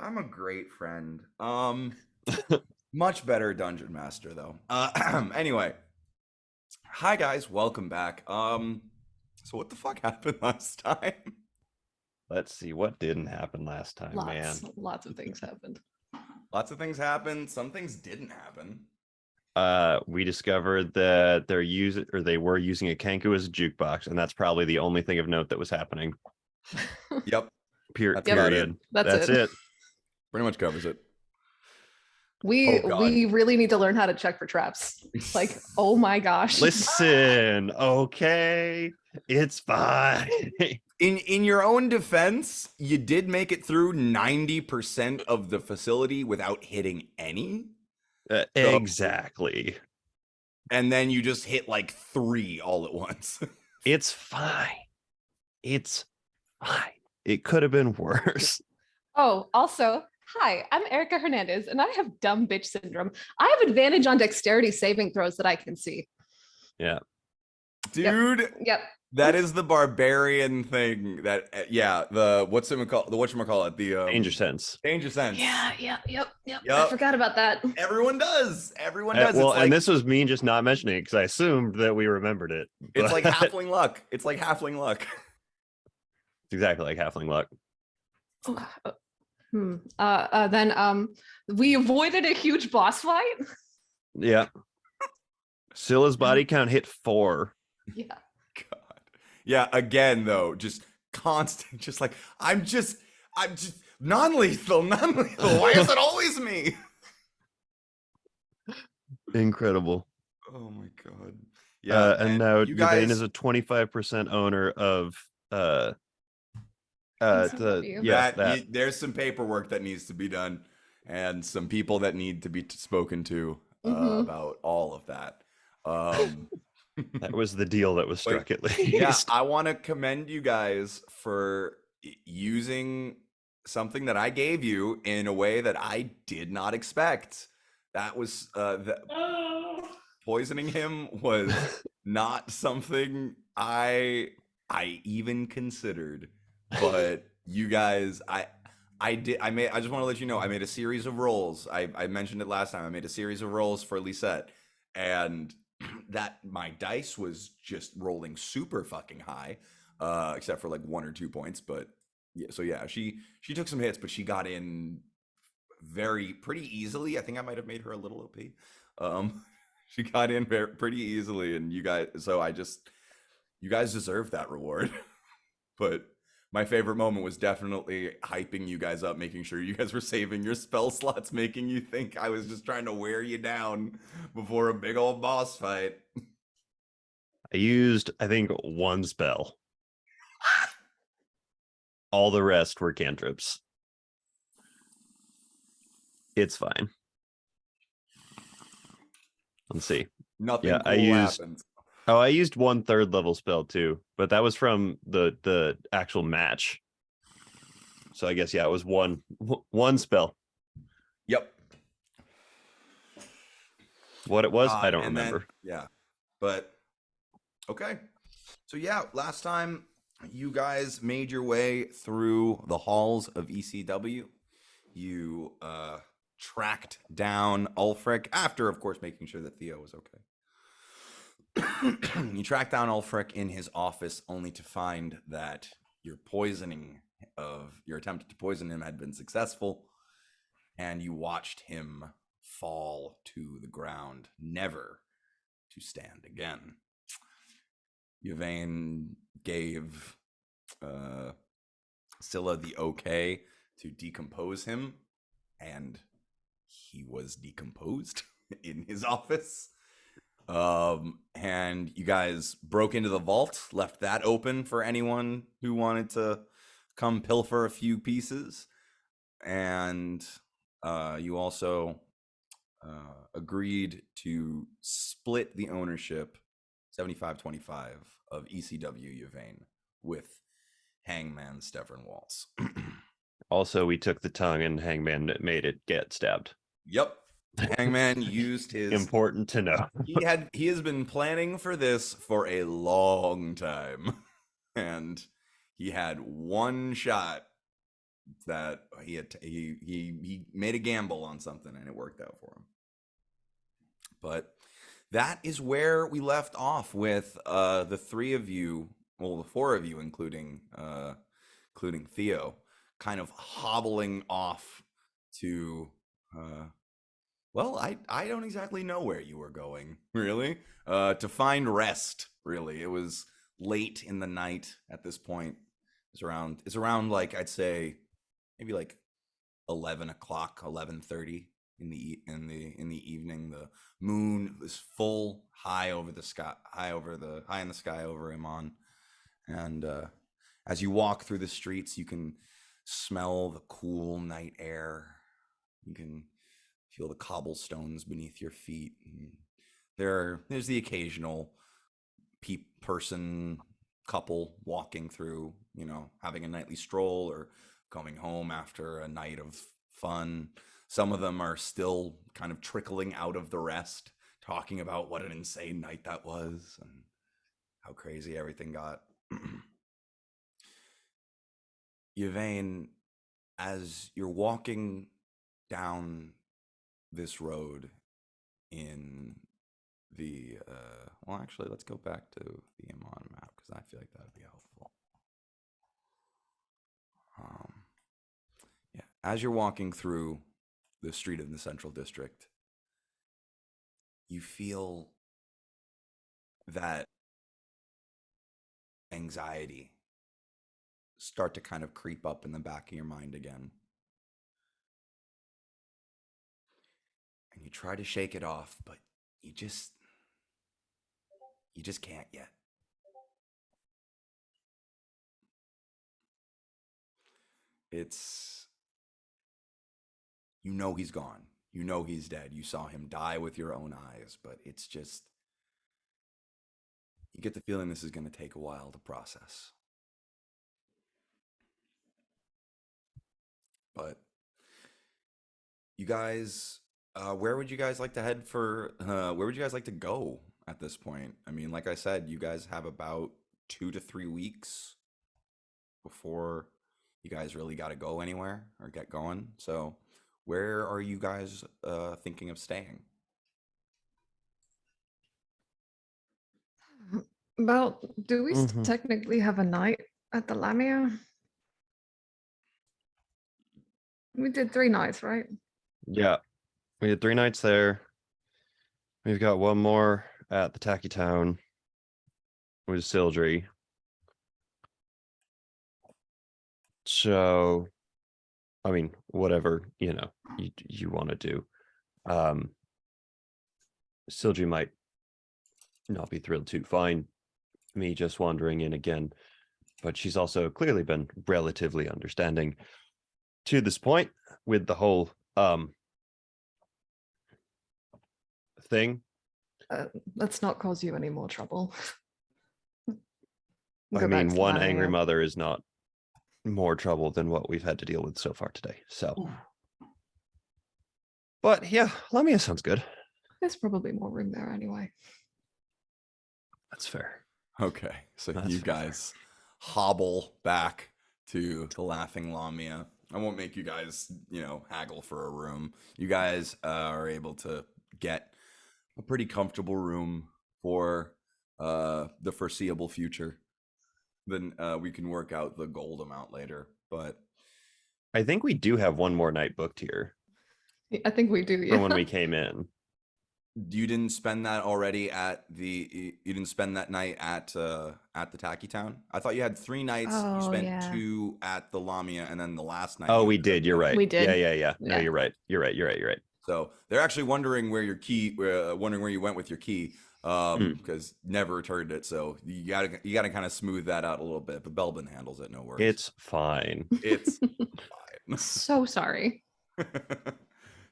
I'm a great friend. Much better dungeon master though. Anyway, hi guys, welcome back. So what the fuck happened last time? Let's see what didn't happen last time, man. Lots of things happened. Lots of things happened. Some things didn't happen. We discovered that they were using a Kenku as a jukebox, and that's probably the only thing of note that was happening. Yep, Period. That's it. It. pretty much covers it. We Oh, God. we really need to learn how to check for traps. Like, oh my gosh. Listen, okay, it's fine. In your own defense, you did make it through 90% of the facility without hitting any. Exactly. And then you just hit like 3 all at once. It's fine. It's fine. It could have been worse. Oh, also, hi, I'm Erica Hernandez, and I have dumb bitch syndrome. I have advantage on dexterity saving throws that I can see. Yeah. Dude, Yep. that is the barbarian thing that the whatchamacallit, the Danger sense. danger sense. Yep. I forgot about that. Everyone does. Well, and this was me just not mentioning it because I assumed that we remembered it. It's like halfling luck. It's exactly like halfling luck. Then we avoided a huge boss fight. Yeah. Scylla's body count hit 4. Yeah. God. Yeah, again though, just constant, just like I'm just non-lethal. Why is it always me? Incredible. Oh my god. Yeah, and now you guys Yvain is a 25% owner of there's some paperwork that needs to be done and some people that need to be spoken to about all of that. That was the deal that was struck, at least. Yeah, I want to commend you guys for using something that I gave you in a way that I did not expect. That was poisoning him was not something I even considered. But you guys, I just want to let you know, I made a series of rolls. I mentioned it last time. I made a series of rolls for Lisette, and that my dice was just rolling super fucking high, except for like 1 or 2 points. But yeah, so yeah, she took some hits, but she got in pretty easily. I think I might have made her a little OP. She got in pretty easily, and you guys deserve that reward. But my favorite moment was definitely hyping you guys up, making sure you guys were saving your spell slots, making you think I was just trying to wear you down before a big old boss fight. I used, I think, 1 spell. All the rest were cantrips. It's fine. Let's see. Nothing Yeah, cool happened. I used 1 3rd level spell too, but that was from the actual match. So I guess, yeah, it was one spell. Yep. What it was, I don't remember. Yeah, but okay. So yeah, last time you guys made your way through the halls of ECW. You tracked down Ulfric after, of course, making sure that Theo was okay. You tracked down Ulfric in his office, only to find that your attempt to poison him had been successful, and you watched him fall to the ground, never to stand again. Yvain gave Scylla the okay to decompose him, and he was decomposed in his office. And you guys broke into the vault, left that open for anyone who wanted to come pilfer a few pieces. And you also agreed to split the ownership 75-25 of ECW Yvain with Hangman Stefan Waltz. Also, we took the tongue and Hangman made it get stabbed. Yep. Hangman used his important to know. he has been planning for this for a long time, and he had one shot that he made a gamble on something and it worked out for him. But that is where we left off with the three of you, well, the four of you, including Theo, kind of hobbling off to. Well, I don't exactly know where you were going, really. To find rest, really. It was late in the night at this point. It's around like I'd say maybe like 11 o'clock, 11:30 in the evening. The moon is full, high over the sky, high in the sky over Iman, and as you walk through the streets, you can smell the cool night air. You can feel the cobblestones beneath your feet. And there's the occasional person couple walking through, having a nightly stroll or coming home after a night of fun. Some of them are still kind of trickling out of the rest, talking about what an insane night that was and how crazy everything got. Yvain, as you're walking down this road in the well, actually, let's go back to the Amon map because I feel like that would be helpful. Yeah, as you're walking through the street in the Central District, you feel that anxiety start to kind of creep up in the back of your mind again. And you try to shake it off, but you just can't yet. It's he's gone. He's dead. You saw him die with your own eyes, but it's just you get the feeling this is going to take a while to process. But you guys, where would you guys like to head for? Where would you guys like to go at this point? I mean, like I said, you guys have about 2 to 3 weeks before you guys really got to go anywhere or get going. So, where are you guys thinking of staying? Well, do we Mhm. technically have a night at the Lamia? We did 3 nights, right? Yeah, we had 3 nights there. We've got one more at the Tacky Town with Sildry. So, I mean, whatever you want to do. Sildry might not be thrilled to find me just wandering in again, but she's also clearly been relatively understanding to this point with the whole thing. Let's not cause you any more trouble. I Go back mean, to one angry Lamia. mother is not more trouble than what we've had to deal with so far today. So, but yeah, Lamia sounds good. There's probably more room there anyway. That's fair. Okay, so That's you fair. guys hobble back to the Laughing Lamia. I won't make you guys, haggle for a room. You guys are able to get a pretty comfortable room for the foreseeable future. Then we can work out the gold amount later. But I think we do have one more night booked here I think we do, from yeah. when we came in. you didn't spend that already at the. You didn't spend that night at the Tacky Town. I thought you had 3 nights. You Oh, spent yeah. 2 at the Lamia, and then the last night. Oh, you we ended up did. You're getting- right. We did. Yeah. No, Yeah. you're right. You're right. So they're actually wondering where your key, wondering where you went with your key, because never returned it. So you gotta kind of smooth that out a little bit. But Belbin handles it, no worries. It's fine. It's fine. So sorry.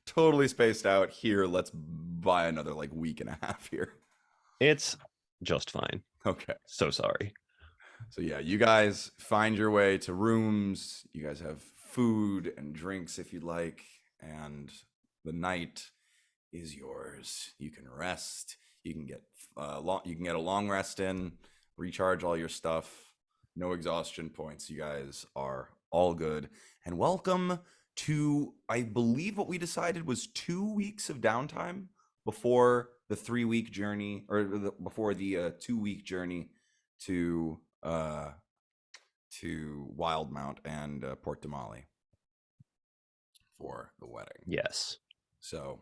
Totally spaced out here. Let's buy another like week and a half here. It's just fine. Okay. So sorry. So yeah, you guys find your way to rooms. You guys have food and drinks if you'd like, and the night is yours. You can rest. You can get a long rest in, recharge all your stuff, No exhaustion points. You guys are all good. And welcome to, I believe what we decided was 2 weeks of downtime before the 3 week journey, or before the 2 week journey to Wildmount and Port Damali for the wedding. Yes. So,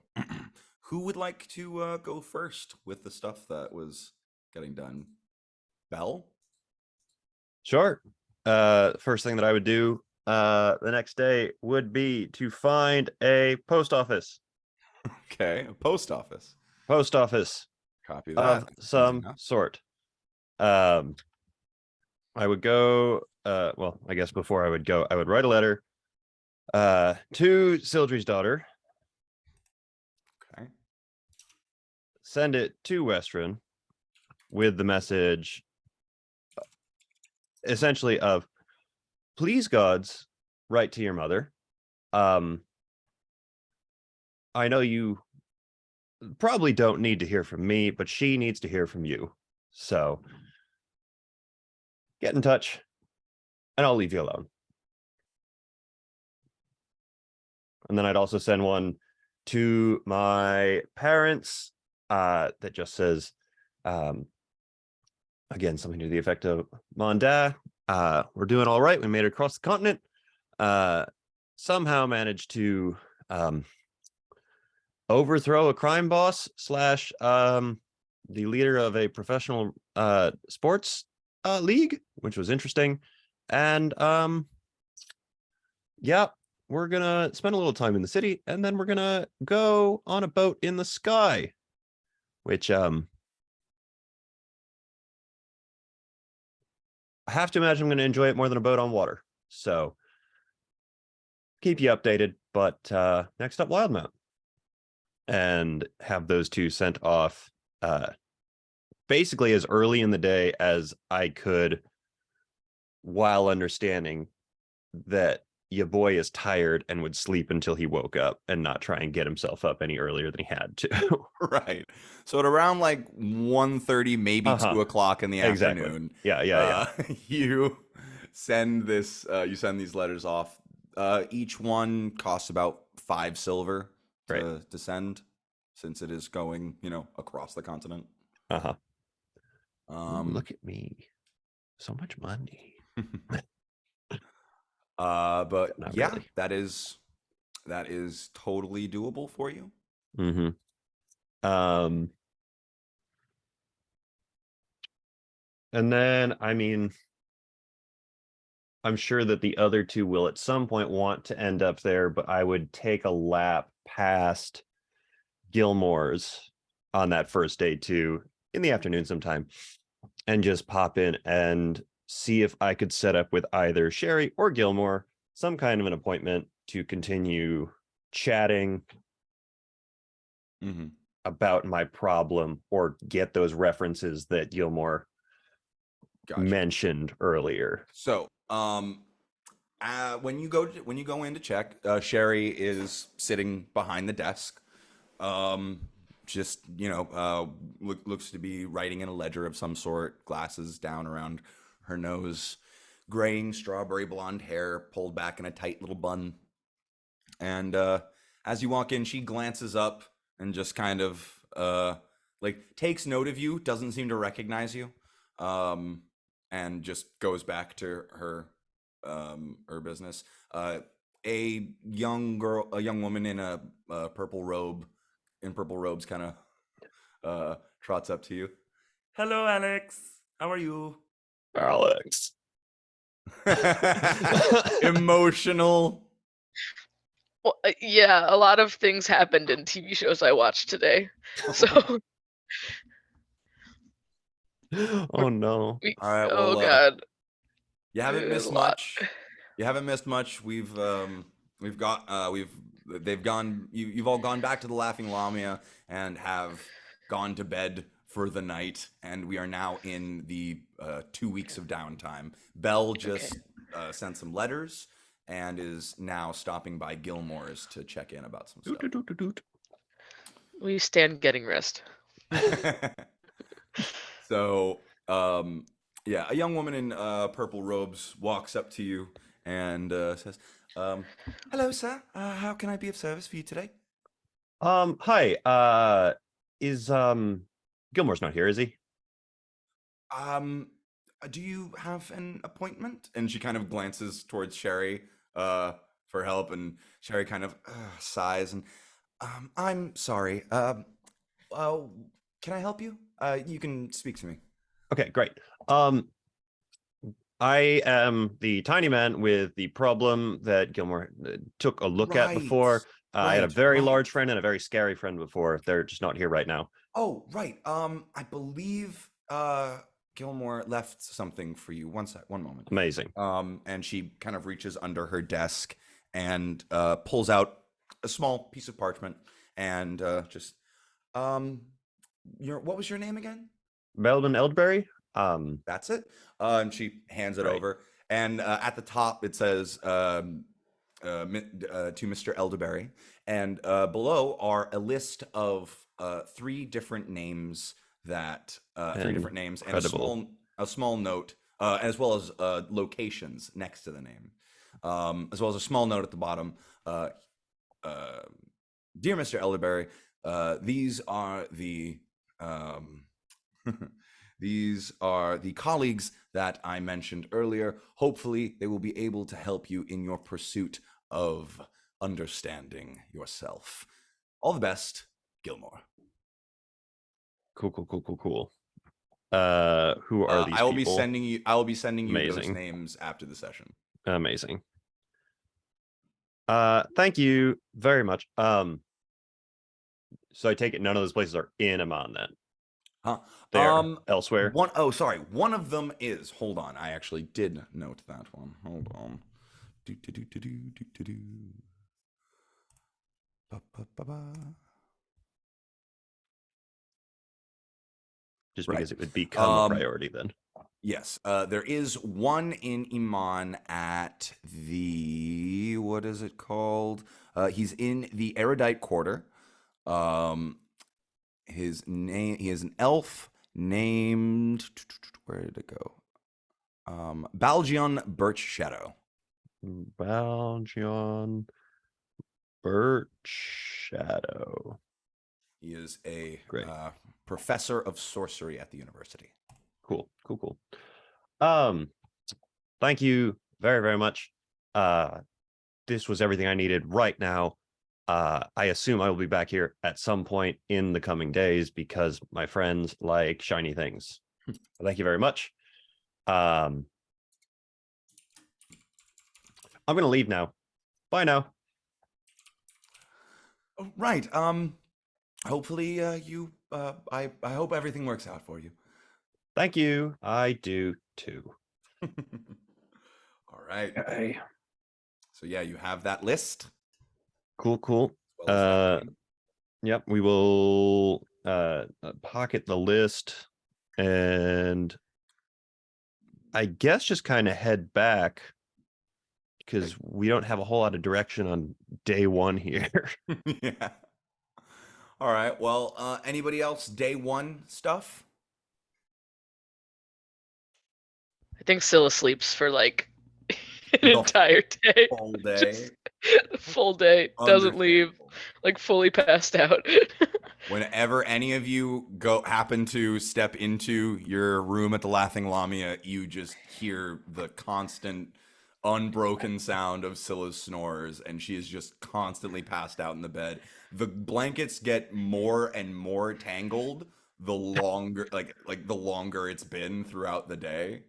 who would like to go first with the stuff that was getting done? Belle? Sure. First thing that I would do the next day would be to find a post office. Okay, a post office. Post office Copy of that. Easy some enough. sort. I would go, well, I guess before I would go, I would write a letter to Sildry's daughter, Okay. send it to Westron with the message essentially of, please gods, write to your mother. I know you probably don't need to hear from me, but she needs to hear from you. So get in touch and I'll leave you alone. And then I'd also send one to my parents that just says, again, something to the effect of, Mom, Dad, we're doing all right. We made it across the continent. Somehow managed to overthrow a crime boss / the leader of a professional sports league, which was interesting. And yeah, we're gonna spend a little time in the city, and then we're gonna go on a boat in the sky, which I have to imagine I'm gonna enjoy it more than a boat on water. So keep you updated. But next up, Wildmount, and have those two sent off basically as early in the day as I could, while understanding that your boy is tired and would sleep until he woke up and not try and get himself up any earlier than he had to. Right. So at around like 1:30, maybe 2 o'clock in the Exactly. afternoon, Yeah. you send these letters off. Each one costs about 5 silver to send, since it is going, across the continent. Ooh, look at me. So much money. But Not yeah, really. that is totally doable for you. And then, I mean, I'm sure that the other two will at some point want to end up there, but I would take a lap past Gilmore's on that first day too, in the afternoon sometime, and just pop in and see if I could set up with either Sherry or Gilmore some kind of an appointment to continue chatting about my problem, or get those references that Gilmore mentioned earlier. So, when you go in to check, Sherry is sitting behind the desk. Just looks to be writing in a ledger of some sort. Glasses down around her nose, graying strawberry blonde hair pulled back in a tight little bun. And as you walk in, she glances up and just kind of takes note of you. Doesn't seem to recognize you. And just goes back to her business. A young woman in a purple robes, kind of trots up to you. Hello, Alex. How are you? Alex. Emotional. Well, yeah, a lot of things happened in TV shows I watched today. So. Oh no. All right. Oh Well, God. you haven't missed much. We've they've gone. You've all gone back to the Laughing Lamia and have gone to bed for the night, and we are now in the 2 weeks of downtime. Belle just sent some letters and is now stopping by Gilmore's to check in about some stuff. We stand getting rest. So, Yeah, a young woman in purple robes walks up to you and says, "Hello, sir. How can I be of service for you today?" Hi. Is Gilmore's not here, is he? Um, do you have an appointment? And she kind of glances towards Sherry for help, and Sherry kind of sighs and, I'm sorry. Uh, can I help you? You can speak to me. Okay, great. I am the tiny man with the problem that Gilmore took a look at Right, before. I had a right, very right. large friend and a very scary friend before. They're just not here right now. Oh, right. I believe Gilmore left something for you. One moment. Amazing. And she kind of reaches under her desk and pulls out a small piece of parchment and just um what was your name again? Melvin Eldberry? That's it. And she hands it Great. over. And at the top it says to Mr. Elderberry. And below are a list of three different names and Incredible. a small note, as well as locations next to the name, as well as a small note at the bottom. Uh, uh, Dear Mr. Elderberry, these are the um, these are the colleagues that I mentioned earlier. Hopefully, they will be able to help you in your pursuit of understanding yourself. All the best, Gilmore. Cool. Who are these I will be people? sending you. I will be sending you those Amazing. names after the session. Amazing. Thank you very much. So I take it none of those places are in Amman then. Huh? They're elsewhere. Sorry. One of them is. Hold on. I actually did note that one. Hold on. Do do do do do do do do. Ba, ba, ba, ba. Just Right. because it would become a Um, priority then. Yes, there is one in Iman at the what is it called? He's in the Erudite Quarter. Um, his name. He is an elf named. Where did it go? Balgion Birch Shadow. Balgion Birch Shadow. He is a Great. professor of sorcery at the university. Cool. Thank you very, very much. This was everything I needed right now. I assume I will be back here at some point in the coming days because my friends like shiny things. Thank you very much. I'm gonna leave now. Bye now. Oh, right. Hopefully, you. I hope everything works out for you. Thank you. I do too. All right. Okay. So yeah, you have that list. Cool. As well as that name. Yep, we will pocket the list and I guess just kind of head back because we don't have a whole lot of direction on day one here. Yeah. All right. Well, anybody else day one stuff? I think Scylla sleeps for like an The entire day. whole day. Just full day. Doesn't leave. Understandable. Like fully passed out. Whenever any of you happen to step into your room at the Laughing Lamia, you just hear the constant, unbroken sound of Scylla's snores, and she is just constantly passed out in the bed. The blankets get more and more tangled the longer, the longer it's been throughout the day.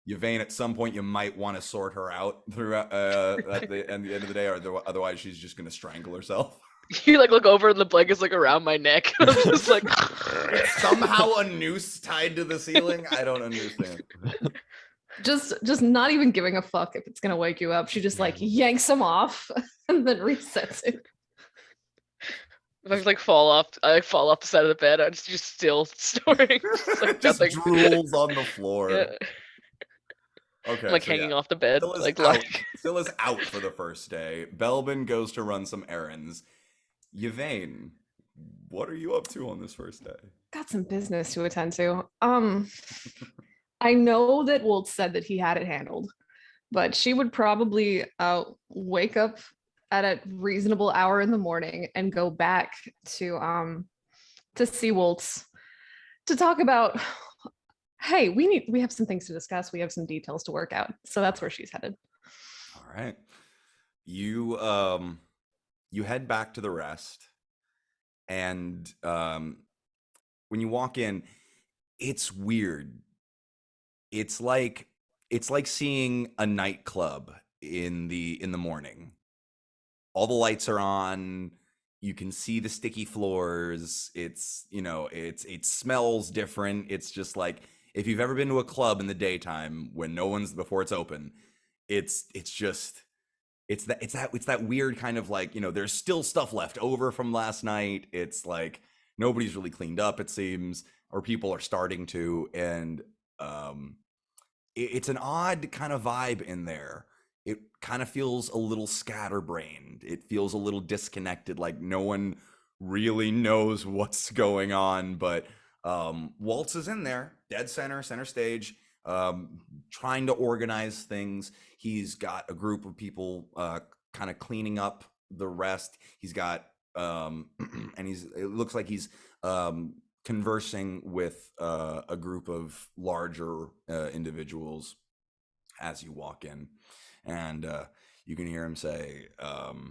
Yvain, at some point, you might want to sort her out throughout at the end of the day, or otherwise she's just gonna strangle herself. You like look over and the blanket's like around my neck. I'm just like It's somehow a noose tied to the ceiling. I don't understand. Just not even giving a fuck if it's gonna wake you up. She just like yanks him off and then resets it. if I like fall off the side of the bed, I'm just still snoring. Just like Just nothing. drools on the floor. Yeah. Okay, I'm like so hanging yeah. off the bed. Scylla's Like out. Scylla's out for the first day. Belbin goes to run some errands. Yvain, what are you up to on this first day? got some business to attend to. I know that Walt said that he had it handled, but she would probably wake up at a reasonable hour in the morning and go back to see Waltz to talk about, hey, we have some things to discuss. We have some details to work out. So that's where she's headed. All right. You you head back to the rest, and when you walk in, it's weird. It's like seeing a nightclub in the morning. All the lights are on. You can see the sticky floors. It's, you know, it smells different. It's just like if you've ever been to a club in the daytime when no one's before it's open, it's just it's that weird kind of like, you know, there's still stuff left over from last night. It's like nobody's really cleaned up, it seems, or people are starting to, and um it's an odd kind of vibe in there. It kind of feels a little scatterbrained. It feels a little disconnected, like no one really knows what's going on. But Waltz is in there, dead center stage, trying to organize things. He's got a group of people kind of cleaning up the rest. He's got and it looks like he's conversing with a group of larger individuals as you walk in, and you can hear him say, "All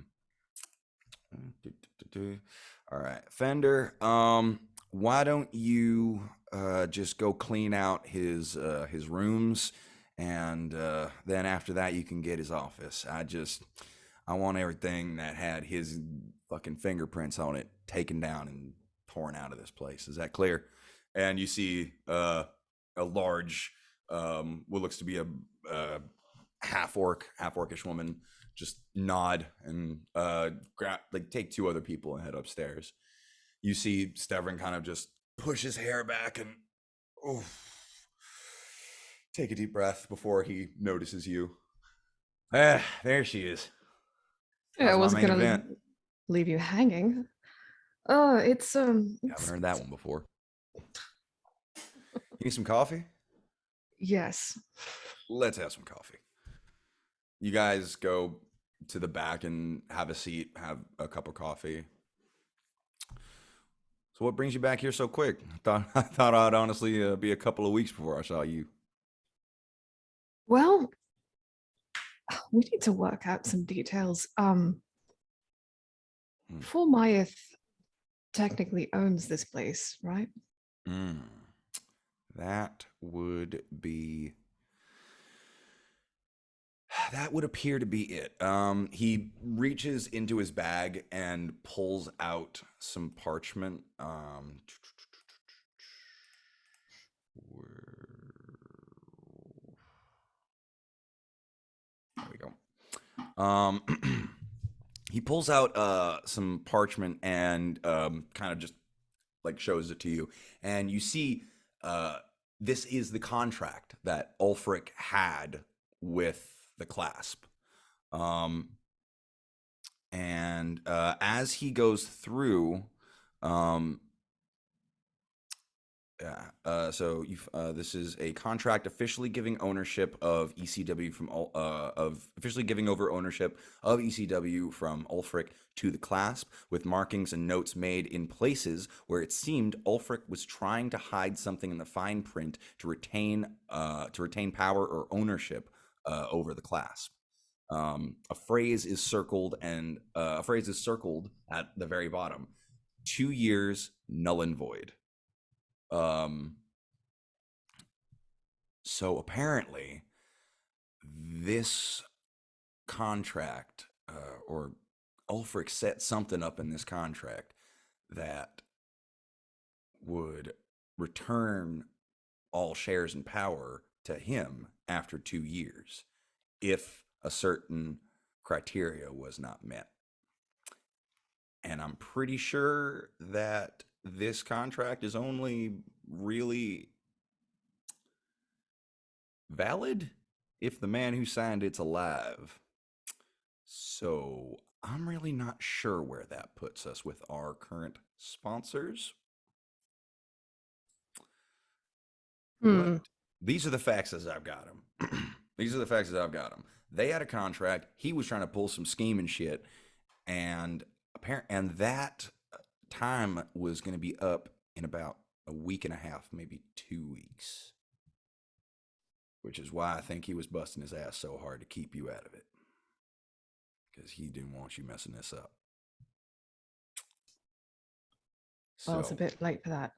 right, Fender, why don't you just go clean out his rooms, and then after that you can get his office. I want everything that had his fucking fingerprints on it taken down and torn out of this place. Is that clear?" And you see a large, what looks to be a half orcish woman just nod and like take two other people and head upstairs. You see Stevin kind of just push his hair back and take a deep breath before he notices you. There she is. Yeah, I How's my wasn't main gonna event? leave you hanging. It's Haven't heard that one before. You need some coffee? yes. Let's have some coffee. You guys go to the back and have a seat, have a cup of coffee. So what brings you back here so quick? I thought I'd honestly be a couple of weeks before I saw you. Well, we need to work out some details. Full Myeth technically owns this place, right? Mm, that would be. That would appear to be it. He reaches into his bag and pulls out some parchment. There we go. He pulls out some parchment and kind of just like shows it to you, and you see this is the contract that Ulfric had with the clasp. Um, and as he goes through, um, yeah. So this is a contract officially giving ownership of ECW of officially giving over ownership of ECW from Ulfric to the Clasp, with markings and notes made in places where it seemed Ulfric was trying to hide something in the fine print to retain power or ownership over the Clasp. A phrase is circled at the very bottom. 2 years null and void. So apparently, this contract, or Ulfric set something up in this contract that would return all shares and power to him after 2 years, if a certain criteria was not met. And I'm pretty sure that this contract is only really valid if the man who signed it's alive. So I'm really not sure where that puts us with our current sponsors. Hmm. But these are the facts as I've got them. These are the facts as I've got them. They had a contract. He was trying to pull some scheme and shit, and that time was going to be up in about a week and a half, maybe 2 weeks. Which is why I think he was busting his ass so hard to keep you out of it, because he didn't want you messing this up. Well, it's a So bit late for that.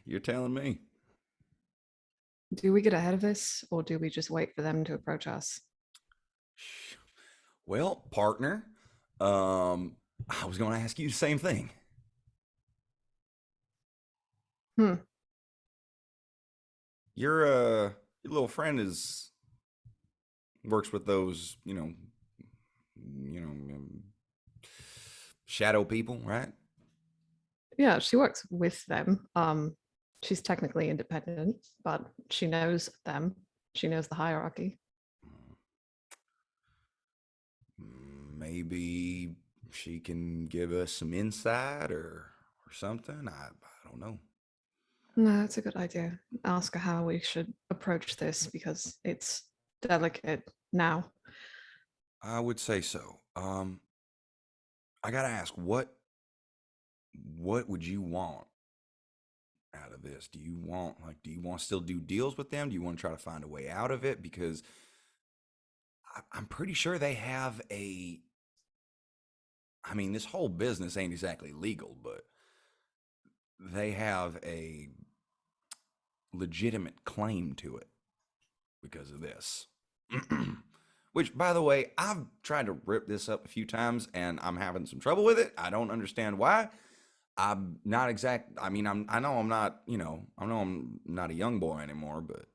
you're telling me. Do we get ahead of this, or do we just wait for them to approach us? Well, partner, I was going to ask you the same thing. Hmm. Your little friend works with those, shadow people, right? Yeah, she works with them. She's technically independent, but she knows them. She knows the hierarchy. Maybe she can give us some insight or something. I don't know. No, it's a good idea. Ask her how we should approach this because it's delicate now. I would say so. I gotta ask, what would you want out of this? Do you want to still do deals with them? Do you want to try to find a way out of it? Because I'm pretty sure they have I mean, this whole business ain't exactly legal, but they have a legitimate claim to it because of this. Which, by the way, I've tried to rip this up a few times and I'm having some trouble with it. I don't understand why. I'm not exact. I mean, I know I'm not, I know I'm not a young boy anymore, but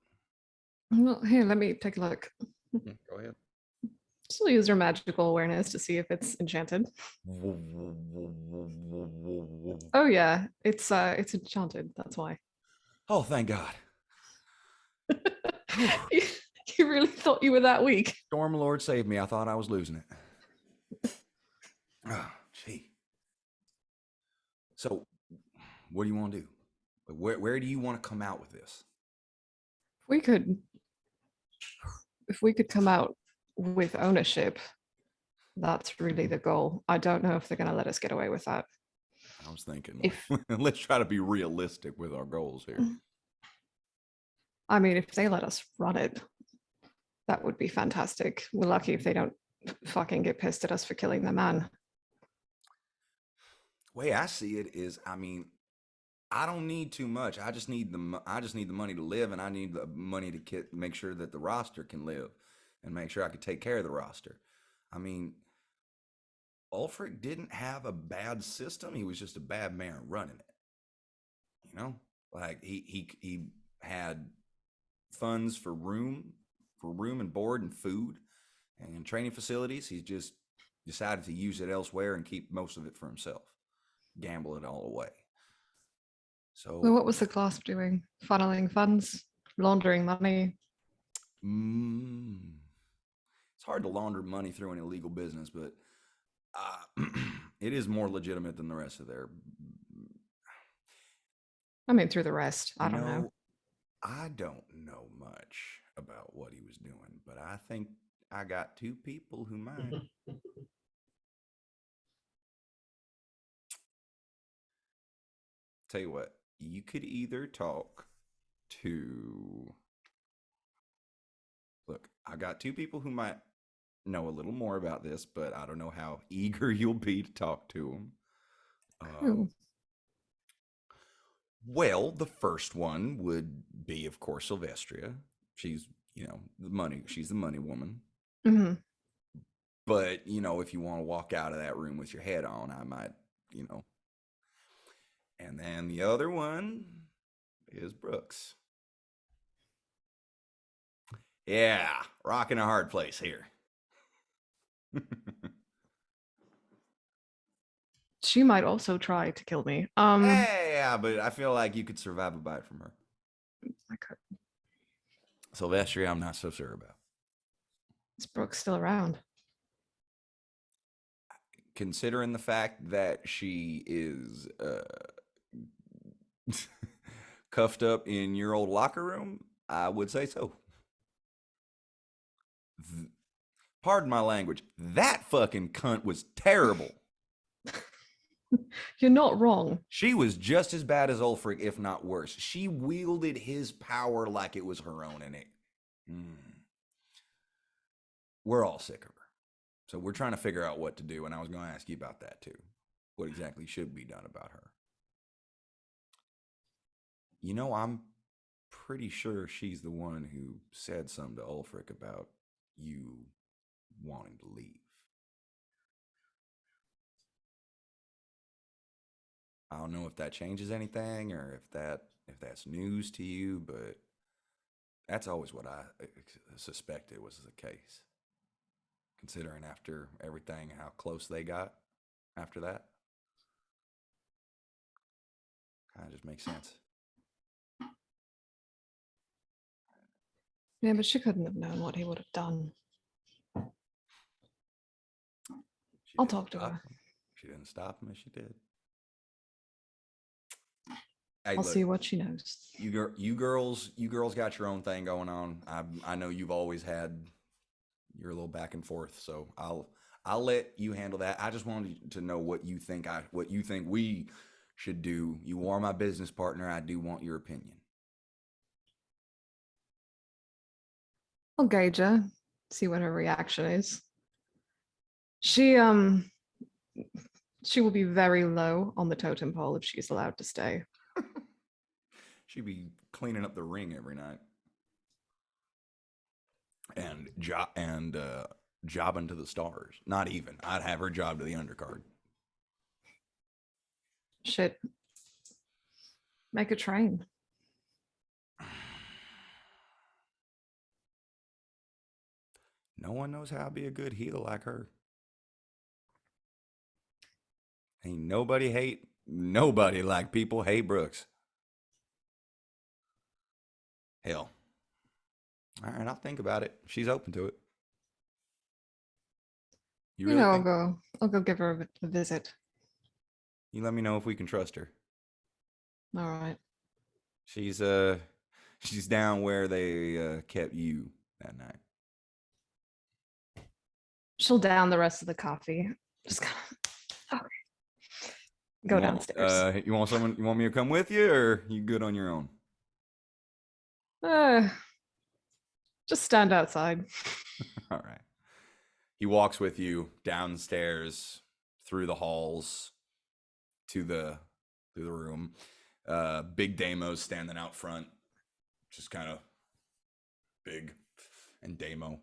Well, here, let me take a look. go ahead. She'll use her magical awareness to see if it's enchanted. Oh yeah, it's enchanted. That's why. Oh, thank God. you, you really thought you were that weak. Storm Lord saved me. I thought I was losing it. Oh, gee. So, what do you want to do? Where do you want to come out with this? We could, if we could come out with ownership, that's really the goal. I don't know if they're going to let us get away with that. I was thinking, If let's try to be realistic with our goals here. I mean, if they let us run it, that would be fantastic. We're lucky if they don't fucking get pissed at us for killing the man. Way I see it is, I mean, I don't need too much. I just need the money to live, and I need the money to make sure that the roster can live, and make sure I could take care of the roster. I mean, Ulfric didn't have a bad system. He was just a bad man running it. Like he had funds for room and board and food and training facilities. He just decided to use it elsewhere and keep most of it for himself, gamble it all away. Well, So what was the clasp doing? Funneling funds, laundering money. it's hard to launder money through an illegal business, but it is more legitimate than the rest of their. I mean, through the rest. I don't know. I don't know much about what he was doing, but I think I got two people who might. Tell you what, you could either talk to. Look, I got two people who might know a little more about this, but I don't know how eager you'll be to talk to them. Who? Well, the first one would be, of course, Sylvestria. She's, the money. She's the money woman. Mm-hmm. But, if you want to walk out of that room with your head on, I might, And then the other one is Brooks. Yeah, rocking a hard place here. She might also try to kill me. Yeah, but I feel like you could survive a bite from her. I could. Sylvestria, I'm not so sure about. Is Brooke still around? Considering the fact that she is cuffed up in your old locker room, I would say so. Pardon my language. That fucking cunt was terrible. You're not wrong. She was just as bad as Ulfric, if not worse. She wielded his power like it was her own, and it. We're all sick of her. So we're trying to figure out what to do, and I was going to ask you about that too. What exactly should be done about her? You know, I'm pretty sure she's the one who said something to Ulfric about you wanting to leave. I don't know if that changes anything or if that's news to you, but that's always what I suspected was the case. Considering after everything, how close they got after that. Kind of just makes sense. Yeah, but she couldn't have known what he would have done. She I'll didn't talk to stop her. him. She didn't stop him as she did. Hey, I'll look, see what she knows. you girls got your own thing going on. I know you've always had your little back and forth, so I'll let you handle that. I just wanted to know what you think we should do. You are my business partner. I do want your opinion. I'll gauge her, see what her reaction is. She will be very low on the totem pole if she's allowed to stay. She'd be cleaning up the ring every night and jobbing to the stars. Not even. I'd have her job to the undercard. Shit. Make a train. No one knows how to be a good heel like her. Ain't nobody like people hate Brooks. Hell. All right, I'll think about it. She's open to it. You really think? I'll go give her a visit. You let me know if we can trust her. All right. She's down where they kept you that night. She'll down the rest of the coffee. Just kind of go downstairs. You want me to come with you, or you good on your own? Just stand outside. All right. He walks with you downstairs through the halls to the room. Big Damo's standing out front, just kind of big and Damo.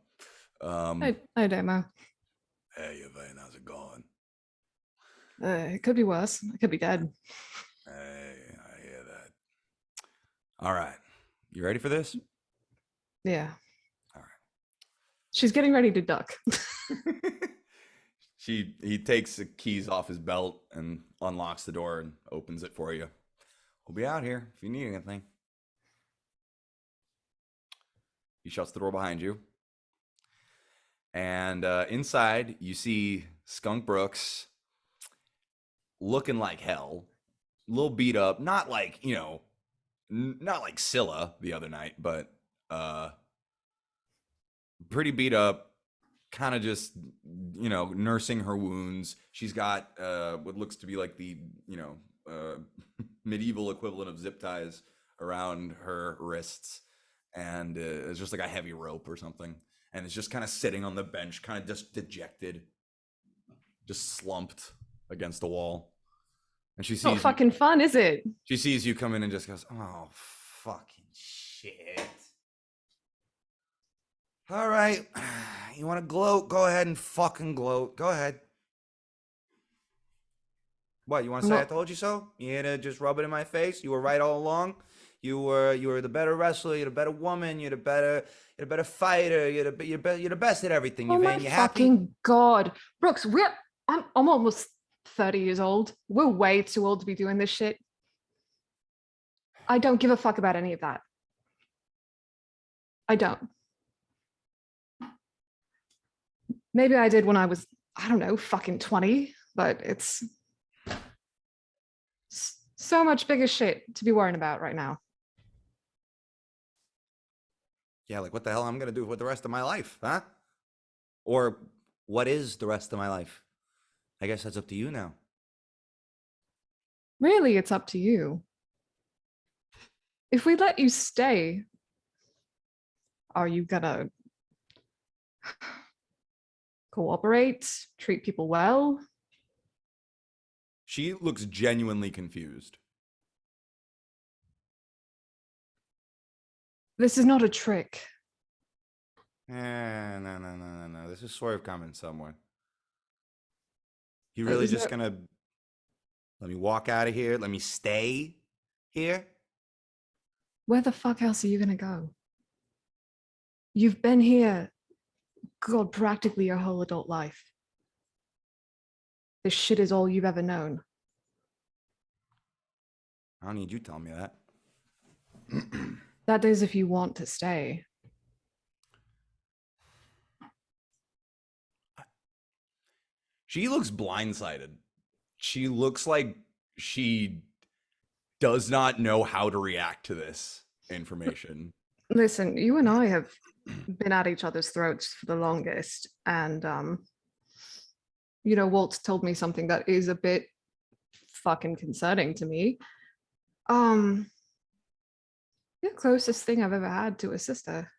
Hi, Damo. Hey, Yvain, how's it going? It could be worse. I could be dead. Hey, I hear that. All right. You ready for this? Yeah. All right. She's getting ready to duck. He takes the keys off his belt and unlocks the door and opens it for you. We'll be out here if you need anything. He shuts the door behind you. And inside, you see Skunk Brooks looking like hell, a little beat up. Not like, not like Scylla the other night, but pretty beat up. Kind of just, nursing her wounds. She's got what looks to be like the, medieval equivalent of zip ties around her wrists. And it's just like a heavy rope or something. And it's just kind of sitting on the bench, kind of just dejected, just slumped against the wall. And she sees Not fucking fun, is it? She sees you come in and just goes, "Oh, fucking shit. All right. You want to gloat? Go ahead and fucking gloat. Go ahead. What, you want to say I told you so? You here to just rub it in my face? You were right all along. You were the better wrestler. You're the better woman. You're the better fighter. You're the best at everything. Oh my You fucking happy? God. Brooks, I'm almost 30 years old. We're way too old to be doing this shit. I don't give a fuck about any of that. I don't. Maybe I did when I was, I don't know, fucking 20, but it's so much bigger shit to be worrying about right now. Yeah, like what the hell I'm gonna do with the rest of my life, huh? Or what is the rest of my life? I guess that's up to you now. Really, it's up to you. If we let you stay, are you gonna cooperate, treat people well? She looks genuinely confused. This is not a trick. No. This is sort of coming somewhere. You Uh, really is just there- gonna let me walk out of here? Let me stay here? Where the fuck else are you gonna go? You've been here, God, practically your whole adult life. This shit is all you've ever known. I don't need you telling me that. That is if you want to stay. She looks blindsided. She looks like she does not know how to react to this information. Listen, you and I have been at each other's throats for the longest, and Walt's told me something that is a bit fucking concerning to me. Um, the closest thing I've ever had to a sister.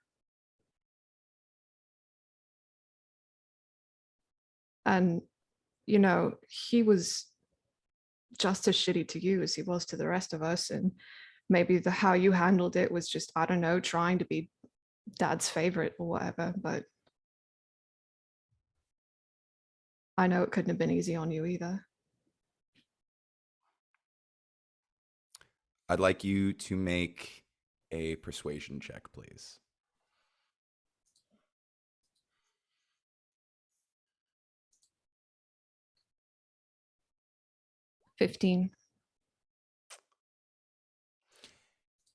And, he was just as shitty to you as he was to the rest of us. And maybe the how you handled it was just, I don't know, trying to be dad's favorite or whatever. But I know it couldn't have been easy on you either. I'd like you to make a persuasion check, please. 15.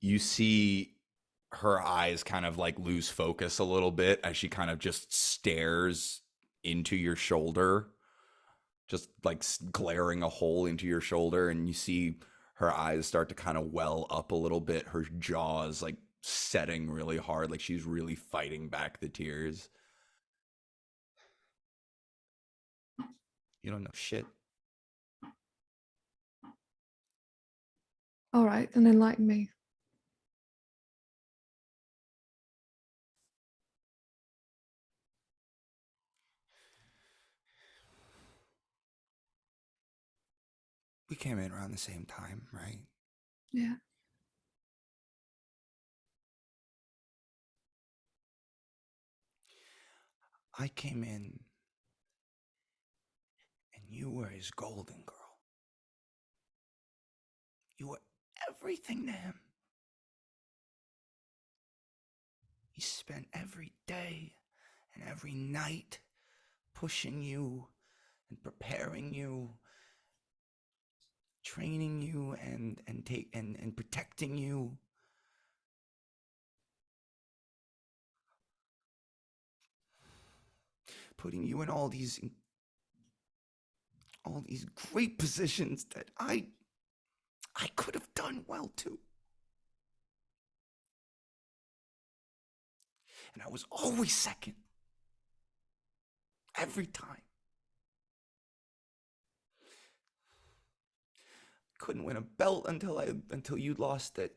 You see her eyes kind of like lose focus a little bit as she kind of just stares into your shoulder, just like glaring a hole into your shoulder. And you see her eyes start to kind of well up a little bit. Her jaws like setting really hard, like she's really fighting back the tears. You don't know shit. All right, then enlighten me. We came in around the same time, right? Yeah. I came in and you were his golden girl. You were everything to him. He spent every day and every night pushing you and preparing you, training you and protecting you. Putting you in all these great positions that I could have done well too. And I was always second. Every time. Couldn't win a belt until you lost it.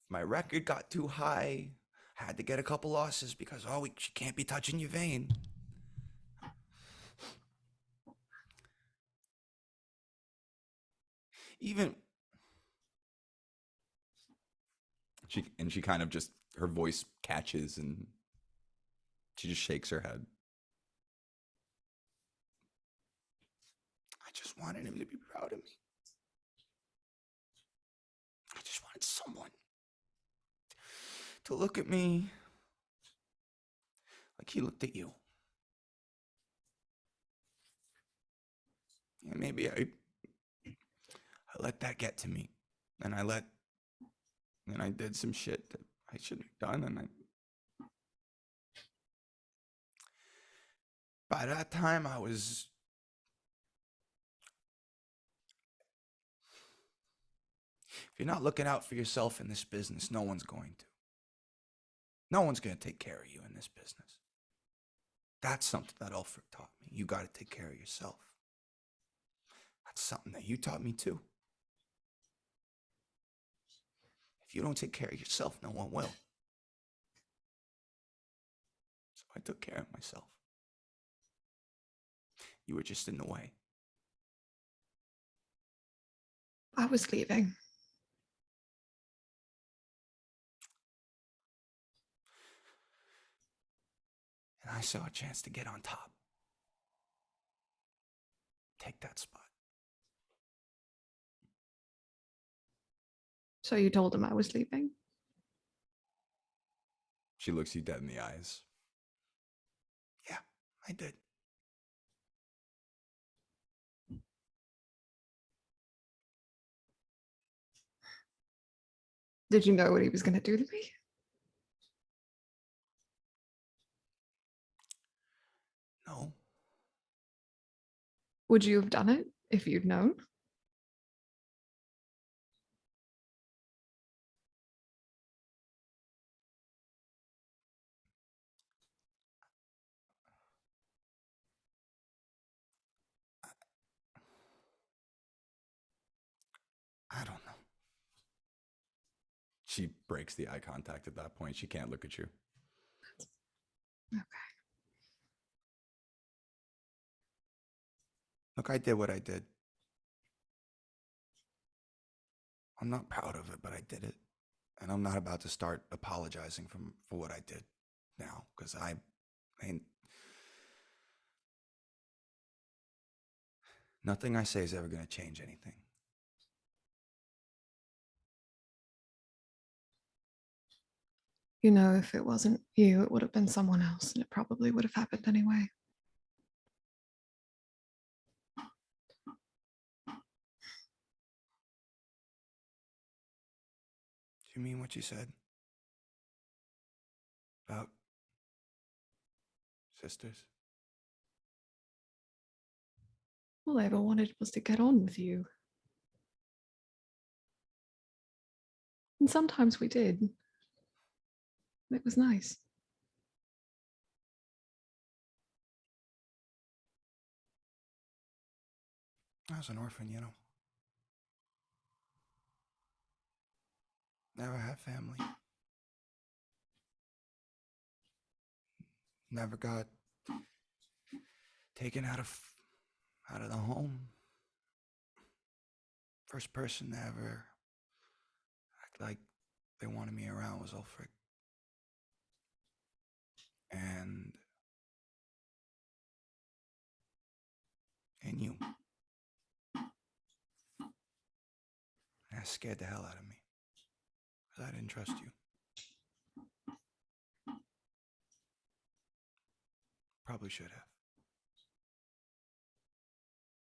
My record got too high. I had to get a couple losses because she can't be touching your vein. Even she kind of just her voice catches and she just shakes her head. I just wanted him to be proud of me. I just wanted someone to look at me like he looked at you. And maybe I let that get to me. And I did some shit that I shouldn't have done. And by that time I was If you're not looking out for yourself in this business, no one's going to. No one's going to take care of you in this business. That's something that Ulfric taught me. You got to take care of yourself. That's something that you taught me too. If you don't take care of yourself, no one will. So I took care of myself. You were just in the way. I was leaving. And I saw a chance to get on top. Take that spot. So you told him I was leaving? She looks you dead in the eyes. Yeah, I did. Did you know what he was going to do to me? No. Would you have done it if you'd known? I don't know. She breaks the eye contact at that point. She can't look at you. Okay. Look, I did what I did. I'm not proud of it, but I did it. And I'm not about to start apologizing for what I did now, because I ain't. Nothing I say is ever going to change anything. You know, if it wasn't you, it would have been someone else, and it probably would have happened anyway. Do you mean what you said? About sisters? All I ever wanted was to get on with you. And sometimes we did. It was nice. I was an orphan, you know. Never had family. Never got taken out of the home. First person to ever act like they wanted me around was Ulfric. And you. That scared the hell out of me. Because I didn't trust you. Probably should have.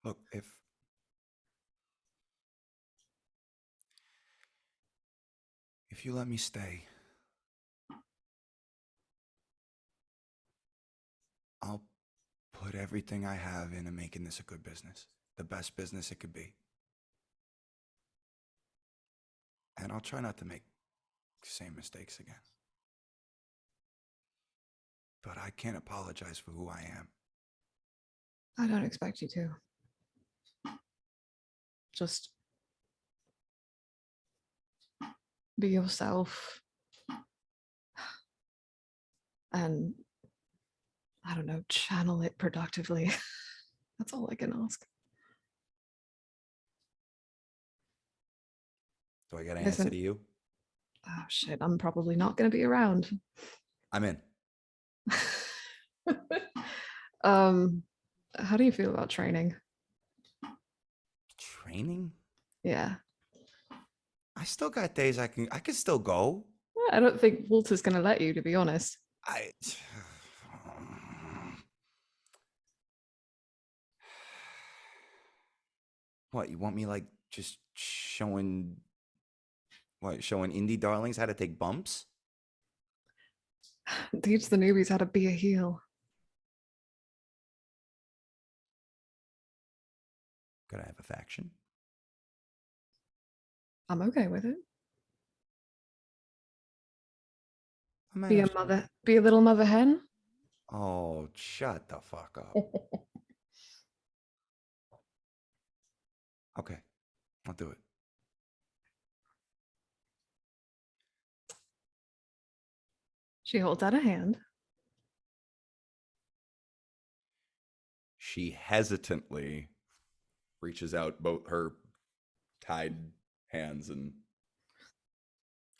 Look, if you let me stay, I'll put everything I have into making this a good business. The best business it could be. And I'll try not to make the same mistakes again. But I can't apologize for who I am. I don't expect you to. Just be yourself. And I don't know, channel it productively. That's all I can ask. Do I get an Listen. answer to you? Oh shit, I'm probably not going to be around. I'm in. How do you feel about training? Training? Yeah. I still got days I can still go. I don't think Walter's going to let you, to be honest. What, you want me like just showing indie darlings how to take bumps? Teach the newbies how to be a heel. Could I have a faction? I'm okay with it. I might Be a have some- mother, be a little mother hen. Oh, shut the fuck up. Okay, I'll do it. She holds out a hand. She hesitantly reaches out both her tied hands and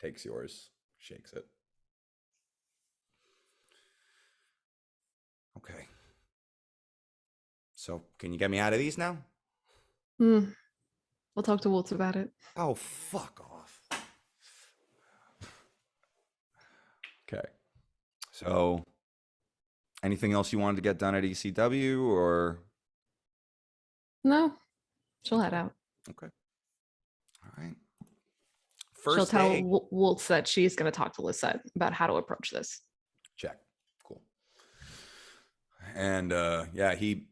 takes yours, shakes it. Okay. So, can you get me out of these now? Hmm. We'll talk to Waltz about it. Oh, fuck off. Okay. So, anything else you wanted to get done at ECW or? No, she'll head out. Okay. All right. She'll First tell day. Waltz that she's going to talk to Lisette about how to approach this. Check. Cool. And yeah, he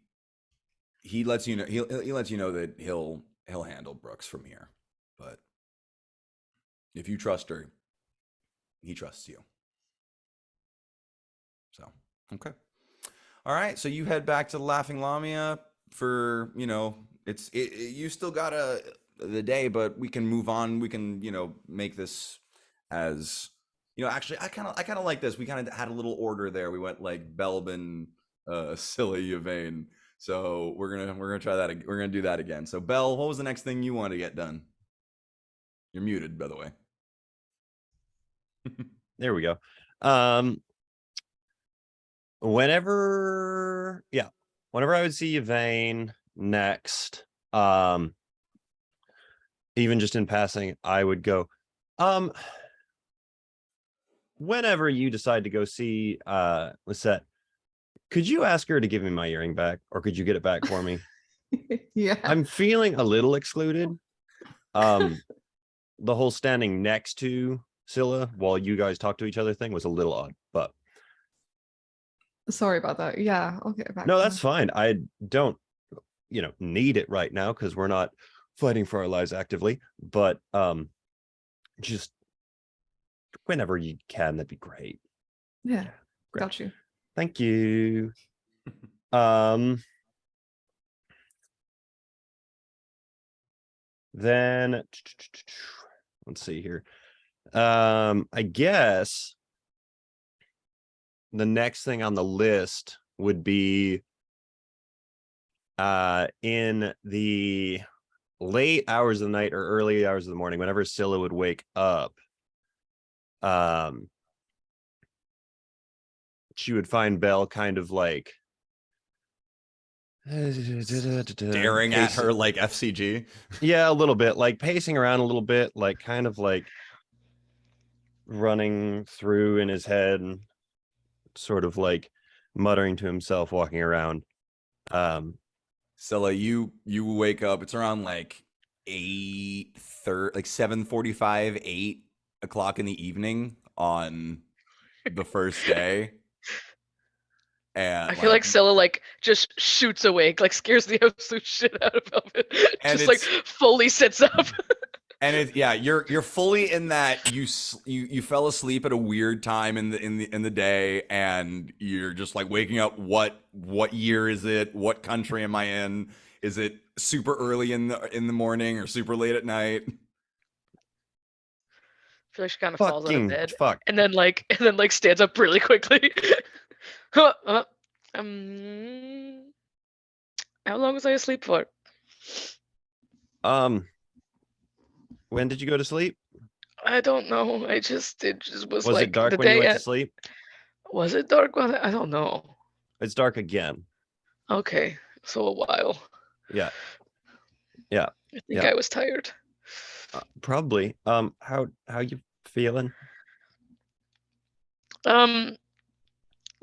lets you know he lets you know that he'll handle Brooks from here. But if you trust her, he trusts you. So, okay. All right, so you head back to the Laughing Lamia for, you still got the day, but we can move on. We can, make this as, actually I kind of like this. We kind of had a little order there. We went like Belbin, Silly, Yvain. So we're going to try that. We're going to do that again. So Belle, what was the next thing you want to get done? You're muted, by the way. There we go. Whenever I would see Yvain next, even just in passing, I would go, whenever you decide to go see Lisette, could you ask her to give me my earring back, or could you get it back for me? Yeah. I'm feeling a little excluded. The whole standing next to Scylla while you guys talk to each other thing was a little odd, but Sorry about that. Yeah, I'll get it back. no, to that's her. fine. I don't, need it right now because we're not fighting for our lives actively, but just whenever you can, that'd be great. Yeah, Great. got you. Thank you. Then let's see here. I guess the next thing on the list would be in the late hours of the night or early hours of the morning, whenever Scylla would wake up, she would find Belle kind of like Staring at her like FCG. Yeah, a little bit, like pacing around a little bit, like kind of like running through in his head and sort of like muttering to himself, walking around. Scylla, you wake up. It's around like 8:30, like 7:45, 8 o'clock in the evening on the first day. And I feel like Scylla like just shoots awake, like scares the absolute shit out of Velvet. And Just like fully sits up. and you're fully in that you fell asleep at a weird time in the day, and you're just like waking up. What year is it? What country am I in? Is it super early in the morning or super late at night? I feel like she kind of falls out of bed Fuck. and then like stands up really quickly. How long was I asleep for? When did you go to sleep? I don't know. It just was Was like it dark the when you day went to sleep? Was it dark? I don't know. It's dark again. Okay, so a while. Yeah. I think I was tired. Probably. How you feeling?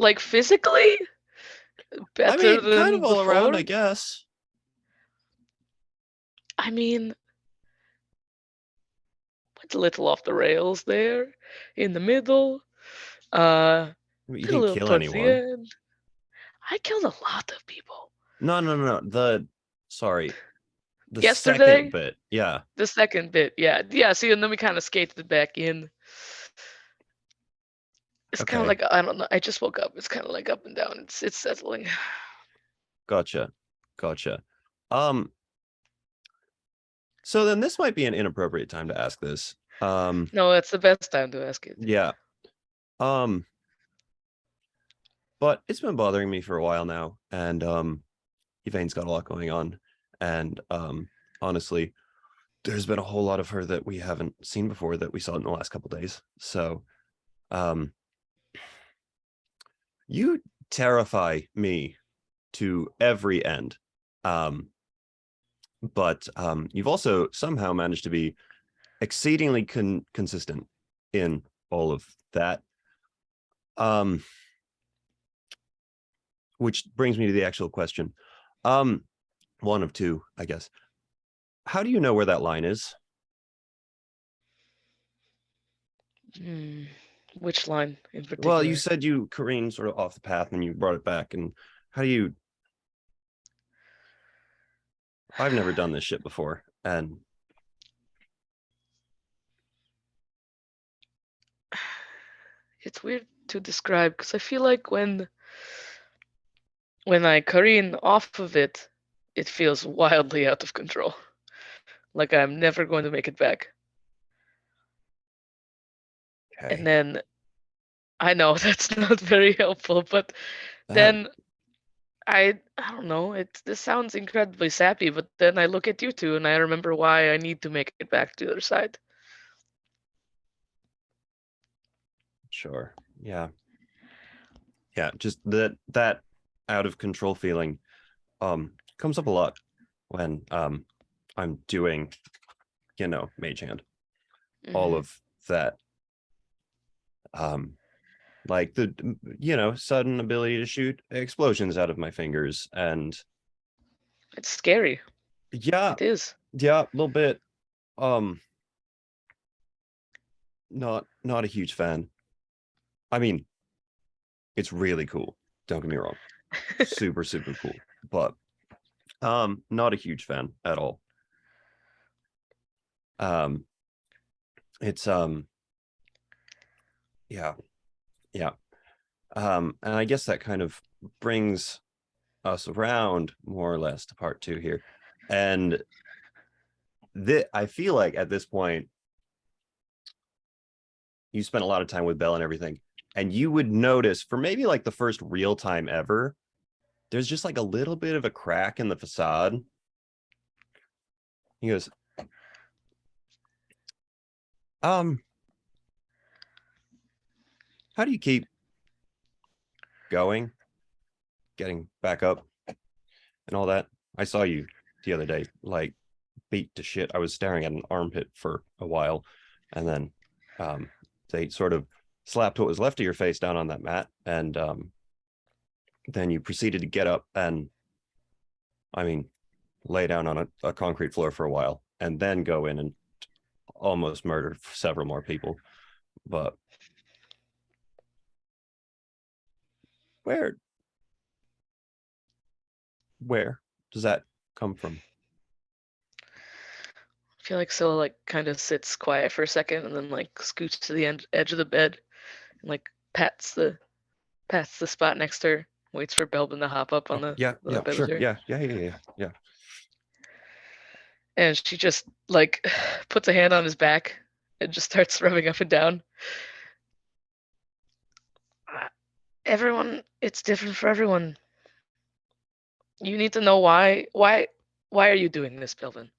Like physically better than kind of all before. around, I guess. I mean, went a little off the rails there in the middle. You Did a didn't little kill towards anyone. the end. I killed a lot of people. No. Sorry. The Yesterday? second bit. Yeah. The second bit, yeah. Yeah, see, and then we kind of skated back in. It's kind of Okay. like, I don't know, I just woke up. It's kind of like up and down. It's settling. Gotcha. Gotcha. Um, so then this might be an inappropriate time to ask this. No, that's the best time to ask it. Yeah. Um, but it's been bothering me for a while now, and Evane's got a lot going on, and honestly, there's been a whole lot of her that we haven't seen before that we saw in the last couple days. So, um, you terrify me to every end. But you've also somehow managed to be exceedingly consistent in all of that. Which brings me to the actual question. One of two, I guess. How do you know where that line is? Hmm. Which line in Well, you particular? said you careened sort of off the path and you brought it back. And how do you? I've never done this shit before, and It's weird to describe because I feel like when I careen off of it, it feels wildly out of control. Like I'm never going to make it back. okay, And then I know that's not very helpful, but that then I don't know, this sounds incredibly sappy, but then I look at you two and I remember why I need to make it back to the other side. sure, yeah, yeah, just that out of control feeling comes up a lot when I'm doing, mage hand, all Mhm. of that, like the sudden ability to shoot explosions out of my fingers, and It's scary. yeah, It is. yeah, a little bit. um not a huge fan. I mean, it's really cool, don't get me wrong, super super cool, but not a huge fan at all. um it's yeah, yeah. And I guess that kind of brings us around more or less to part two here. And I feel like at this point, you spent a lot of time with Belle and everything, and you would notice for maybe like the first real time ever, there's just like a little bit of a crack in the facade. He goes, um, how do you keep going, getting back up and all that? I saw you the other day, like beat to shit. I was staring at an armpit for a while, and then they sort of slapped what was left of your face down on that mat, and then you proceeded to get up and, I mean, lay down on a concrete floor for a while, and then go in and almost murder several more people. But where where does that come from? I feel like Scylla like kind of sits quiet for a second and then like scoots to the edge of the bed and like pats the spot next to her, waits for Belbin to hop up on Oh, the, yeah, the yeah, bed with sure, her. yeah, yeah, yeah, yeah, yeah. And she just like puts a hand on his back and just starts rubbing up and down. Everyone, it's different for everyone. You need to know why are you doing this, Belvin?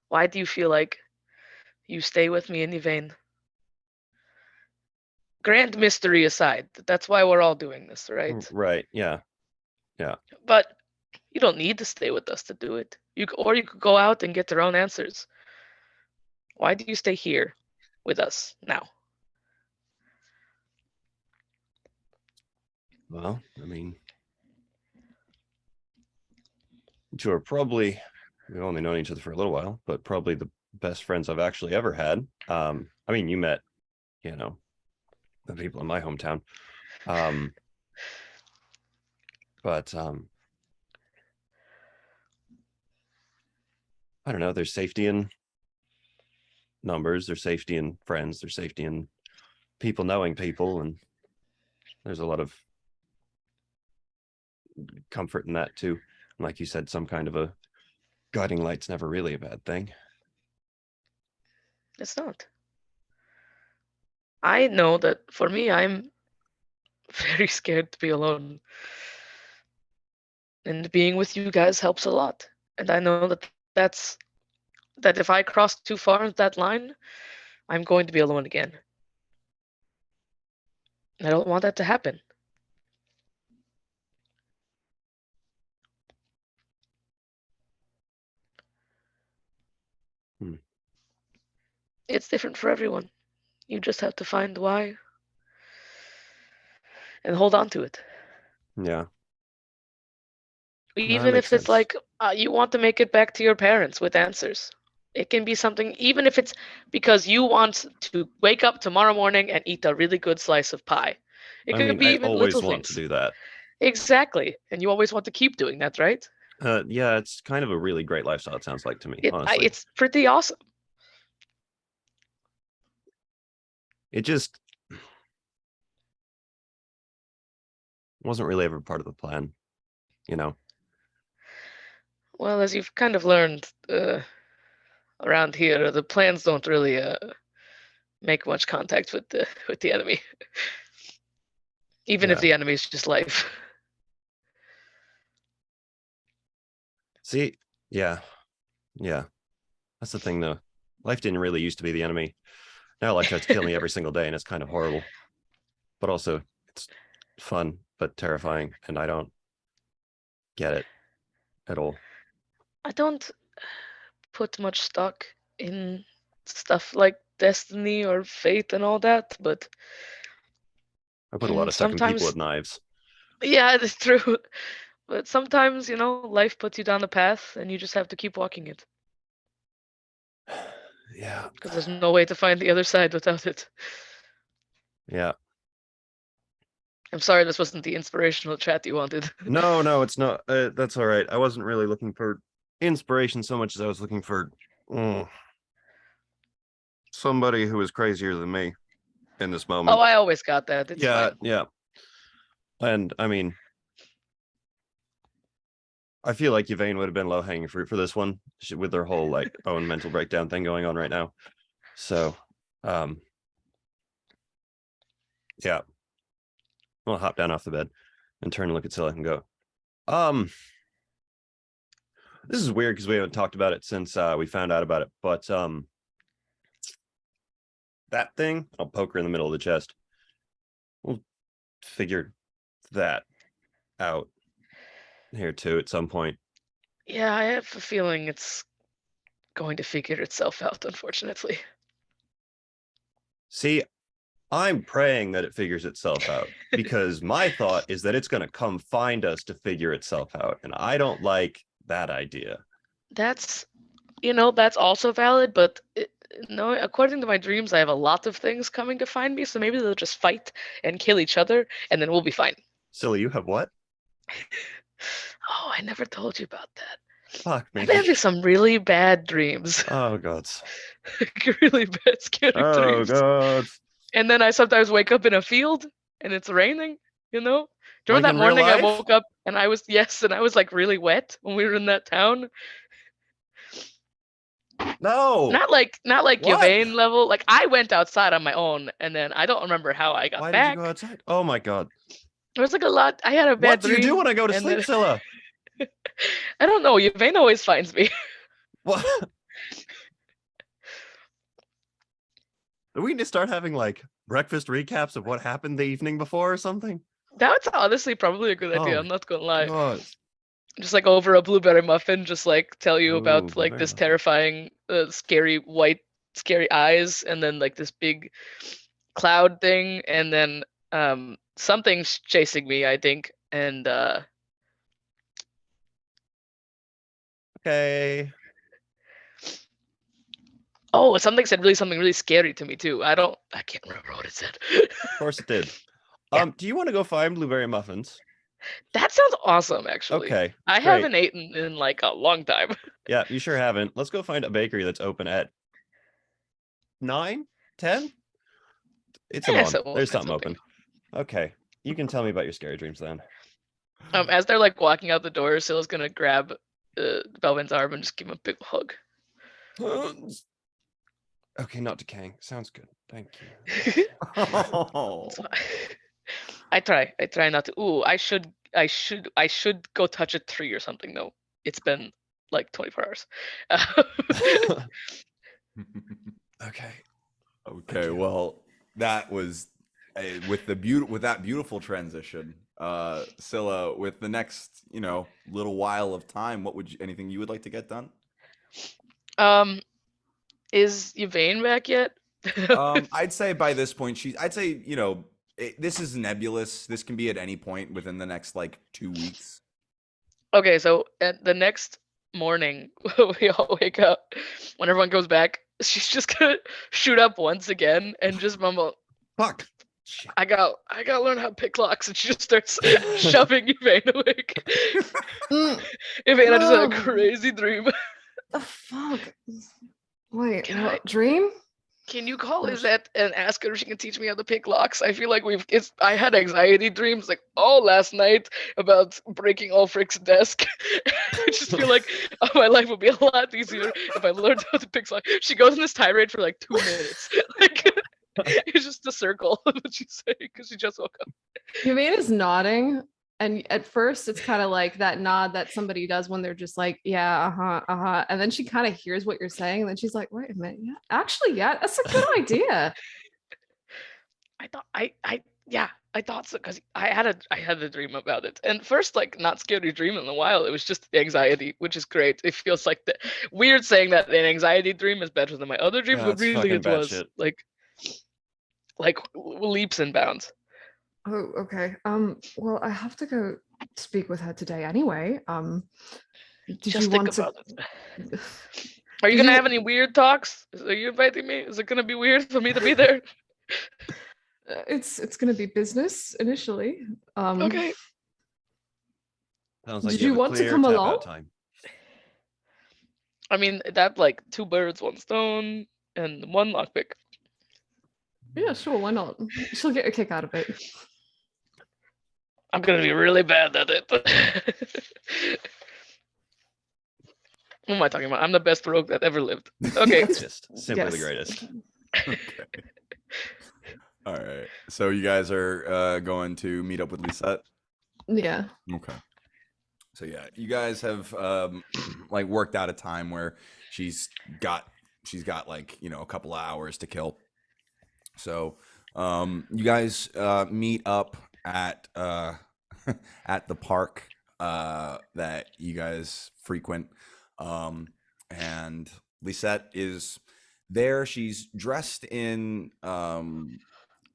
Why do you feel like you stay with me in Yvain? Grand mystery aside, that's why we're all doing this, right? Right, yeah, yeah. But you don't need to stay with us to do it. Or you could go out and get your own answers. Why do you stay here with us now? Well, I mean, two are probably, we've only known each other for a little while, but probably the best friends I've actually ever had. I mean, you met, the people in my hometown. Um, but I don't know, there's safety in numbers, there's safety in friends, there's safety in people knowing people, and there's a lot of comfort in that too. And like you said, some kind of a guiding light's never really a bad thing. It's not. I know that for me, I'm very scared to be alone. And being with you guys helps a lot. And I know that if I cross too far that line, I'm going to be alone again. I don't want that to happen. Hmm. It's different for everyone. You just have to find why and hold on to it. Yeah. Even makes if it's sense. like you want to make it back to your parents with answers. It can be something, even if it's because you want to wake up tomorrow morning and eat a really good slice of pie. It I could mean, be I even always little want to things. do that. Exactly. And you always want to keep doing that, right? Yeah, it's kind of a really great lifestyle, it sounds like to me, honestly. It's pretty awesome. It just wasn't really ever part of the plan, you know? Well, as you've kind of learned around here, the plans don't really make much contact with the enemy, even if Yeah. the enemy is just life. See, yeah. Yeah. That's the thing, though. Life didn't really used to be the enemy. Now life tries to kill me every single day, and it's kind of horrible. But also, it's fun, but terrifying, and I don't get it at all. I don't put much stock in stuff like destiny or fate and all that, but I put a lot of stock in people sometimes, with knives. yeah, it's true. But sometimes, life puts you down a path and you just have to keep walking it Yeah. because there's no way to find the other side without it. Yeah. I'm sorry this wasn't the inspirational chat you wanted. No, it's not. That's all right. I wasn't really looking for inspiration so much as I was looking for somebody who is crazier than me in this moment. Oh, I always got that. It's Yeah, fine. yeah. And I mean, I feel like Yvain would have been low hanging fruit for this one with their whole like own mental breakdown thing going on right now. So, yeah, I'll hop down off the bed and turn and look at Scylla and go, this is weird because we haven't talked about it since we found out about it, but that thing, I'll poke her in the middle of the chest. We'll figure that out here too at some point. Yeah, I have a feeling it's going to figure itself out, unfortunately. See, I'm praying that it figures itself out because my thought is that it's going to come find us to figure itself out. And I don't like that idea. That's that's also valid, but no, according to my dreams, I have a lot of things coming to find me, so maybe they'll just fight and kill each other, and then we'll be fine. Silly, you have what? Oh, I never told you about that. Fuck me. I've been having some really bad dreams. Oh, God. Really bad, scary Oh, dreams. God. And then I sometimes wake up in a field and it's raining, Do you remember Like that in real morning I life? woke up and I was like really wet when we were in that town? No. Not like What? Yvain level. Like I went outside on my own and then I don't remember how I got Why back. did you go outside? Oh, my God. There was like a lot. I had a bad What do you dream. do when I go to and sleep, then- Scylla? I don't know. Yvain always finds me. What? Do we need to start having like breakfast recaps of what happened the evening before or something? That's honestly probably a good idea. Oh I'm not gonna lie. God. Just like over a blueberry muffin, just like tell you Ooh, about like blueberry this muffin. terrifying, scary white, scary eyes, and then like this big cloud thing, and then something's chasing me, I think, and Okay. oh, something said something really scary to me too. I can't remember what it said. Of course it did. Yeah. Do you want to go find blueberry muffins? That sounds awesome, actually. Okay, I great. haven't eaten in like a long time. Yeah, you sure haven't. Let's go find a bakery that's open at 9, 10. It's Yeah, on. so There's it's something open. open. Okay, you can tell me about your scary dreams then. As they're like walking out the door, Scylla's gonna grab Belvin's arm and just give him a big hug. Okay, not decaying. Sounds good. Thank you. Oh. I try not to. Ooh, I should go touch a tree or something though. It's been like 24 hours. Okay. Okay, you. well, that was with that beautiful transition. Scylla, with the next, little while of time, anything you would like to get done? Is Yvain back yet? I'd say by this point, I'd say, this is nebulous. This can be at any point within the next like 2 weeks. Okay, so at the next morning, we all wake up. When everyone goes back, she's just gonna shoot up once again and just mumble, Fuck. Shit. I got to learn how to pick locks, and she just starts shoving Yvain awake. Mm, Yvain, I just had a um, crazy dream. The fuck? Wait, Can what? I- Dream? Can you call Oh, Lizette and ask her if she can teach me how to pick locks? I feel like I had anxiety dreams like last night about breaking Ulfric's desk. I just feel like my life would be a lot easier if I learned how to pick locks. She goes in this tirade for like 2 minutes. Like it's just a circle of what she's saying because she just woke up. Yvain is nodding, and at first it's kind of like that nod that somebody does when they're just like, yeah, uh-huh. And then she kind of hears what you're saying, and then she's like, wait a minute, yeah, actually, yeah, that's a good idea. I thought so because I had a dream about it. And first, like not scary dream in a while. It was just anxiety, which is great. It feels like the weird saying that an anxiety dream is better than my other dreams, Yeah, but it's really fucking it was batshit. like leaps and bounds. Oh, okay. Well, I have to go speak with her today anyway. Did Just you think want to? about it. Are you Did gonna you- have any weird talks? Are you inviting me? Is it gonna be weird for me to be there? It's gonna be business initially. Okay. Sounds like Did you you have a want to clear come tap along? out time. I mean that like 2 birds, 1 stone, and 1 lockpick. Yeah, sure. Why not? She'll get a kick out of it. I'm gonna be really bad at it. What am I talking about? I'm the best rogue that ever lived. Okay. Greatest. Simply the Yes. greatest. Okay. All right. So you guys are going to meet up with Lisette? Yeah. Okay. So yeah, you guys have like worked out a time where she's got like, a couple of hours to kill. So you guys meet up at at the park that you guys frequent. And Lisette is there. She's dressed in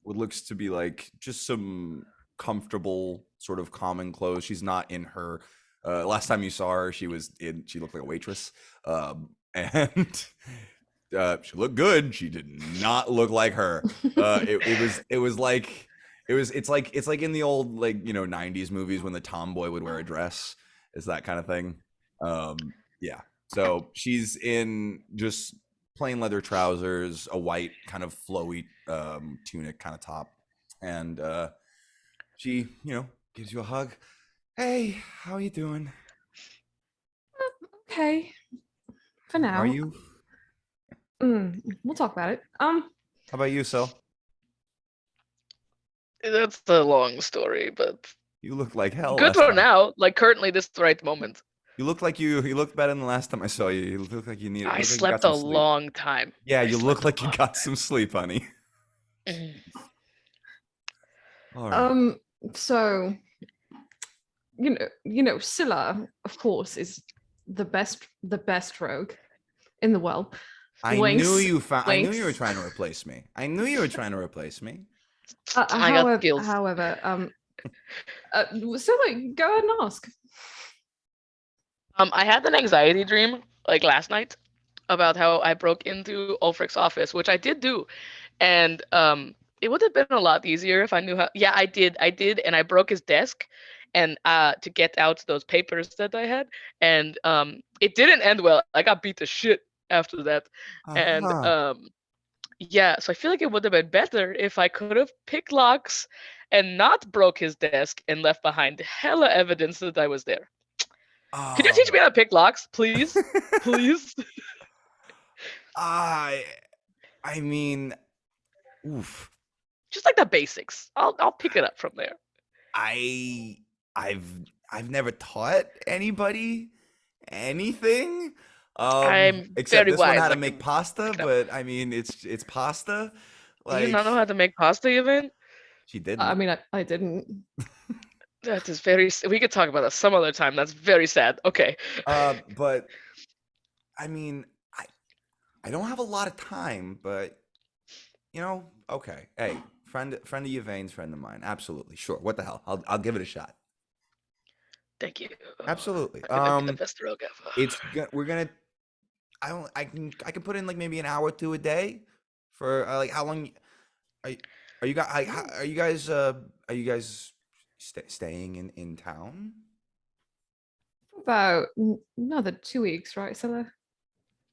what looks to be like just some comfortable sort of common clothes. She's not in her last time you saw her, she looked like a waitress. And she looked good. She did not look like her. It's like in the old 90s movies when the tomboy would wear a dress. It's that kind of thing. Yeah. So she's in just plain leather trousers, a white kind of flowy tunic kind of top, and she gives you a hug. Hey, how you doing? Okay. For now. Are you? We'll talk about it. How about you, Sil? That's a long story, but You look like hell. good last for time. now. Like currently, this is the right moment. You look like you looked better than the last time I saw you. You look like you need. I Like you slept got a some sleep. long time. Yeah, I you slept look a like you lot. got some sleep, honey. Mhm. All right. So Scylla, of course, is the best rogue in the world. I Winks, knew you found. I knew you were winks. trying to replace me. I knew you were trying to replace me. I got skills. However, Scylla, go ahead and ask. I had an anxiety dream like last night about how I broke into Ulfric's office, which I did do, and it would have been a lot easier if I knew how. Yeah, I did, and I broke his desk, and to get out those papers that I had, and it didn't end well. I got beat to shit after that, and yeah, so I feel like it would have been better if I could have picked locks and not broke his desk and left behind hella evidence that I was there. Could you teach me how to pick locks, please? Please? I I mean, oof. Just like the basics. I'll pick it up from there. I I've I've never taught anybody anything. I'm Except very this one wise. how to Like, make pasta, but I mean it's pasta. do you not Like know how to make pasta even? she I didn't. mean, I didn't. That is very. We could talk about that some other time. That's very sad. Okay. But I mean I don't have a lot of time, but okay. Hey, friend of your veins, friend of mine. Absolutely. Sure. What the hell? I'll give it a shot. Thank you. Absolutely. I'll be the best rogue ever. We're gonna I can put in like maybe an hour to a day for like how long are you, are you guys are you guys staying in town? About another 2 weeks, right, Scylla?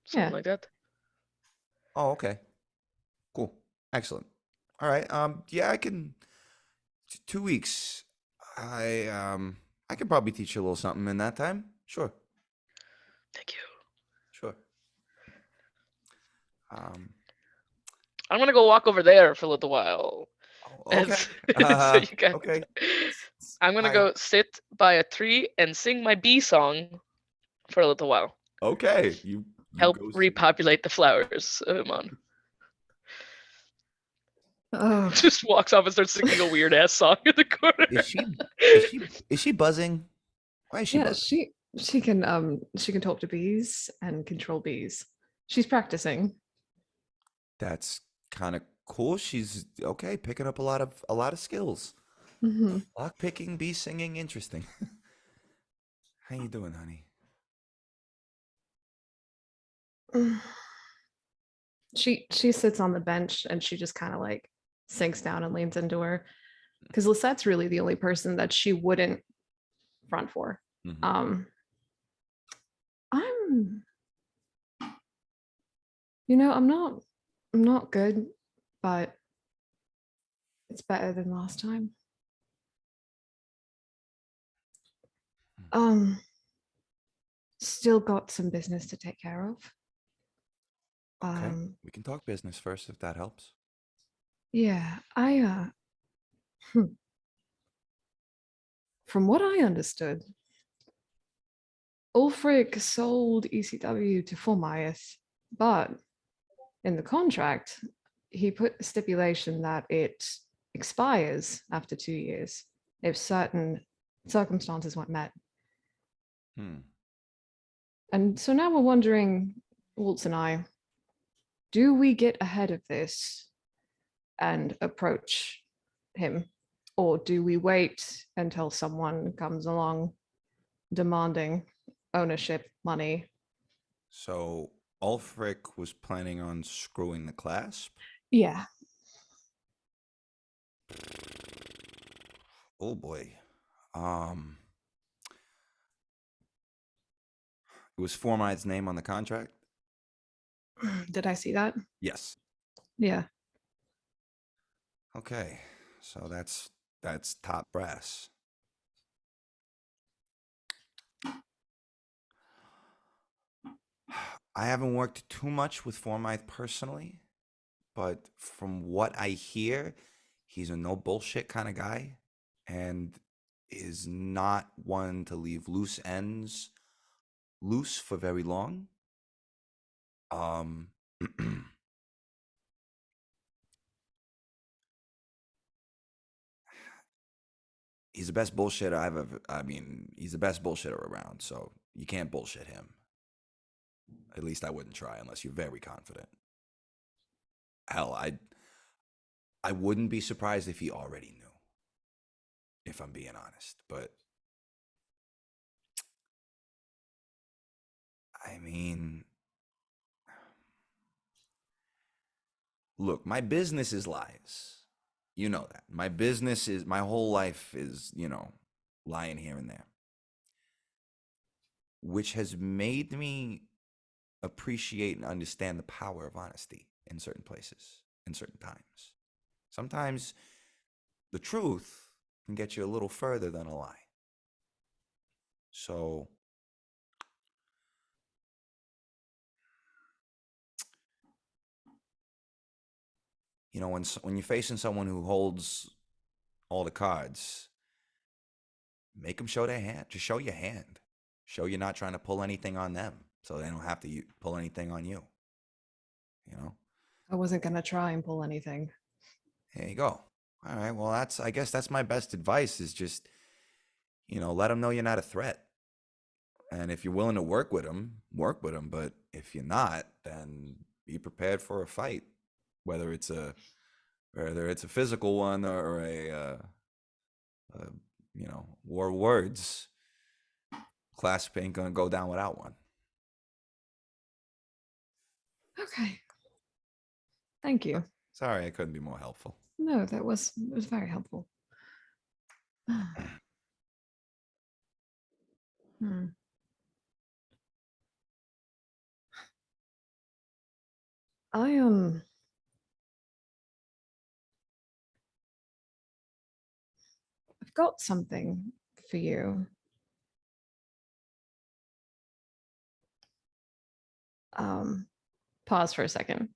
Something Yeah. like that. Oh, okay. Cool. Excellent. All right. Yeah, I can 2 weeks. I can probably teach you a little something in that time. Sure. Thank you. Sure. Um I'm gonna go walk over there for a little while. And okay. so you guys, Okay. I'm gonna Hi. go sit by a tree and sing my bee song for a little while. Okay. You Help go see. repopulate the flowers, Mon. Oh, Just walks off and starts singing a weird ass song in the corner. Is she buzzing? Why is she yeah. buzzing? She can talk to bees and control bees. She's practicing. That's kind of cool. She's okay, picking up a lot of skills. Hmm. Lock picking, bee singing, interesting. How you doing, honey? She sits on the bench and she just kind of like sinks down and leans into her because Lisette's really the only person that she wouldn't front for. Mhm. Um, I'm, I'm not good, but it's better than last time. Um, Still got some business to take care of. Okay, Um, we can talk business first if that helps. yeah, hmm, from what I understood, Ulfric sold ECW to Formias, but in the contract, he put a stipulation that it expires after 2 years if certain circumstances weren't met. Hmm. And so now we're wondering, Waltz and I, do we get ahead of this and approach him? Or do we wait until someone comes along demanding ownership money? So Ulfric was planning on screwing the clasp. Yeah. Oh boy. Um, it was Formite's name on the contract. Did I see that? Yes. Yeah. Okay. So that's top brass. I haven't worked too much with Formite personally, but from what I hear, he's a no bullshit kind of guy and is not one to leave loose ends loose for very long. Um he's the best bullshitter I've ever I mean, he's the best bullshitter around, so you can't bullshit him. At least I wouldn't try unless you're very confident. Hell, I wouldn't be surprised if he already knew, if I'm being honest. But I mean, look, my business is lies. You know that. My whole life is, lying here and there, which has made me appreciate and understand the power of honesty in certain places, in certain times. Sometimes the truth can get you a little further than a lie. So, you know, when you're facing someone who holds all the cards, make them show their hand. Just show your hand. Show you're not trying to pull anything on them, so they don't have to pull anything on you. You know. I wasn't gonna try and pull anything. There you go. All right. Well, I guess that's my best advice is just, you know, let them know you're not a threat. And if you're willing to work with them, work with them. But if you're not, then be prepared for a fight, whether it's a physical one or you know, war of words. Clasp ain't gonna go down without one. Okay. Thank you. Sorry, I couldn't be more helpful. No, that was very helpful. Hmm. I I've got something for you. Pause for a second.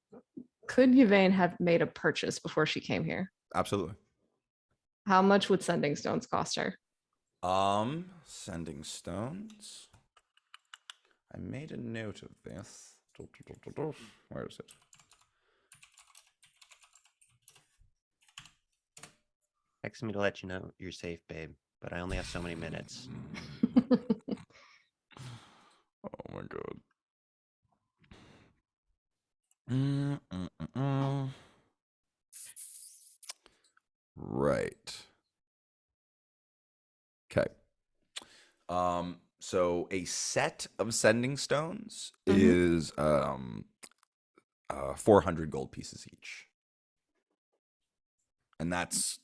Could Yvain have made a purchase before she came here? Absolutely. How much would sending stones cost her? Sending stones. I made a note of this. Where is it? Text me to let you know you're safe, babe, but I only have so many minutes. Oh my god. Right. Okay. So a set of sending stones is 400 gold pieces each. And that's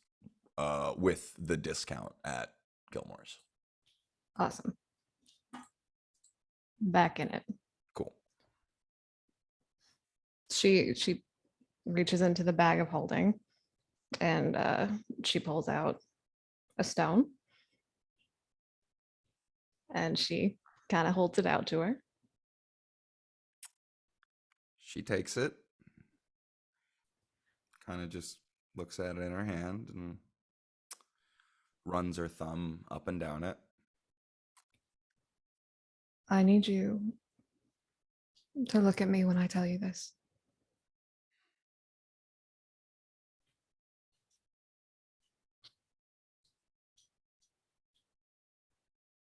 with the discount at Gilmore's. Awesome. Back in it. Cool. She reaches into the bag of holding and she pulls out a stone and she kind of holds it out to her. She takes it, kind of just looks at it in her hand and runs her thumb up and down it. I need you to look at me when I tell you this.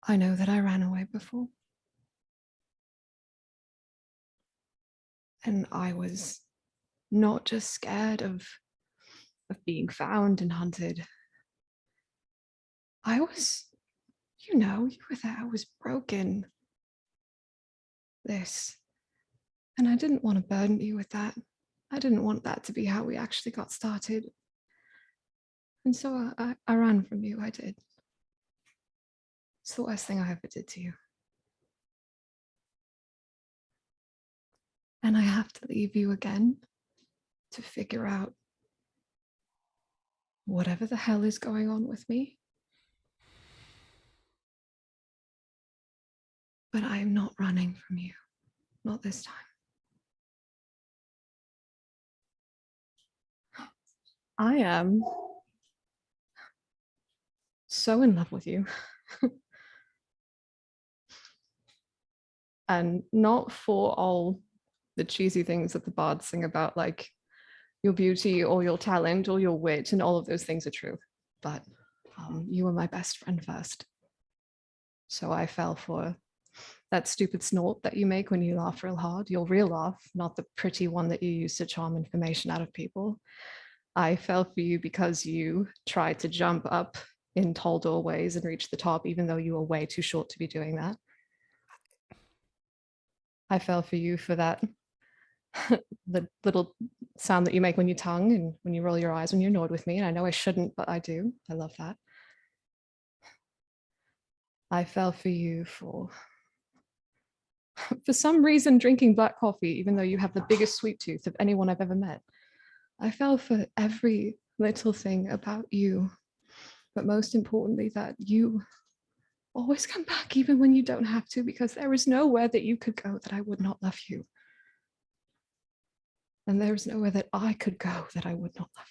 I know that I ran away before. And I was not just scared of being found and hunted. I was, you know, you were there. I was broken. And I didn't want to burden you with that. I didn't want that to be how we actually got started. And so I ran from you. I did. It's the worst thing I ever did to you. And I have to leave you again to figure out whatever the hell is going on with me. But I am not running from you. Not this time. I am so in love with you. And not for all the cheesy things that the bards sing about, like your beauty or your talent or your wit, and all of those things are true. But you were my best friend first. So I fell for that stupid snort that you make when you laugh real hard, your real laugh, not the pretty one that you use to charm information out of people. I fell for you because you tried to jump up in tall doorways and reach the top, even though you were way too short to be doing that. I fell for you for that, the little sound that you make when you tongue and when you roll your eyes when you're annoyed with me. And I know I shouldn't, but I do. I love that. I fell for you for some reason drinking black coffee, even though you have the biggest sweet tooth of anyone I've ever met. I fell for every little thing about you, but most importantly, that you always come back even when you don't have to, because there is nowhere that you could go that I would not love you. And there is nowhere that I could go that I would not love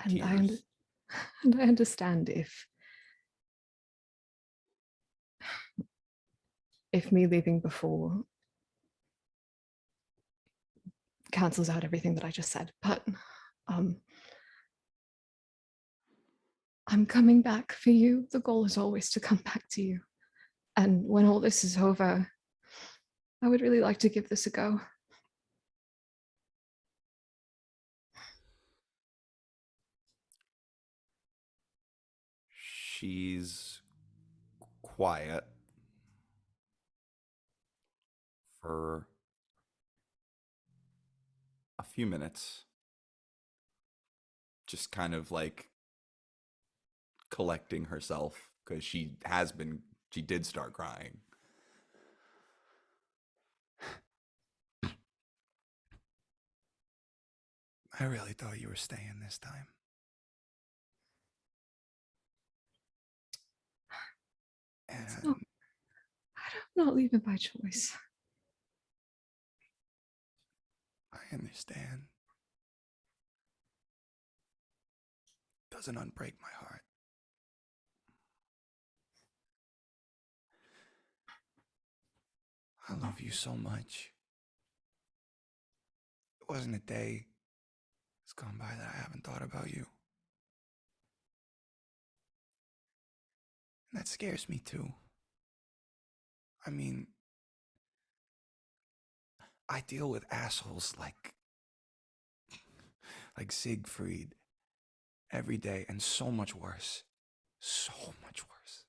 you. Tears. And I understand if me leaving before cancels out everything that I just said, but I'm coming back for you. The goal is always to come back to you. And when all this is over, I would really like to give this a go. She's quiet for a few minutes, just kind of like collecting herself because she did start crying. I really thought you were staying this time. And I'm not leaving by choice. I understand. Doesn't unbreak my heart. I love you so much. It wasn't a day that's gone by that I haven't thought about you. And that scares me too. I mean, I deal with assholes like Siegfried every day, and so much worse. So much worse.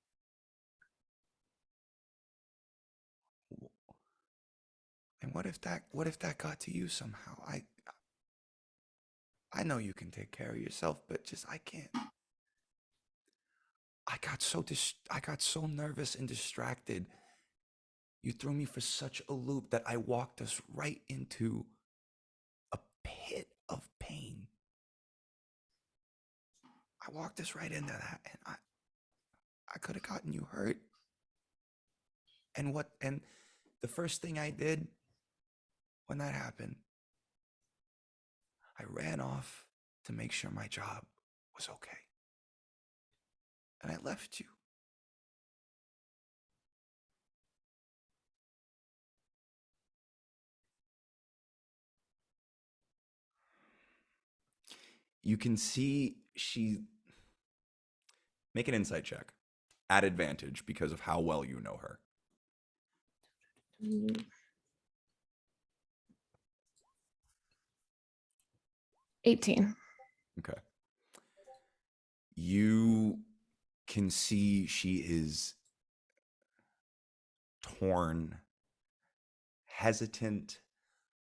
And what if that got to you somehow? I know you can take care of yourself, but just I can't. I got so nervous and distracted. You threw me for such a loop that I walked us right into a pit of pain. I walked us right into that, and I could have gotten you hurt. And the first thing I did when that happened, I ran off to make sure my job was okay. And I left you. You can see make an insight check at advantage because of how well you know her. 18. Okay. You can see she is torn, hesitant,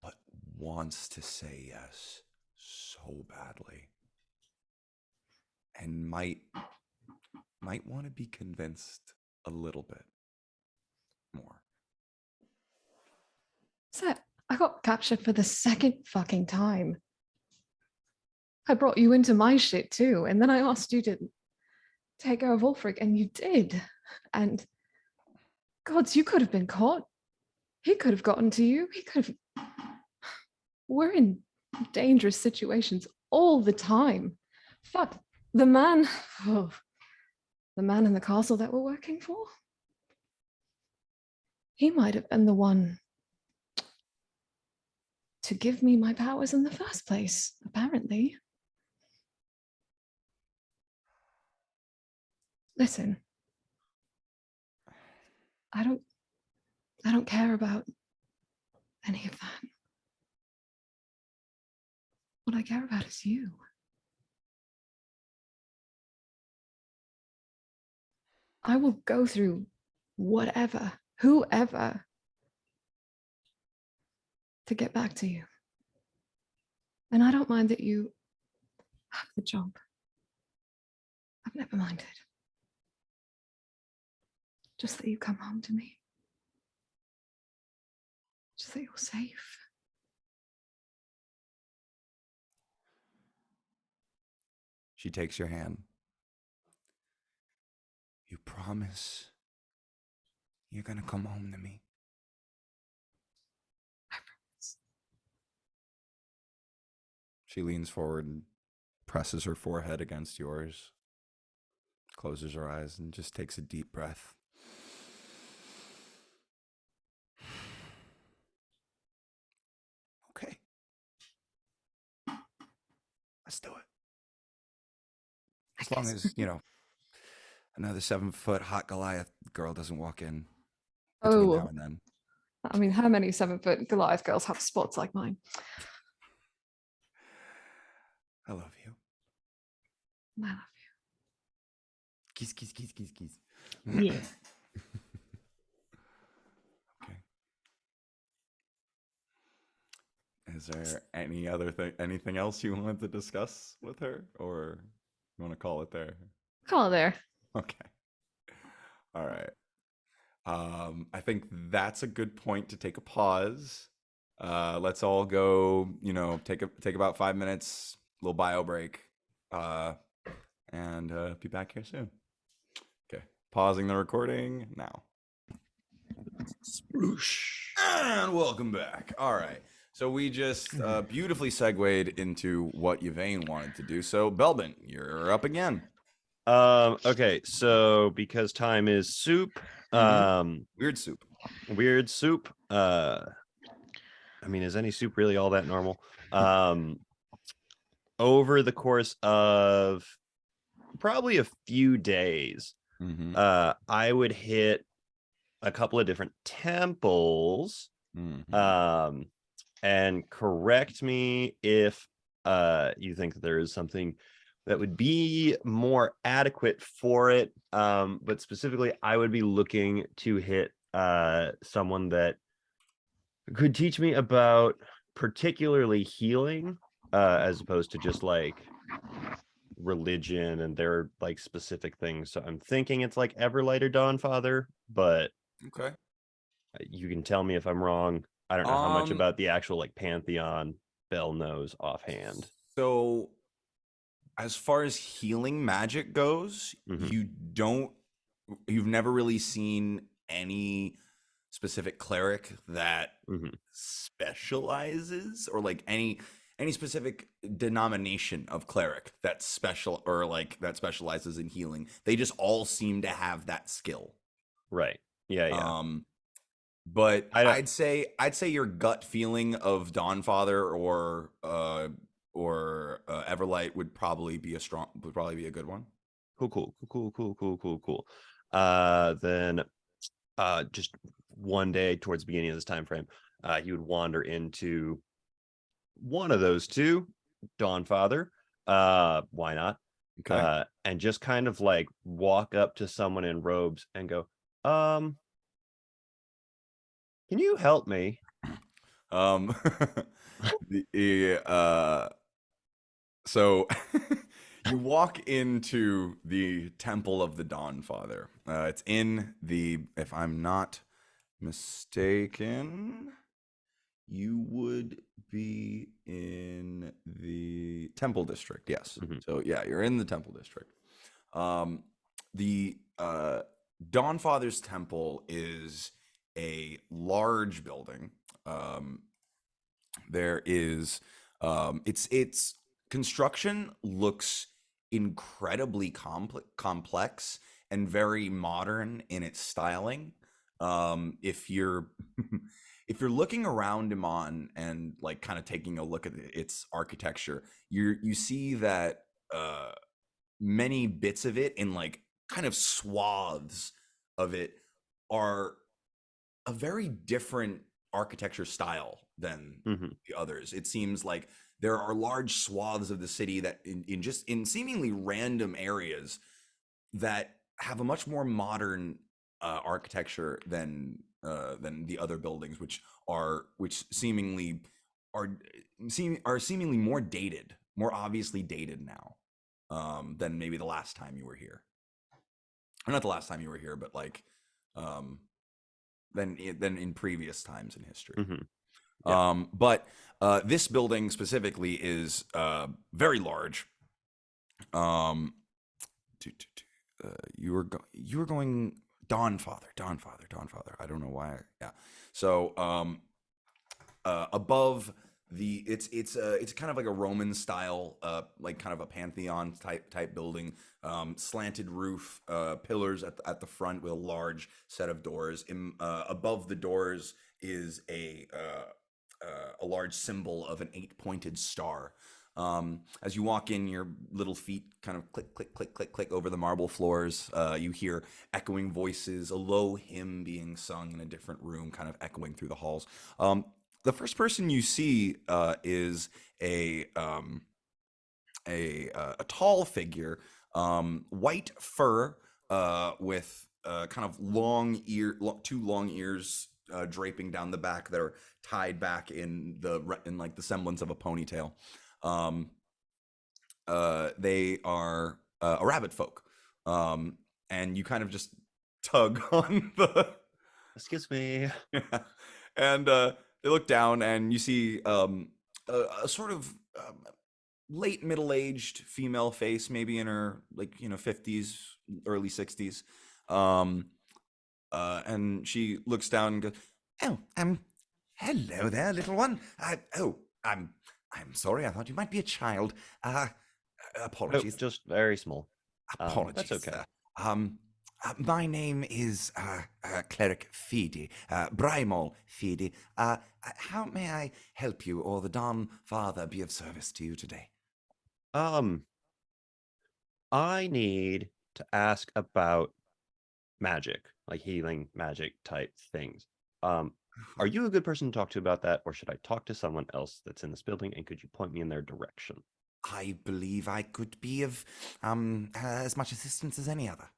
but wants to say yes so badly. And might want to be convinced a little bit more. Set, I got captured for the second fucking time. I brought you into my shit too, and then I asked you to take care of Ulfric, and you did. And gods, you could have been caught. He could have gotten to you. He could have. We're in dangerous situations all the time. Fuck, the man in the castle that we're working for, he might have been the one to give me my powers in the first place, apparently. Listen, I don't care about any of that. What I care about is you. I will go through whatever, whoever, to get back to you. And I don't mind that you The job. I've never minded. Just that you come home to me. Just that you're safe. She takes your hand. You promise you're gonna come home to me? I promise. She leans forward and presses her forehead against yours, closes her eyes, and just takes a deep breath. Okay. Let's do it. As long as, another 7-foot hot Goliath girl doesn't walk in between now Oh, and then. I mean, how many 7-foot Goliath girls have spots like mine? I love you. I love Kiss, kiss, kiss, kiss, kiss. you. Yeah. Okay. Is there anything else you wanted to discuss with her, or you want to call it there? Call it there. Okay. All right. I think that's a good point to take a pause. Let's all go, take about 5 minutes, little bio break, and be back here soon. Okay. Pausing the recording now. Sploosh. And welcome back. All right. So we just beautifully segued into what Yvain wanted to do. So Belbin, you're up again. Okay, so because time is soup, Weird soup. weird soup. I mean, is any soup really all that normal? Over the course of probably a few days, Mm-hmm. I would hit a couple of different temples. Mm-hmm. And correct me if you think that there is something that would be more adequate for it. But specifically, I would be looking to hit someone that could teach me about particularly healing, as opposed to just like religion and their like specific things. So I'm thinking it's like Everlight or Dawnfather, but Okay. you can tell me if I'm wrong. I don't know how much Um, about the actual like pantheon Bell knows offhand. So as far as healing magic goes, Mhm. you've never really seen any specific cleric that Mhm. specializes, or like any specific denomination of cleric that specializes in healing. They just all seem to have that skill. Right. Yeah. But I don't. I'd say your gut feeling of Dawnfather or Everlight would probably be a good one. Cool. Then just one day towards the beginning of this time frame, he would wander into one of those two, Dawnfather. Why not? Okay. And just kind of like walk up to someone in robes and go, can you help me? Um so you walk into the Temple of the Dawnfather. It's in if I'm not mistaken, you would be in the Temple District. Yes. Mhm. So yeah, you're in the Temple District. The Dawnfather's Temple is a large building. There is its construction looks incredibly complex and very modern in its styling. If you're if you're looking around Iman and like kind of taking a look at its architecture, you see that many bits of it in like kind of swaths of it are a very different architecture style than Mhm. the others. It seems like there are large swaths of the city that in seemingly random areas that have a much more modern architecture than the other buildings, which seemingly are seemingly more dated more obviously dated now than maybe the last time you were here. Or not the last time you were here, but like than in previous times in history. Mm-hmm. Yeah. But this building specifically is very large. You were going Dawnfather. I don't know why. Yeah. So above the it's kind of like a Roman style, like kind of a pantheon type building, slanted roof, pillars at the front with a large set of doors. Above the doors is a large symbol of an 8-pointed star. As you walk in, your little feet kind of click, click, click, click, click over the marble floors. You hear echoing voices, a low hymn being sung in a different room, kind of echoing through the halls. The first person you see is a tall figure, white fur with kind of two long ears draping down the back that are tied back in like the semblance of a ponytail. They are a rabbit folk, and you kind of just tug on the Excuse me. and they look down and you see a sort of late middle-aged female face, maybe in her 50s, early 60s, and she looks down and goes, "Oh, hello there, little one. I'm sorry. I thought you might be a child. Apologies. Oh, just very small. Apologies. That's okay. My name is Cleric Feedy, Brimol Feedy. How may I help you, or the Dawn Father be of service to you today? I need to ask about magic, like healing magic type things. Are you a good person to talk to about that, or should I talk to someone else that's in this building? And could you point me in their direction? I believe I could be of as much assistance as any other.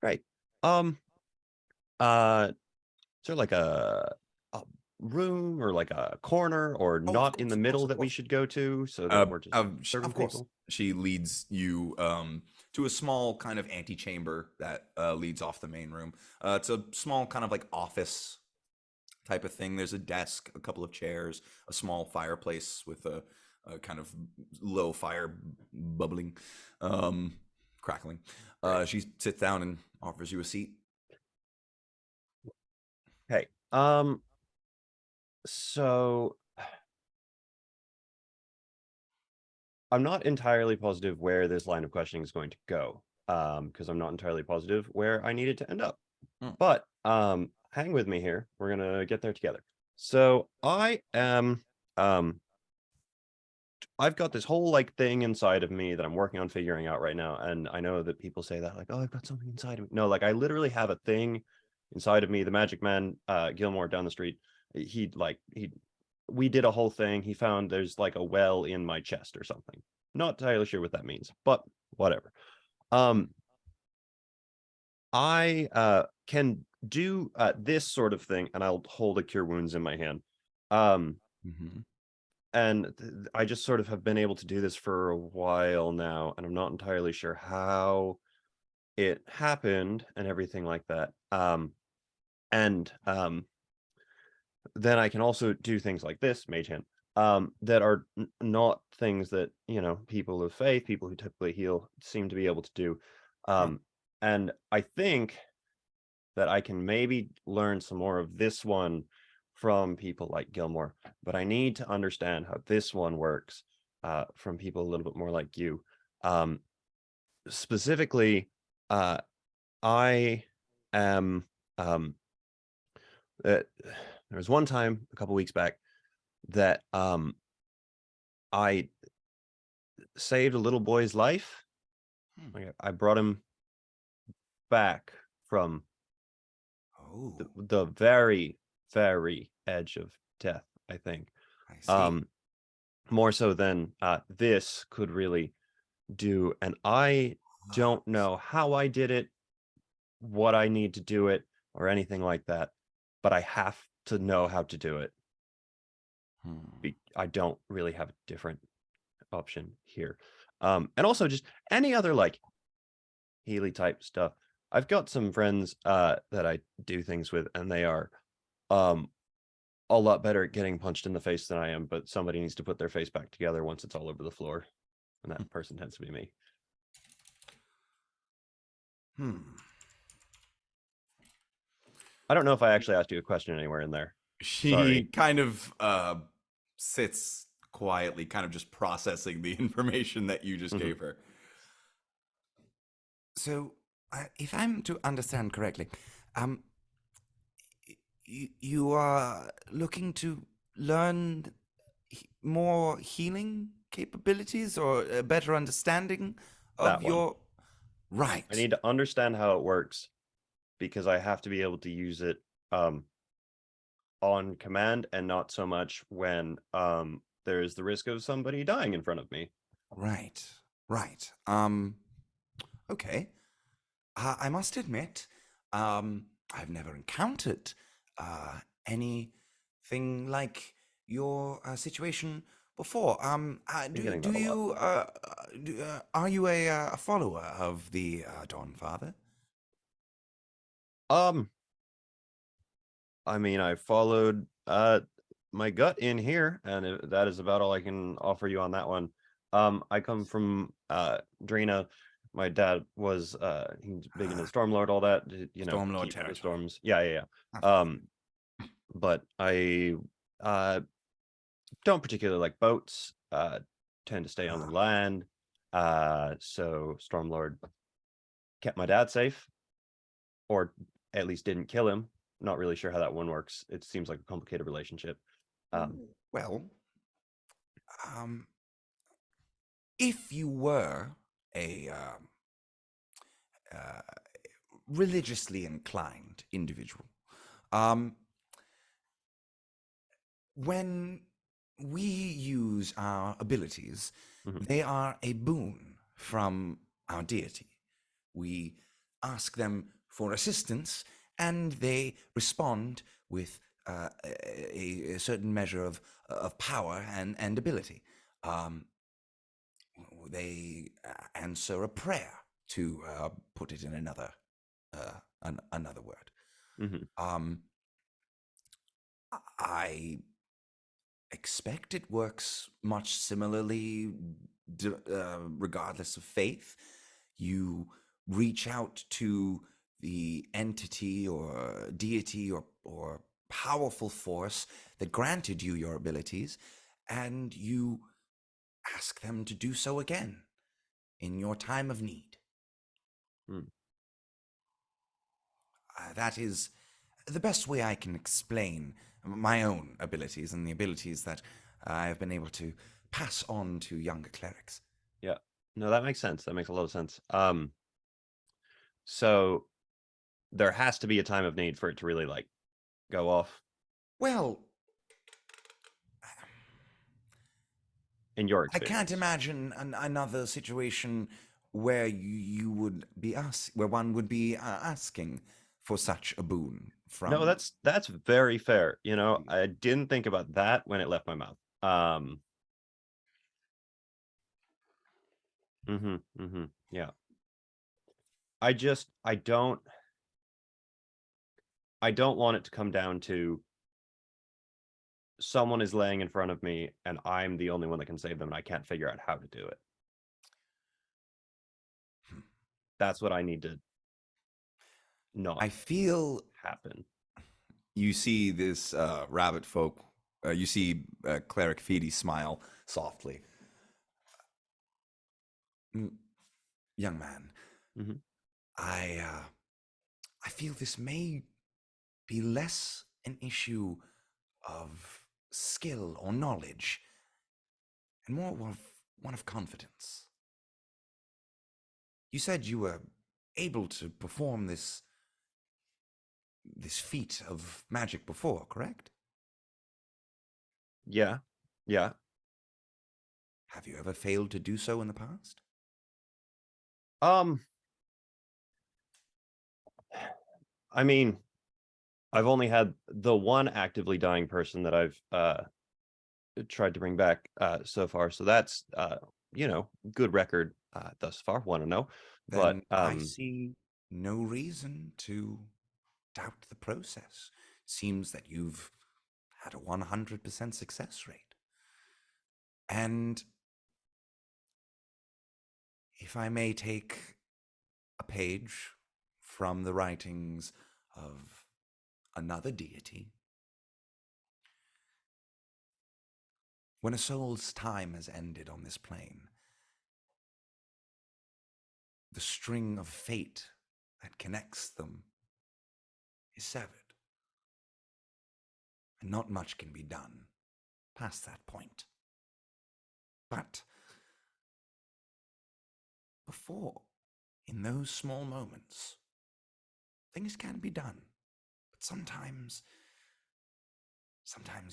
Great. Is there like a room or like a corner or not in the middle that we should go to so that we're just serving of course. people? She leads you to a small kind of antechamber that leads off the main room. It's a small kind of like office type of thing. There's a desk, a couple of chairs, a small fireplace with a kind of low fire bubbling, crackling. She sits down and offers you a seat. Okay. So I'm not entirely positive where this line of questioning is going to go, because I'm not entirely positive where I need it to end up. But hang with me here. We're gonna get there together. So I am I've got this whole like thing inside of me that I'm working on figuring out right now. And I know that people say that like, oh, I've got something inside of me. No, like I literally have a thing inside of me. The magic man, Gilmore down the street, we did a whole thing. He found there's like a well in my chest or something. Not entirely sure what that means, but whatever. I can do this sort of thing, and I'll hold a cure wounds in my hand. And I just sort of have been able to do this for a while now, and I'm not entirely sure how it happened and everything like that. Then I can also do things like this, Mage Hand, that are not things that, people of faith, people who typically heal, seem to be able to do. And I think that I can maybe learn some more of this one from people like Gilmore, but I need to understand how this one works from people a little bit more like you. Specifically, I am there was one time a couple weeks back that I saved a little boy's life. I brought him back from the very, very edge of death, I think. I see. More so than this could really do. And I don't know how I did it, what I need to do it, or anything like that, but I have to know how to do it. I don't really have a different option here. And also just any other like Healy type stuff. I've got some friends that I do things with, and they are a lot better at getting punched in the face than I am, but somebody needs to put their face back together once it's all over the floor. And that person tends to be me. I don't know if I actually asked you a question anywhere in there. She Sorry. kind of sits quietly, kind of just processing the information that you just gave her. So, if I'm to understand correctly, you are looking to learn more healing capabilities or a better understanding of That one. your right. I need to understand how it works because I have to be able to use it on command and not so much when there is the risk of somebody dying in front of me. Right. Okay. I must admit, I've never encountered anything like your situation before. getting Do that a you are you a follower of the Dawn Father? I mean, I followed my gut in here, and that is about all I can offer you on that one. I come from Drina. My dad was he's big into Stormlord, all that, you know, Stormlord keep the territory. storms. Yeah. Absolutely. But I don't particularly like boats. Tend to stay on the land. So Stormlord kept my dad safe, or at least didn't kill him. Not really sure how that one works. It seems like a complicated relationship. Well, if you were a religiously inclined individual, when we use our abilities, they are a boon from our deity. We ask them for assistance, and they respond with a certain measure of power and ability. They answer a prayer, to put it in another another word. I expect it works much similarly, regardless of faith. You reach out to the entity or deity or powerful force that granted you your abilities, and you ask them to do so again in your time of need. That is the best way I can explain my own abilities and the abilities that I have been able to pass on to younger clerics. Yeah. No, that makes sense. That makes a lot of sense. So there has to be a time of need for it to really like go off. Well, in your I experience. can't imagine another situation where you would be where one would be asking for such a boon from. No, that's very fair. You know, I didn't think about that when it left my mouth. Yeah. I don't want it to come down to someone is laying in front of me and I'm the only one that can save them and I can't figure out how to do it. That's what I need to not I feel happen. You see this rabbit folk, you see Cleric Feedy smile softly. Young man, I feel this may be less an issue of skill or knowledge and more one of confidence. You said you were able to perform this feat of magic before, correct? Yeah. Have you ever failed to do so in the past? I mean, I've only had the one actively dying person that I've tried to bring back so far. So that's good record thus far. Want to know, but Then I see no reason to doubt the process. Seems that you've had a 100% success rate. And if I may take a page from the writings of another deity, when a soul's time has ended on this plane, the string of fate that connects them is severed. And not much can be done past that point. But before, in those small moments, things can be done. But sometimes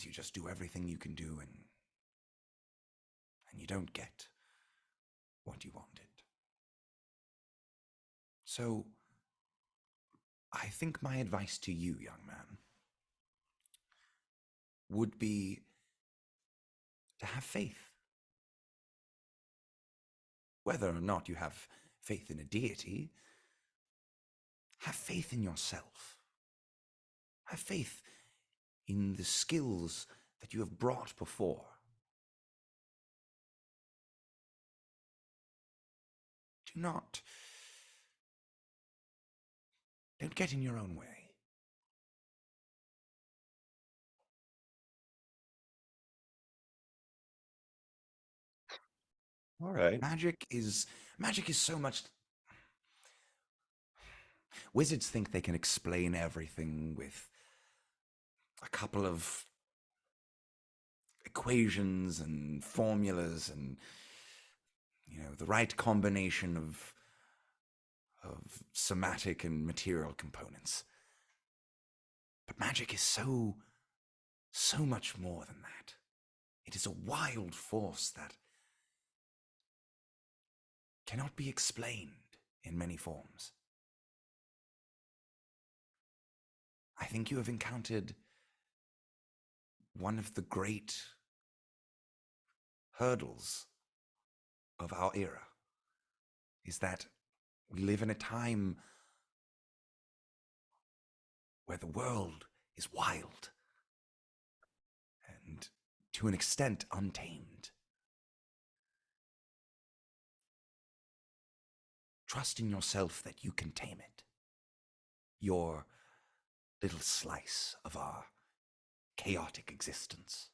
you just do everything you can do and you don't get what you wanted. So, I think my advice to you, young man, would be to have faith. Whether or not you have faith in a deity, have faith in yourself. Have faith in the skills that you have brought before. Don't get in your own way. all right. Magic is so much. Wizards think they can explain everything with a couple of equations and formulas and the right combination of somatic and material components. But magic is so much more than that. It is a wild force that cannot be explained in many forms. I think you have encountered one of the great hurdles of our era, is that we live in a time where the world is wild and, to an extent, untamed. Trust in yourself that you can tame it. Your little slice of our chaotic existence.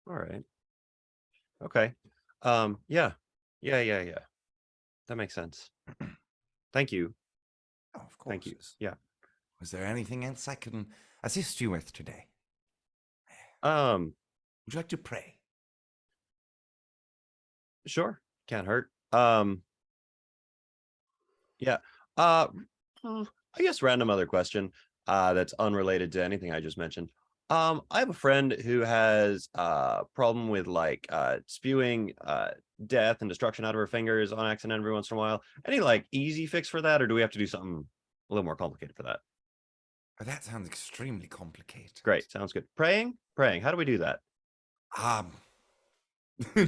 All right. Okay. Yeah. That makes sense. Thank you. Oh, of course. Thank you. Yeah. Was there anything else I can assist you with today? Um, Would you like to pray? sure. Can't hurt. Yeah. I guess random other question that's unrelated to anything I just mentioned. I have a friend who has a problem with like spewing death and destruction out of her fingers on accident every once in a while. Any like easy fix for that, or do we have to do something a little more complicated for that? Oh, that sounds extremely complicated. Great, sounds good. Praying. How do we do that?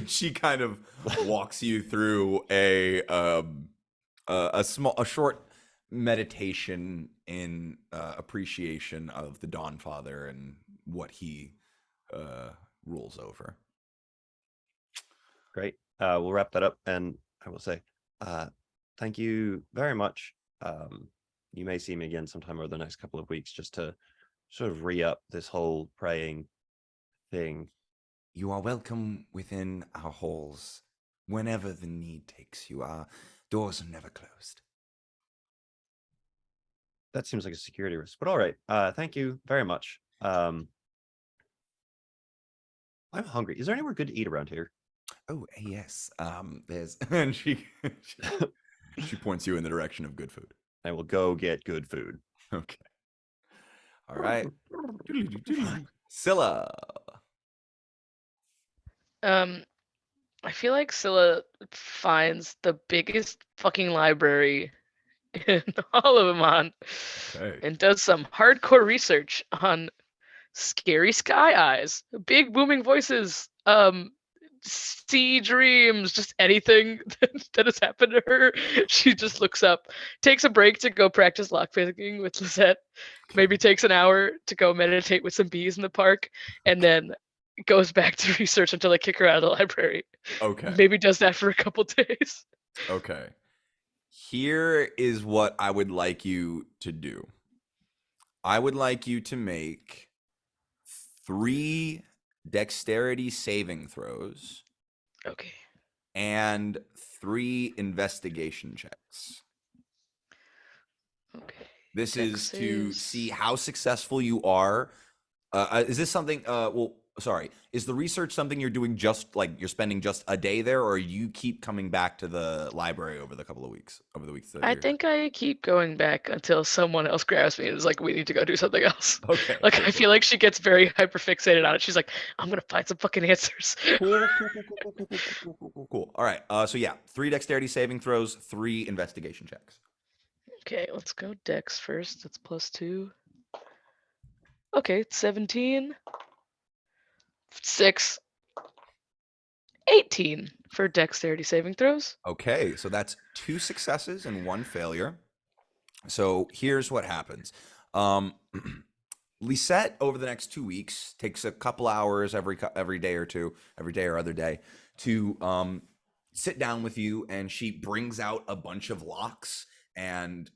She kind of walks you through a short meditation in appreciation of the Dawn Father and what he rules over. Great. We'll wrap that up, and I will say, thank you very much. You may see me again sometime over the next couple of weeks, just to sort of re-up this whole praying thing. You are welcome within our halls whenever the need takes you. Our doors are never closed. That seems like a security risk, but all right. Thank you very much. I'm hungry. Is there anywhere good to eat around here? Oh, yes. There's and she points you in the direction of good food. I will go get good food. Okay. All right. Scylla. I feel like Scylla finds the biggest fucking library in all of Amman Okay. and does some hardcore research on scary sky eyes, big booming voices, sea dreams, just anything that has happened to her. She just looks up, takes a break to go practice lockpicking with Lisette, maybe takes an hour to go meditate with some bees in the park, and then goes back to research until they kick her out of the library. Okay. Maybe does that for a couple days. Okay. Here is what I would like you to do. I would like you to make 3 dexterity saving throws Okay. and 3 investigation checks. Okay. This Dex is to saves. see how successful you are. Is this something? Well, sorry. Is the research something you're doing just like you're spending just a day there, or you keep coming back to the library over the couple of weeks, over the weeks that I you're think I keep going back until someone else grabs me and is like, "We need to go do something else." Okay, Like cool, I cool, feel like she gets very hyper fixated on it. She's like, "I'm gonna find some fucking answers." cool, cool, cool, cool, cool, cool, cool, cool, cool, cool, cool. All right. So yeah, 3 dexterity saving throws, 3 investigation checks. Okay, let's go Dex first. That's +2. Okay, 17, 6, 18 for dexterity saving throws. Okay, so that's 2 successes and 1 failure. So here's what happens. Lisette over the next 2 weeks takes a couple hours every day or two, every day or other day, to sit down with you, and she brings out a bunch of locks and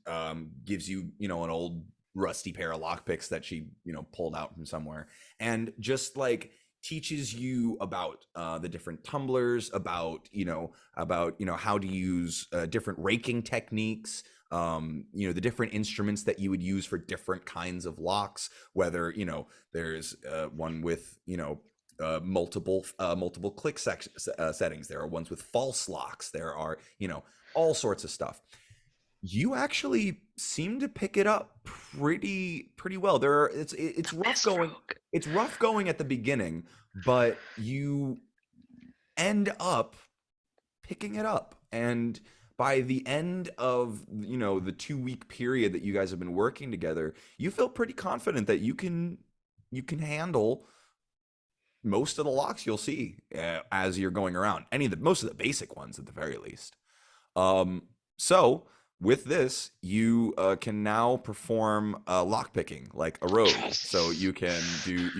gives you, an old rusty pair of lockpicks that she, pulled out from somewhere, and just like teaches you about the different tumblers, about how to use different raking techniques, the different instruments that you would use for different kinds of locks, whether there's one with multiple click settings, there are ones with false locks, there are all sorts of stuff. You actually seem to pick it up pretty well. It's rough going. Stroke. It's rough going at the beginning, but you end up picking it up, and by the end of the 2-week period that you guys have been working together, you feel pretty confident that you can handle most of the locks you'll see as you're going around, most of the basic ones at the very least. So with this, you can now perform lock picking like a rogue. So you can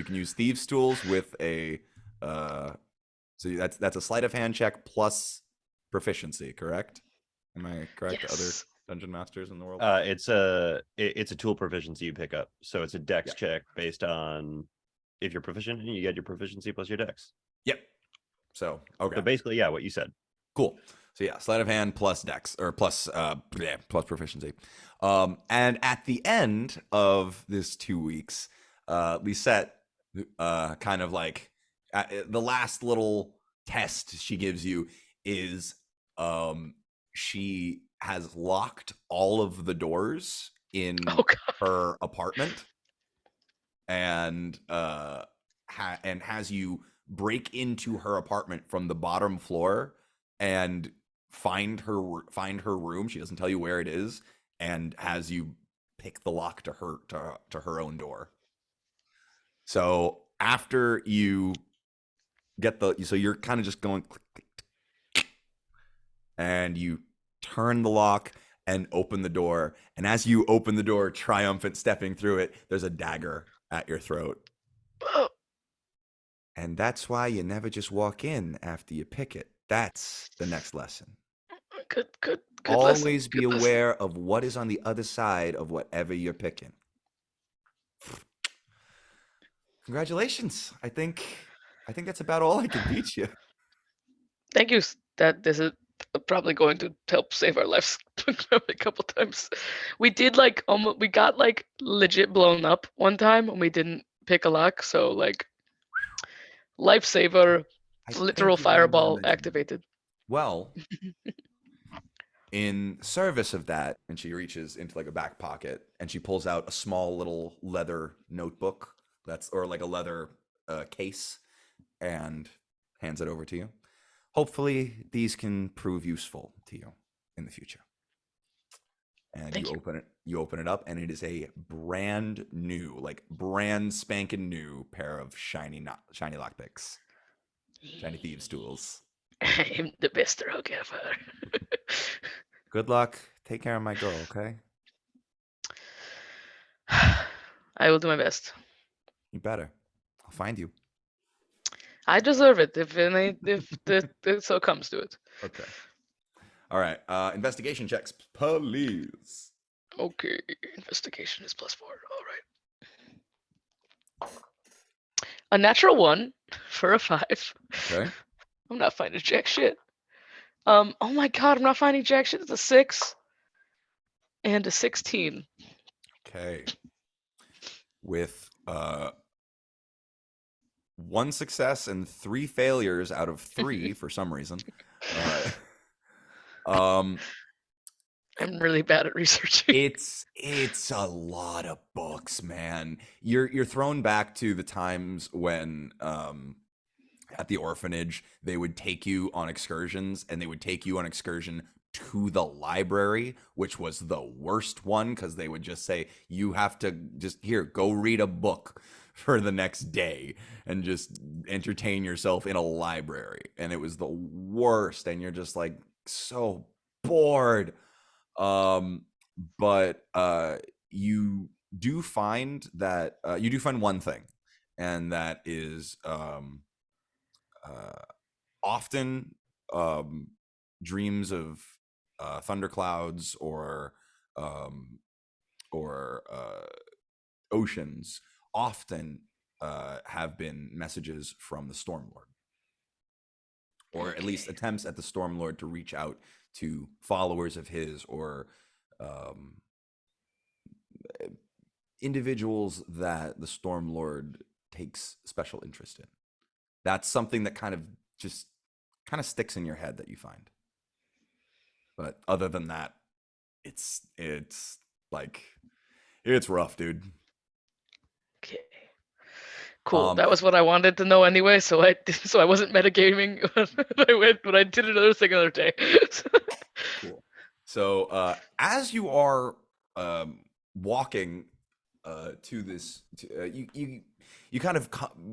use thieves tools with a so that's a sleight of hand check plus proficiency, correct? Am I correct? To other Yes. dungeon masters in the world? It's a tool proficiency you pick up, so it's a dex Yeah. check based on if you're proficient, and you get your proficiency plus your dex. Yep. So okay. So basically, yeah, what you said. Cool. So yeah, sleight of hand plus dex or plus proficiency. And at the end of this 2 weeks, Lisette kind of like the last little test she gives you is she has locked all of the doors in Oh god. her apartment, and has you break into her apartment from the bottom floor and find her room. She doesn't tell you where it is, and has you pick the lock to her own door. So after you get so you're kind of just going click, click, click, and you turn the lock and open the door, and as you open the door, triumphant stepping through it, there's a dagger at your throat. Oh, And that's why you never just walk in after you pick it. That's the next lesson. good lesson. Always be Good lesson. aware of what is on the other side of whatever you're picking. Congratulations. I think that's about all I can teach you. Thank you. That this is probably going to help save our lives a couple times. We did like almost we got like legit blown up one time when we didn't pick a lock, so like lifesaver, I literal think you might wanna fireball mention that. activated. Well, in service of that, and she reaches into like a back pocket and she pulls out a small little leather notebook or like a leather case, and hands it over to you. Hopefully these can prove useful to you in the future. and Thank you. you open it up, and it is a brand new, like brand spanking new pair of shiny lockpicks, shiny thieves tools. I'm the best rogue ever. Good luck. Take care of my girl, okay? I will do my best. You better. I'll find you. I deserve it if it so comes to it. Okay. All right. Investigation checks, please. Okay, investigation is +4. All right. A natural 1 for a 5. Okay. I'm not finding jack shit. Oh my god, I'm not finding jack shit. It's a 6 and a 16. Okay. With one success and 3 failures out of 3 for some reason. Um, I'm really bad at researching. it's a lot of books, man. You're thrown back to the times when at the orphanage they would take you on excursions, and they would take you on excursion to the library, which was the worst one because they would just say you have to just here go read a book for the next day and just entertain yourself in a library, and it was the worst, and you're just like so bored. um but you do find that you do find one thing, and that is uh often dreams of thunderclouds um or oceans often have been messages from the Stormlord, or at least Okay. attempts at the Stormlord to reach out to followers of his, or um, individuals that the Stormlord takes special interest in. That's something that kind of sticks in your head that you find. But other than that, it's like it's rough, dude. Okay. Cool. That Eh, was what I wanted to know anyway, so I wasn't metagaming when I did another thing another day. Cool. So as you are walking to this, you kind of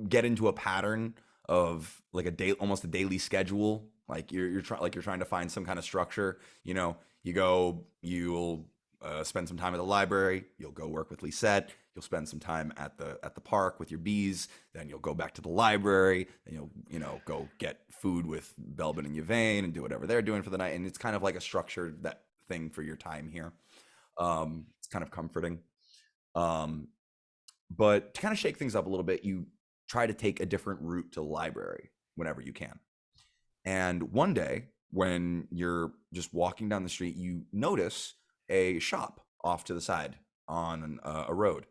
get into a pattern of like a day, almost a daily schedule. Like you're trying to find some kind of structure. You know, you'll spend some time at the library. You'll go work with Lisette. You'll spend some time at the park with your bees. Then you'll go back to the library. Then you'll go get food with Belbin and Yvain and do whatever they're doing for the night. And it's kind of like a structured that thing for your time here. It's kind of comforting. Um, but to kind of shake things up a little bit, you try to take a different route to the library whenever you can. And one day, when you're just walking down the street, you notice a shop off to the side on a road.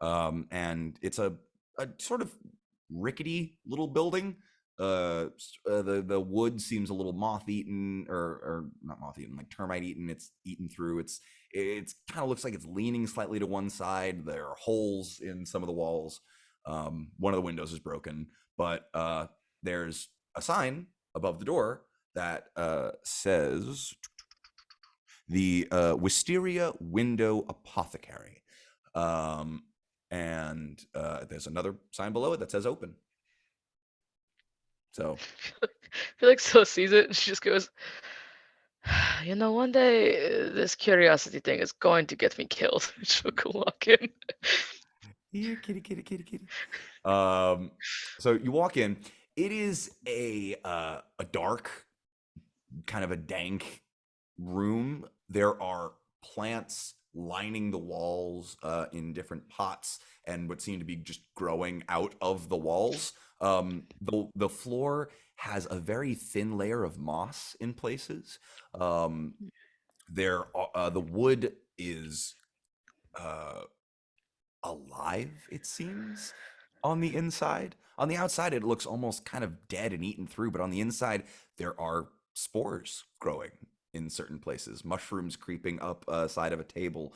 And it's a sort of rickety little building. The wood seems a little moth eaten, or not moth eaten, like termite eaten. It's eaten through. It's kind of looks like it's leaning slightly to one side. There are holes in some of the walls. One of the windows is broken, but there's a sign above the door that says the Wisteria Window Apothecary. And there's another sign below it that says open. So Felix still sees it and she just goes, one day this curiosity thing is going to get me killed. She'll go walk in. here, kitty, kitty, kitty, kitty. So you walk in. It is a dark, kind of a dank room. There are plants lining the walls in different pots, and what seem to be just growing out of the walls. The floor has a very thin layer of moss in places. Um, the wood is uh, alive, it seems, on the inside. On the outside, it looks almost kind of dead and eaten through, but on the inside, there are spores growing in certain places, mushrooms creeping up side of a table,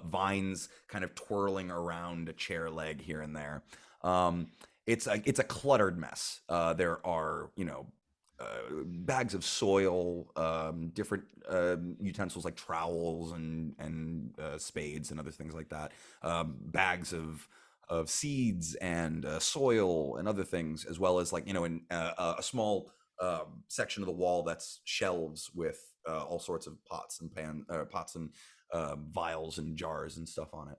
vines kind of twirling around a chair leg here and there. It's a cluttered mess. There are bags of soil, different utensils like trowels and spades and other things like that, bags of seeds and soil and other things, as well as, like, in a small section of the wall that's shelves with all sorts of pots and vials and jars and stuff on it.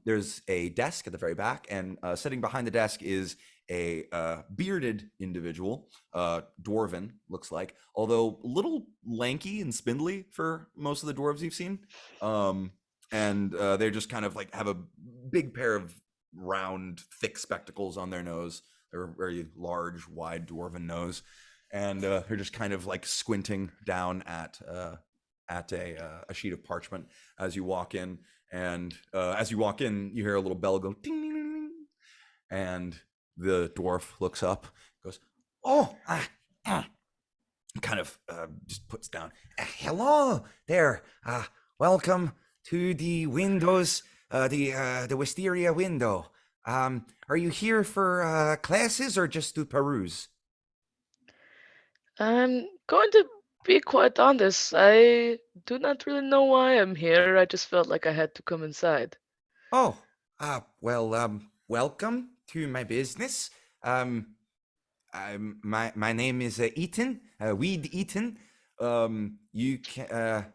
There's a desk at the very back, and sitting behind the desk is a bearded individual, dwarven looks like, although a little lanky and spindly for most of the dwarves you've seen. And they're just kind of like have a big pair of round, thick spectacles on their nose. They're a very large, wide dwarven nose, and they're just kind of like squinting down at a sheet of parchment as you walk in. And as you walk in, you hear a little bell go ding, ding, ding, ding. And the dwarf looks up, goes, "Oh, kind of just puts down, hello there. Welcome to the windows, the wisteria window. Are you here for classes or just to peruse?" I'm going to be quite honest. I do not really know why I'm here. I just felt like I had to come inside. Oh, well, welcome to my business. My name is Eaton, Weed Eaton. You can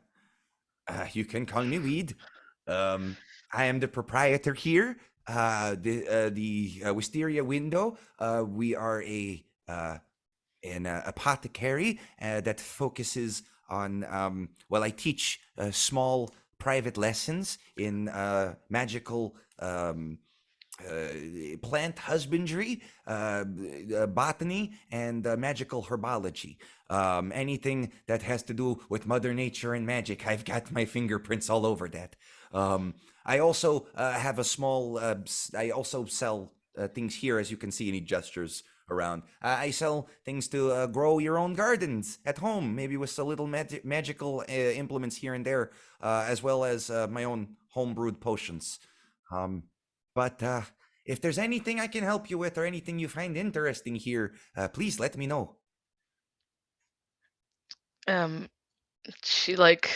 call me Weed. I am the proprietor here. The Wisteria Window. We are an apothecary that focuses on. Well, I teach small private lessons in magical plant husbandry, botany, and magical herbology. Anything that has to do with Mother Nature and magic, I've got my fingerprints all over that. I also have a small. I also sell things here, as you can see, and he gestures around. I sell things to grow your own gardens at home, maybe with a little magical implements here and there, as well as my own homebrewed potions. But if there's anything I can help you with or anything you find interesting here, please let me know. She like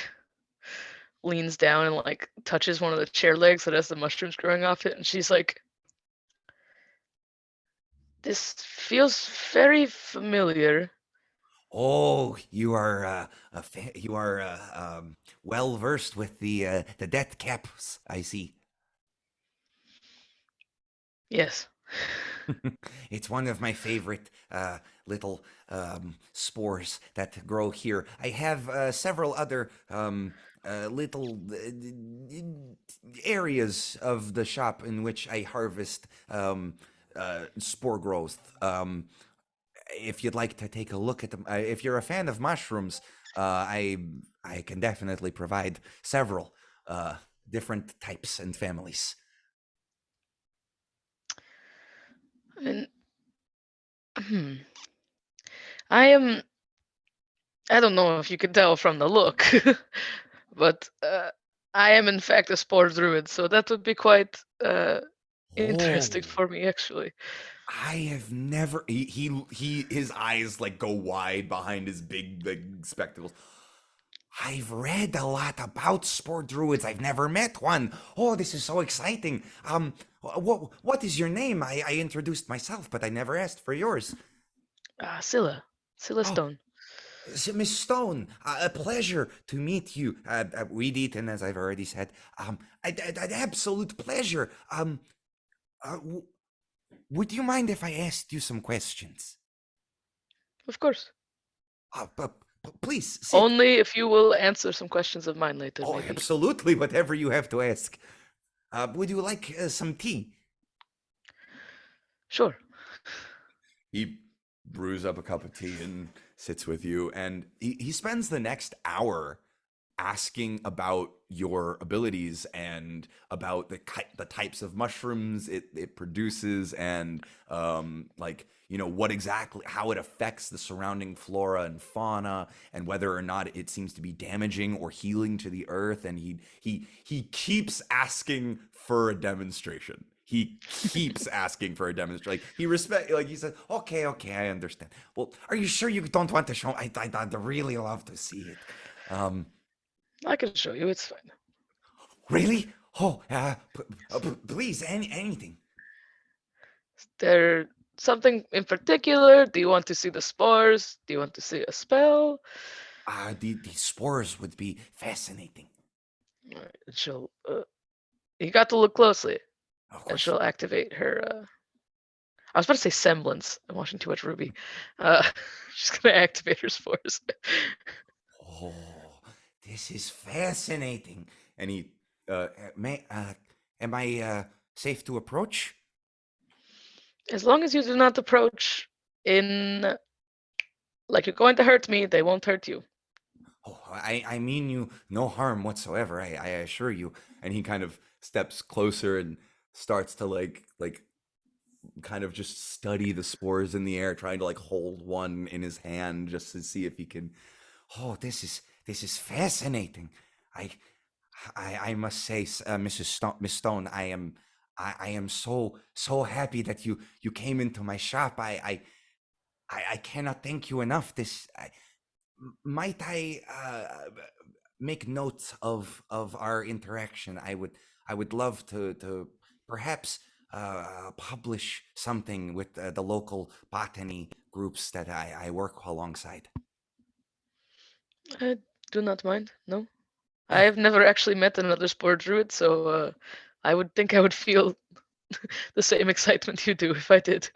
leans down and like touches one of the chair legs that has the mushrooms growing off it, and she's like, "This feels very familiar." Oh, you are you are well versed with the death caps, I see. Yes. It's one of my favorite little spores that grow here. I have several other little areas of the shop in which I harvest spore growth. If you'd like to take a look at them, if you're a fan of mushrooms, I can definitely provide several different types and families. And I am. I don't know if you can tell from the look, but I am in fact a spore druid, so that would be quite interesting Oh. for me, actually. I have never. His eyes like go wide behind his big like spectacles. I've read a lot about spore druids. I've never met one. Oh, this is so exciting. What is your name? I introduced myself, but I never asked for yours. Scylla Oh, Stone. Miss Stone, a pleasure to meet you. We'd eaten, as I've already said. An absolute pleasure. Would you mind if I asked you some questions? Of course. Please sit. Only if you will answer some questions of mine later, Oh, maybe. absolutely. Whatever you have to ask. Would you like some tea? Sure. He brews up a cup of tea and sits with you, and he spends the next hour asking about your abilities and about the types of mushrooms it produces, and like, what exactly, how it affects the surrounding flora and fauna, and whether or not it seems to be damaging or healing to the earth. And he keeps asking for a demonstration. he keeps asking for a demonstration. Like he said, okay, I understand. Well, are you sure you don't want to show? I'd really love to see it. I can show you. It's fine. Really? Oh, please, anything. Is there something in particular? Do you want to see the spores? Do you want to see a spell? The spores would be fascinating. Alright, and she'll. You got to look closely, Of and course. she'll activate her. I was about to say semblance. I'm watching too much Ruby. She's gonna activate her spores. Oh, this is fascinating. And he, am I safe to approach? As long as you do not approach in like you're going to hurt me, they won't hurt you. Oh, I mean you no harm whatsoever. I assure you. And he kind of steps closer and starts to like kind of just study the spores in the air, trying to like hold one in his hand just to see if he can. Oh, this is fascinating. I I must say, Miss Stone, I am so happy that you came into my shop. I cannot thank you enough. Might I make notes of our interaction? I would love to perhaps publish something with the local botany groups that I work alongside. I do not mind. No, I Oh, have never actually met another spore druid, so I would think I would feel the same excitement you do if I did.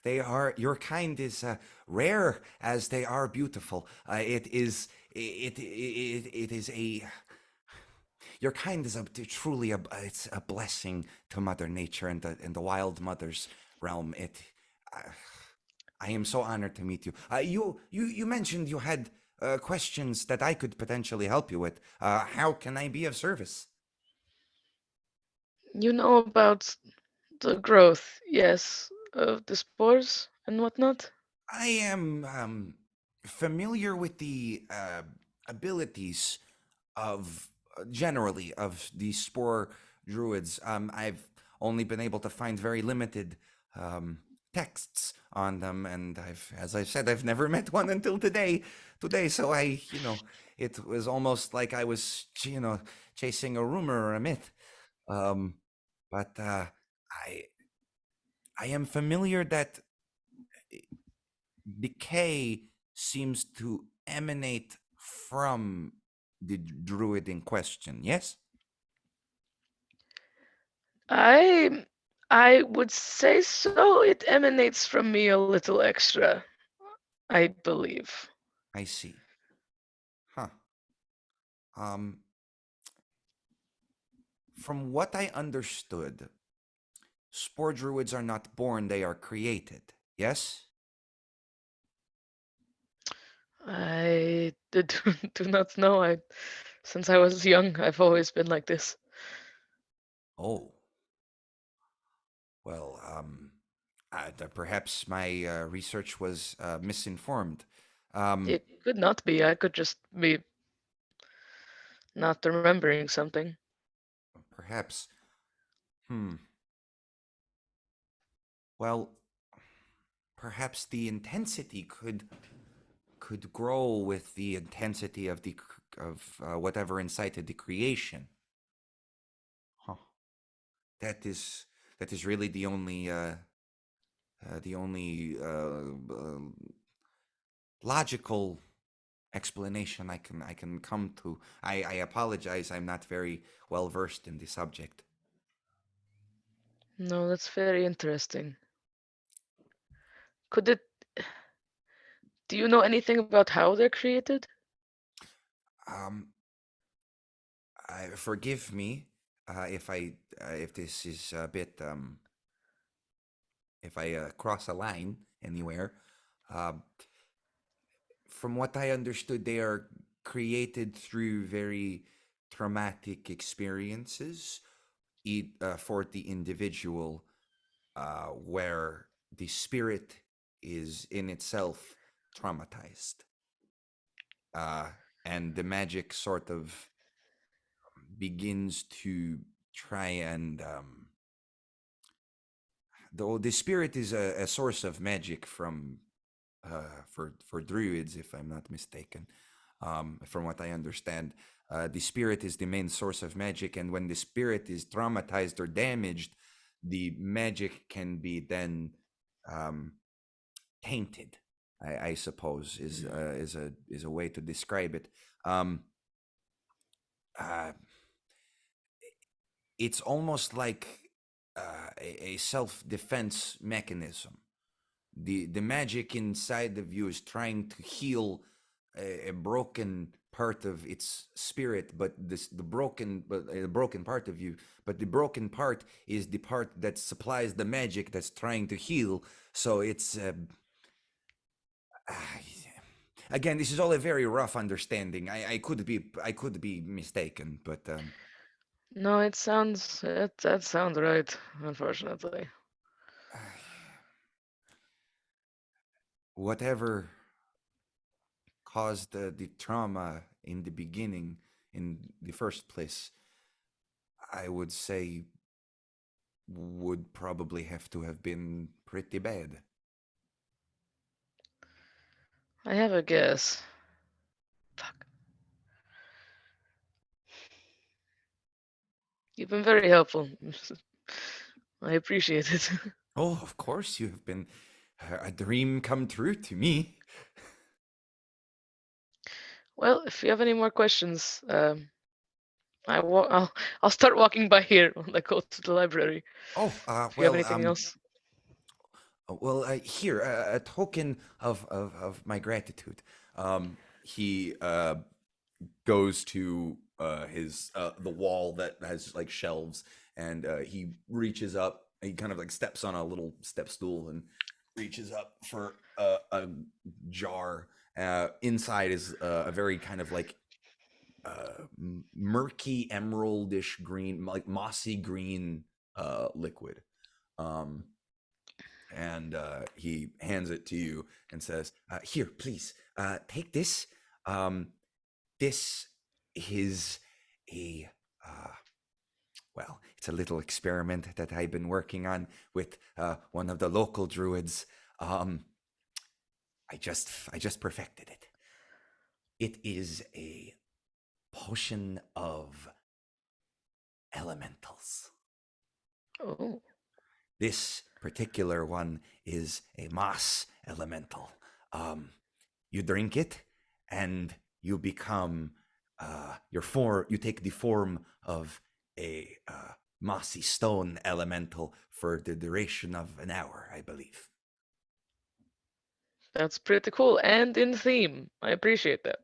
they are your kind is rare as they are beautiful. It is a your kind is truly it's a blessing to Mother Nature and the wild mother's realm. Uh, I am so honored to meet you. You mentioned you had questions that I could potentially help you with. How can I be of service? You know about the growth, yes, of the spores and whatnot? I am familiar with the abilities of generally of the spore druids. I've only been able to find very limited texts on them, and as I said, I've never met one until today. So it was almost like I was, chasing a rumor or a myth. Um, but I, I am familiar that decay seems to emanate from the druid in question. Yes, I I would say so. It emanates from me a little extra, I believe. I see. Huh. Um, from what I understood, spore druids are not born; they are created. Yes. I do not know. Since I was young, I've always been like this. Oh, well. Perhaps my research was misinformed. Um, It could not be. I could just be not remembering something. perhaps. Hmm. Well, perhaps the intensity could grow with the intensity of whatever incited the creation. Huh. That is that is really the only logical explanation I can come to. I apologize. I'm not very well versed in the subject. No, that's very interesting. Could it? Do you know anything about how they're created? Um, forgive me if this is a bit if I cross a line anywhere. Um, from what I understood, they are created through very traumatic experiences for the individual, where the spirit is in itself traumatized. Uh, and the magic sort of begins to try and though the spirit is a source of magic from for druids, if I'm not mistaken. From what I understand, the spirit is the main source of magic, and when the spirit is traumatized or damaged, the magic can be then tainted. I suppose is a way to describe it. Uh, it's almost like a self-defense mechanism. The magic inside of you is trying to heal a broken part of its spirit, but the broken part of you, but the broken part is the part that supplies the magic that's trying to heal. So it's again, this is all a very rough understanding. I could be mistaken, but No, that sounds right, unfortunately. whatever caused the trauma in the beginning, in the first place, I would say would probably have to have been pretty bad. I have a guess. Fuck. You've been very helpful. I appreciate it. Oh, of course, you have been a dream come true to me. Well, if you have any more questions, I'll start walking by here when I go to the library. Oh, If you have anything else. well, here a token of my gratitude. He goes to his the wall that has like shelves, and he reaches up. He kind of like steps on a little step stool and reaches up for a jar. Inside is a very kind of like murky emeraldish green, like mossy green liquid. Um, and he hands it to you and says, "Here, please, take this. This is a well, it's a little experiment that I've been working on with one of the local druids. I just perfected it. It is a potion of elementals. Oh, This particular one is a moss elemental. You drink it, and you become you take the form of a mossy stone elemental for the duration of an hour, I believe. that's pretty cool and in theme. I appreciate that.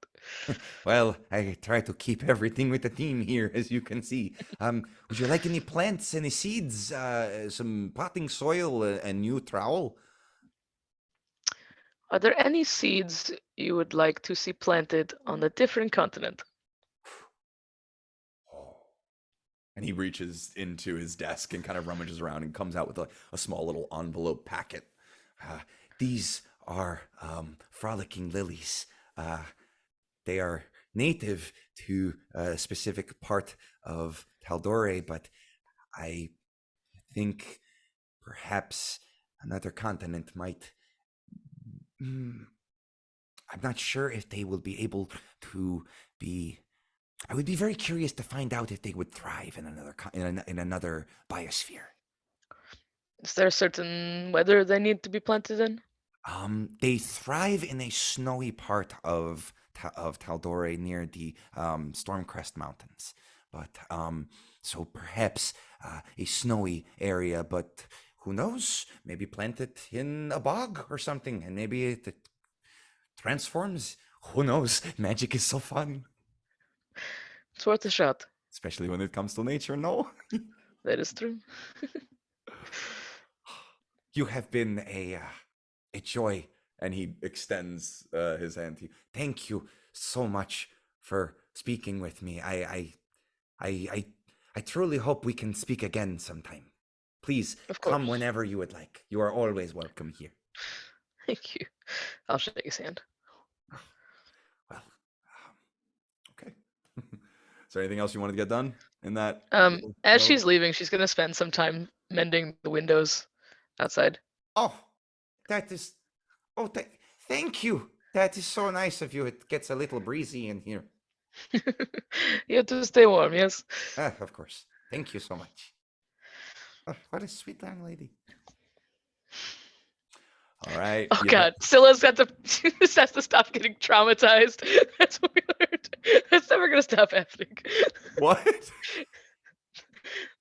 Well, I try to keep everything with the theme here, as you can see. Would you like any plants, any seeds, some potting soil, a new trowel? Are there any seeds you would like to see planted on a different continent? Oh. And he reaches into his desk and kind of rummages around and comes out with a small little envelope packet. These are frolicking lilies. They are native to a specific part of Taldore, but I think perhaps another continent might. I'm not sure if they will be able to be. I would be very curious to find out if they would thrive in another biosphere. Is there a certain weather they need to be planted in? They thrive in a snowy part of Taldore near the Stormcrest Mountains, but so perhaps a snowy area. But who knows? Maybe plant it in a bog or something, and maybe it transforms. Who knows? Magic is so fun, It's worth a shot. especially when it comes to nature. No, That is true. you have been a joy. And he extends his hand to you. Thank you so much for speaking with me. I truly hope we can speak again sometime. Please Of come course. whenever you would like. You are always welcome here. Thank you. I'll shake his hand. Well, okay. Is there anything else you want to get done in that? As she's leaving, she's gonna spend some time mending the windows outside. Oh, that is. Oh, thank you. That is so nice of you. It gets a little breezy in here. You have to stay warm, yes. Ah, of course. Thank you so much. Oh, what a sweet young lady. All right. Oh god, Scylla's got to just has to stop getting traumatized. That's what we learned. That's never gonna stop happening. What?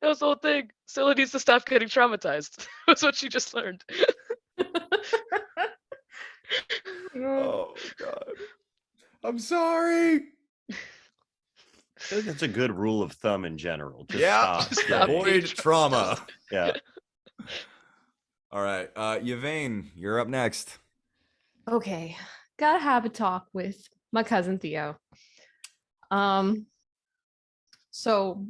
That was the whole thing. Scylla needs to stop getting traumatized. That's what she just learned. Oh God. I'm sorry. I feel like that's a good rule of thumb in general. Just Yeah. stop. Just stop getting- being Avoid trauma. Yeah. All right. Yvain, you're up next. Okay, gotta have a talk with my cousin Theo. So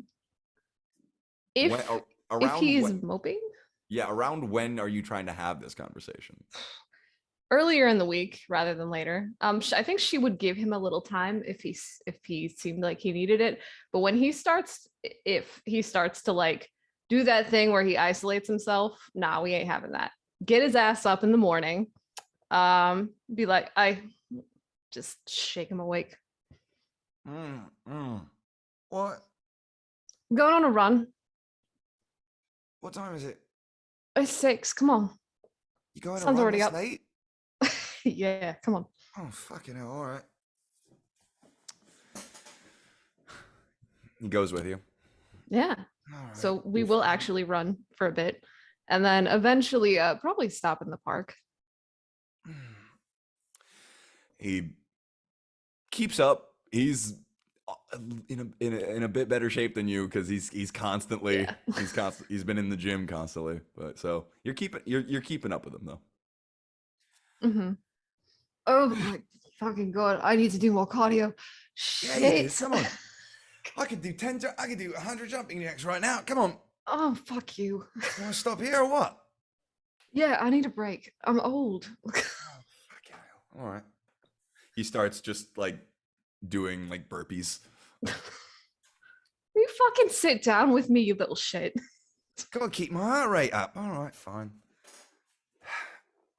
if When, if he's when, moping around when are you trying to have this conversation? earlier in the week rather than later, I think she would give him a little time if he seemed like he needed it. But when if he starts to like do that thing where he isolates himself, nah, we ain't having that. Get his ass up in the morning, be like, I just shake him awake. What? I'm going on a run. What time is it? It's 6. Come on. You going Sun's already up. late? Yeah, come on. Oh, fucking hell. All right. He goes with you. Yeah. All right. So we You're will fine. actually run for a bit and then eventually probably stop in the park. He keeps up. He's in a bit better shape than you because he's constantly Yeah. he's been in the gym constantly. But so you're keeping up with him though. Mm-hmm. Oh my fucking god! I need to do more cardio. Yeah, you do. Shit. Come on. I could do 100 jumping jacks right now. Come on. Oh fuck you. You want to stop here or what? Yeah, I need a break. I'm old. Oh, fucking hell. All right. He starts just like doing like burpees. You fucking sit down with me, you little shit. Gotta keep my heart rate up. All right, fine.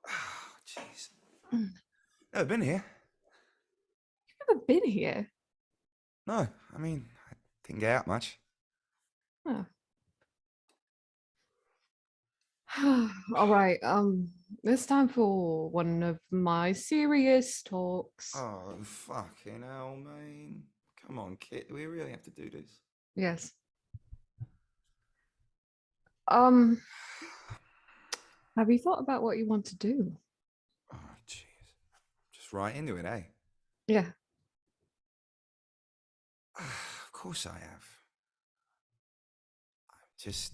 Oh, jeez. Never been here. You've never been here. No, I mean, I didn't get out much. Huh. All right. It's time for one of my serious talks. Oh, fucking hell, man. Come on, kid. Do we really have to do this? Yes. Um, have you thought about what you want to do? Oh, jeez. Just right into it, eh? Yeah. Of course I have. I'm just.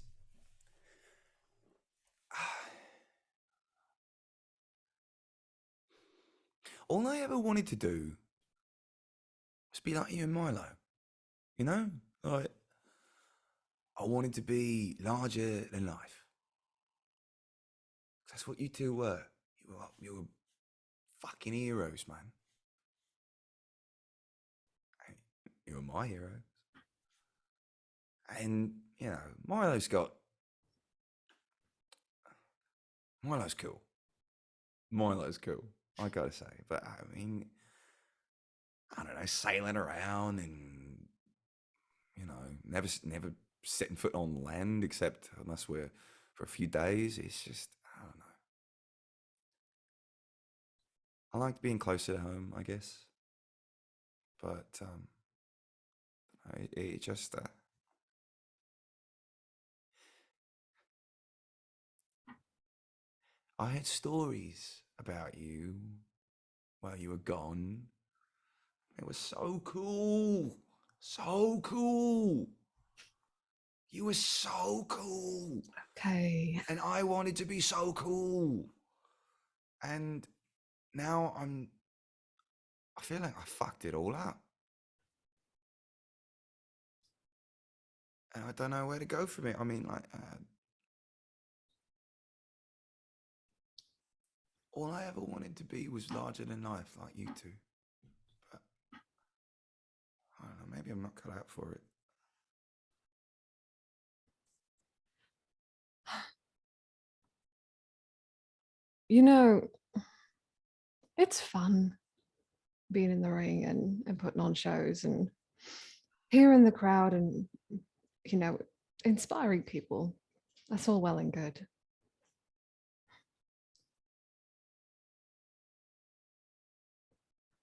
All I ever wanted to do was be like you and Milo. You know? Like, I wanted to be larger than life. That's what you two were. You were fucking heroes, man. You were my heroes. And, you know, Milo's cool. Milo's cool, I gotta say. But I mean, I don't know, sailing around and, you know, never setting foot on land except unless we're for a few days. It's just, I don't know. I liked being closer to home, I guess. But it just I had stories about you while you were gone. It was so cool. So cool. You were so cool. Okay. And I wanted to be so cool. And now I feel like I fucked it all up. And I don't know where to go from it. I mean, like, all I ever wanted to be was larger than life, like you two. But I don't know, maybe I'm not cut out for it. You know, it's fun being in the ring and putting on shows and hearing the crowd and, you know, inspiring people. That's all well and good.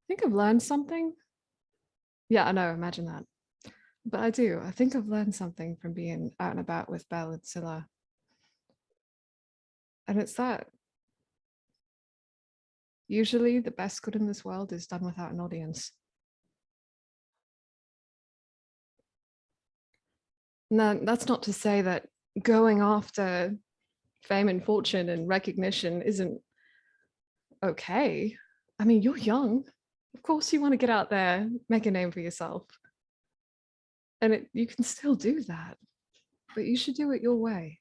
I think I've learned something. Yeah, I know, imagine that. But I do. I think I've learned something from being out and about with Belle and Scylla. And it's that usually the best good in this world is done without an audience. Now, that's not to say that going after fame and fortune and recognition isn't okay. I mean, you're young. Of course, you want to get out there, make a name for yourself. And you can still do that, but you should do it your way.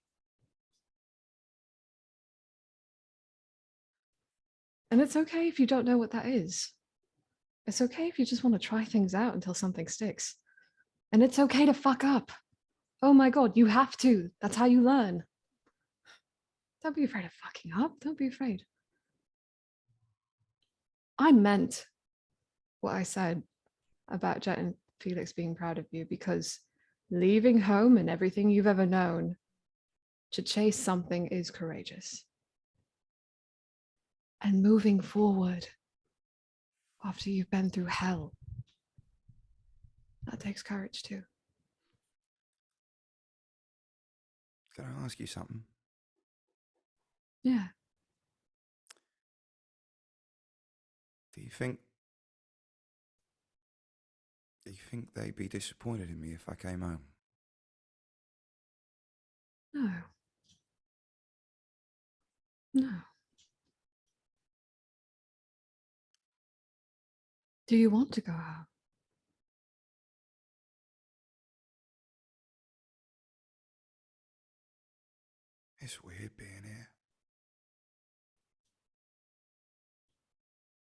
And it's okay if you don't know what that is. It's okay if you just want to try things out until something sticks. And it's okay to fuck up. Oh my God, you have to. That's how you learn. Don't be afraid of fucking up. Don't be afraid. I meant what I said about Jet and Felix being proud of you because leaving home and everything you've ever known to chase something is courageous. And moving forward after you've been through hell, that takes courage too. Can I ask you something? Yeah. Do you think they'd be disappointed in me if I came home? No. No. Do you want to go out? It's weird being here.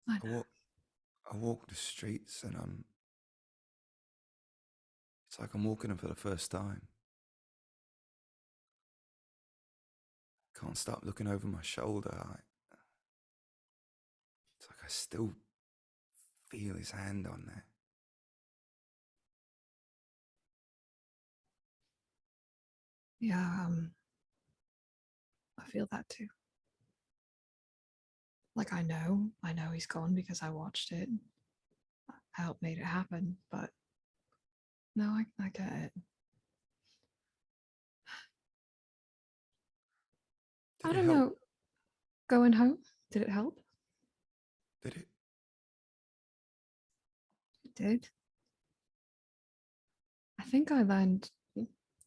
I walk the streets and it's like I'm walking them for the first time. Can't stop looking over my shoulder. It's like I still feel his hand on there. Yeah, I feel that too. Like I know he's gone because I watched it. I helped made it happen, but no, I get it. I don't know. Going home, did it help? Did it? It did. I think I learned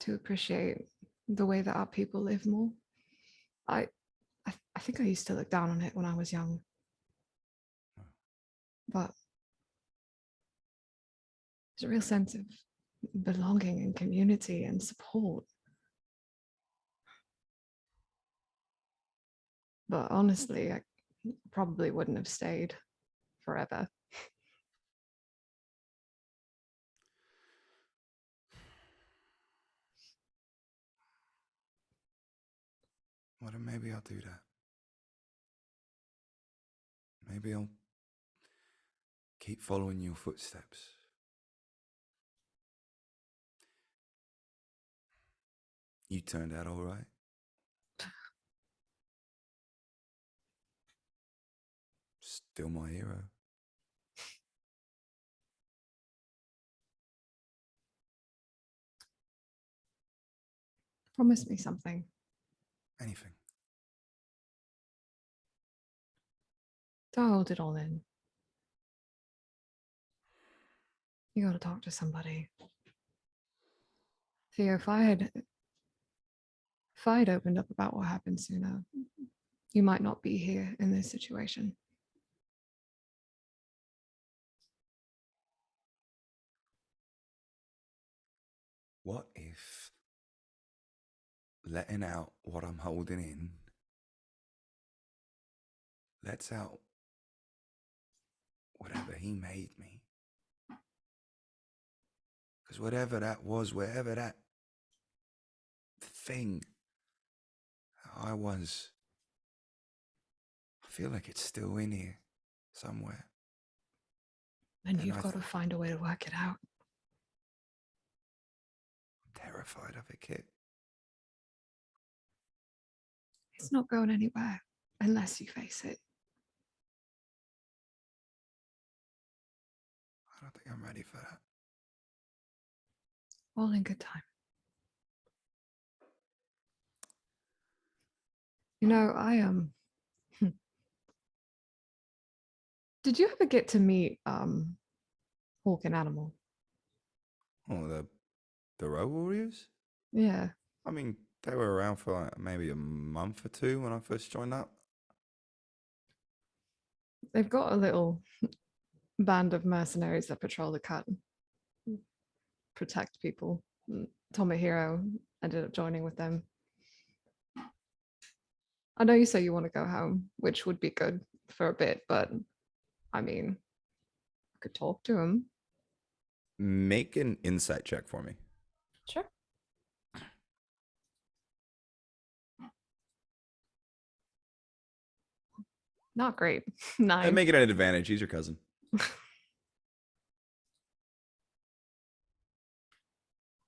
to appreciate the way that our people live more. I I think I used to look down on it when I was young. But there's a real sense of belonging and community and support. But honestly, I probably wouldn't have stayed forever. Well, then maybe I'll do that. Maybe I'll keep following your footsteps. You turned out all right. Still my hero. Promise me something. Anything. Don't hold it all in. You got to talk to somebody. Theo, if I'd opened up about what happened sooner, you might not be here in this situation. What if letting out what I'm holding in lets out whatever he made me? Because whatever that was, wherever that thing I was, feel like it's still in here somewhere. And And you've I got to find a way to work it out. I'm terrified of it, Kit. It's not going anywhere unless you face it. I don't think I'm ready for that. All in good time. You know, did you ever get to meet Hawk and Animal? Oh, the Road Warriors? Yeah. I mean, they were around for like maybe a month or two when I first joined up. They've got a little band of mercenaries that patrol the cut, protect people. Tomohiro ended up joining with them. I know you say you want to go home, which would be good for a bit, but I mean, I could talk to him. Make an insight check for me. Sure. Not great. 9. And make it an advantage. He's your cousin.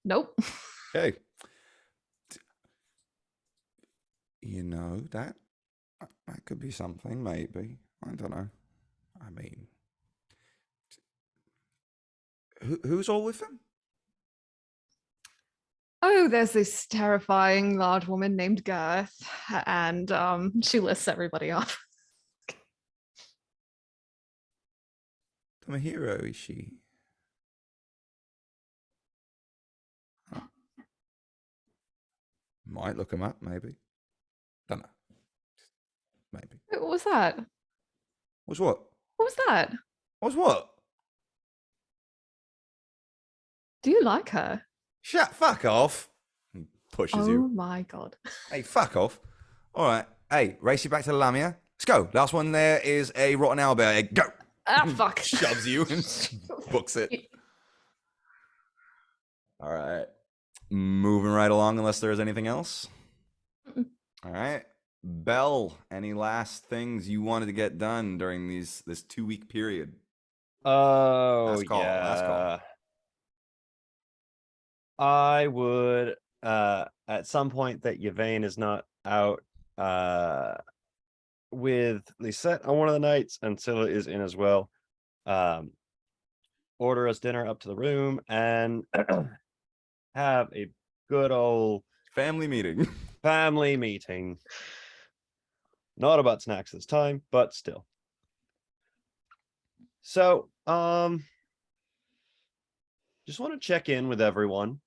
Nope. Okay. You know, that could be something, maybe. I don't know. I mean, who's all with him? Oh, there's this terrifying large woman named Girth, and she lists everybody off. Tomohiro, is she? Huh. Might look him up, maybe. Don't know. Maybe. What was that? Was what? What was that? Was what? Do you like her? Fuck off. He pushes Oh you. my god. Hey, fuck off. All right. Hey, race you back to the Lamia. Let's go. Last one there is a rotten owlbear. Go. Ah, fuck. Shoves you and books it. All right. Moving right along unless there is anything else. Mm-mm. All right. Belle, any last things you wanted to get done during this 2-week period? Oh, Last call, yeah. last call. I would, at some point that Yvain is not out with Lisette on one of the nights, and Scylla is in as well, order us dinner up to the room and have a good old Family meeting. family meeting. Not about snacks this time, but still. So, just want to check in with everyone,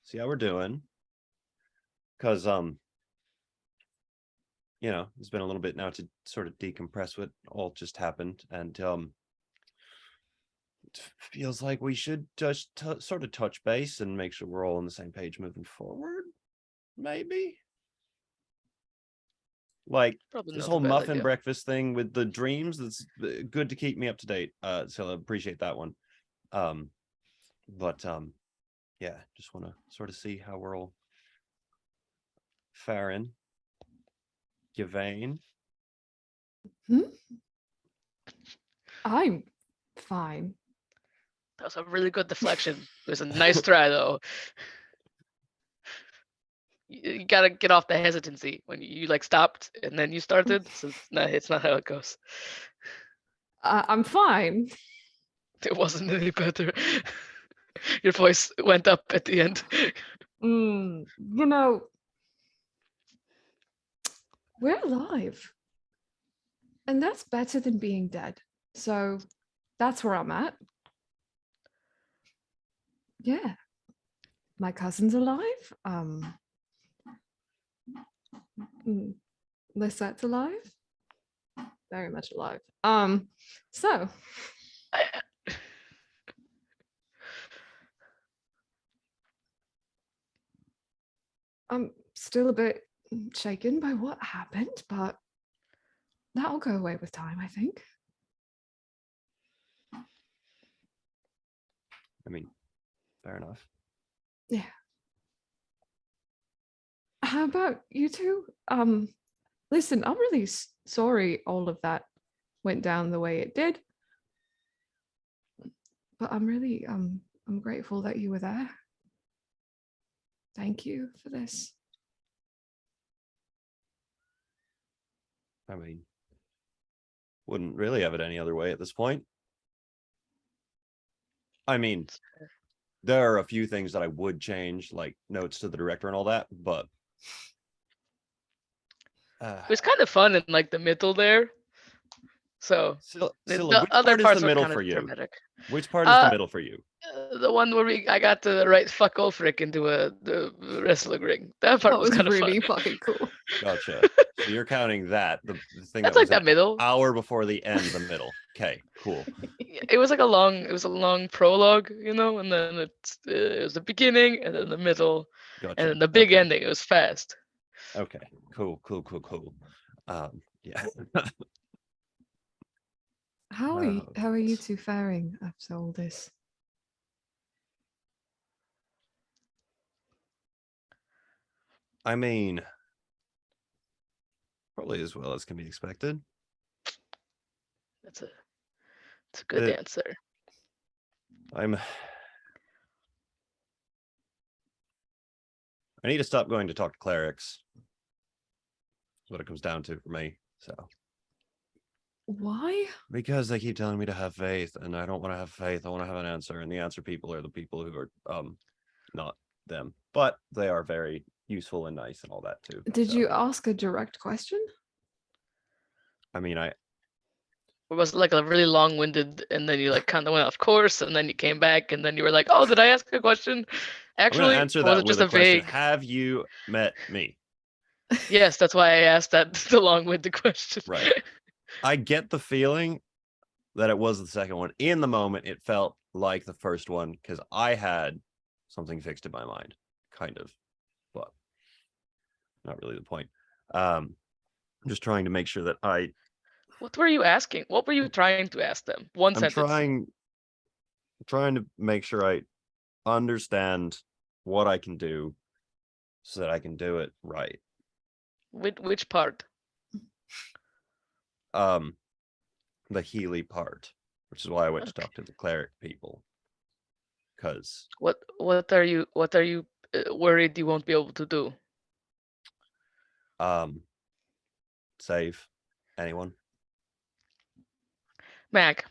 see how we're doing. Because, you know, it's been a little bit now to sort of decompress what all just happened. And, it feels like we should just sort of touch base and make sure we're all on the same page moving forward. Maybe. Like Probably this not a whole bad muffin idea. breakfast thing with the dreams, that's good to keep me up to date. So I appreciate that one. But yeah, just want to sort of see how we're all faring. Yvain. I'm fine. That was a really good deflection. It was a nice try, though. You gotta get off the hesitancy when you like stopped and then you started. So it's not how it goes. I'm fine. It wasn't any better. Your voice went up at the end. You know, we're alive. And that's better than being dead. So that's where I'm at. Yeah. My cousin's alive. Lisette's alive. Very much alive. So I'm still a bit shaken by what happened, but that'll go away with time, I think. I mean, fair enough. Yeah. How about you two? Listen, I'm really sorry all of that went down the way it did. But I'm really I'm grateful that you were there. Thank you for this. I mean, wouldn't really have it any other way at this point. I mean, there are a few things that I would change, like notes to the director and all that, but It was kind of fun in like the middle there. So Scylla, the which other part is the parts were middle kind for of you? dramatic. Which part is the Uh, middle for you? The one where I got to write "fuck off" Rick into the wrestling ring. That part That was was kind of really fun. fucking cool. Gotcha. So you're counting that, the thing That's that like was that an middle. hour before the end, the middle. Okay, cool. It was like it was a long prologue, you know, and then it was the beginning, and then the middle, and Gotcha. then the big Okay. ending. It was fast. Okay. Cool. Yeah. How are you two faring after all this? I mean, probably as well as can be expected. That's a good It- answer. I need to stop going to talk to clerics. That's what it comes down to for me. So Why? because they keep telling me to have faith, and I don't want to have faith. I want to have an answer, and the answer people are the people who are not them, but they are very useful and nice and all that too. Did So, you ask a direct question? I mean, It was like a really long-winded, and then you like kind of went off course, and then you came back, and then you were like, "Oh, did I ask a question?" I'm going Actually, to answer or was that it with just a a question. vague? Have you met me? Yes, that's why I asked that the long-winded question. Right. I get the feeling that it was the second one. In the moment, it felt like the first one because I had something fixed in my mind, kind of, but not really the point. I'm just trying to make sure that What were you asking? What were you trying to ask them? One I'm sentence. trying to make sure I understand what I can do so that I can do it right. Which part? The Healy part, which is why I went to talk to the cleric people. Because What are you worried you won't be able to do? save anyone. Mac.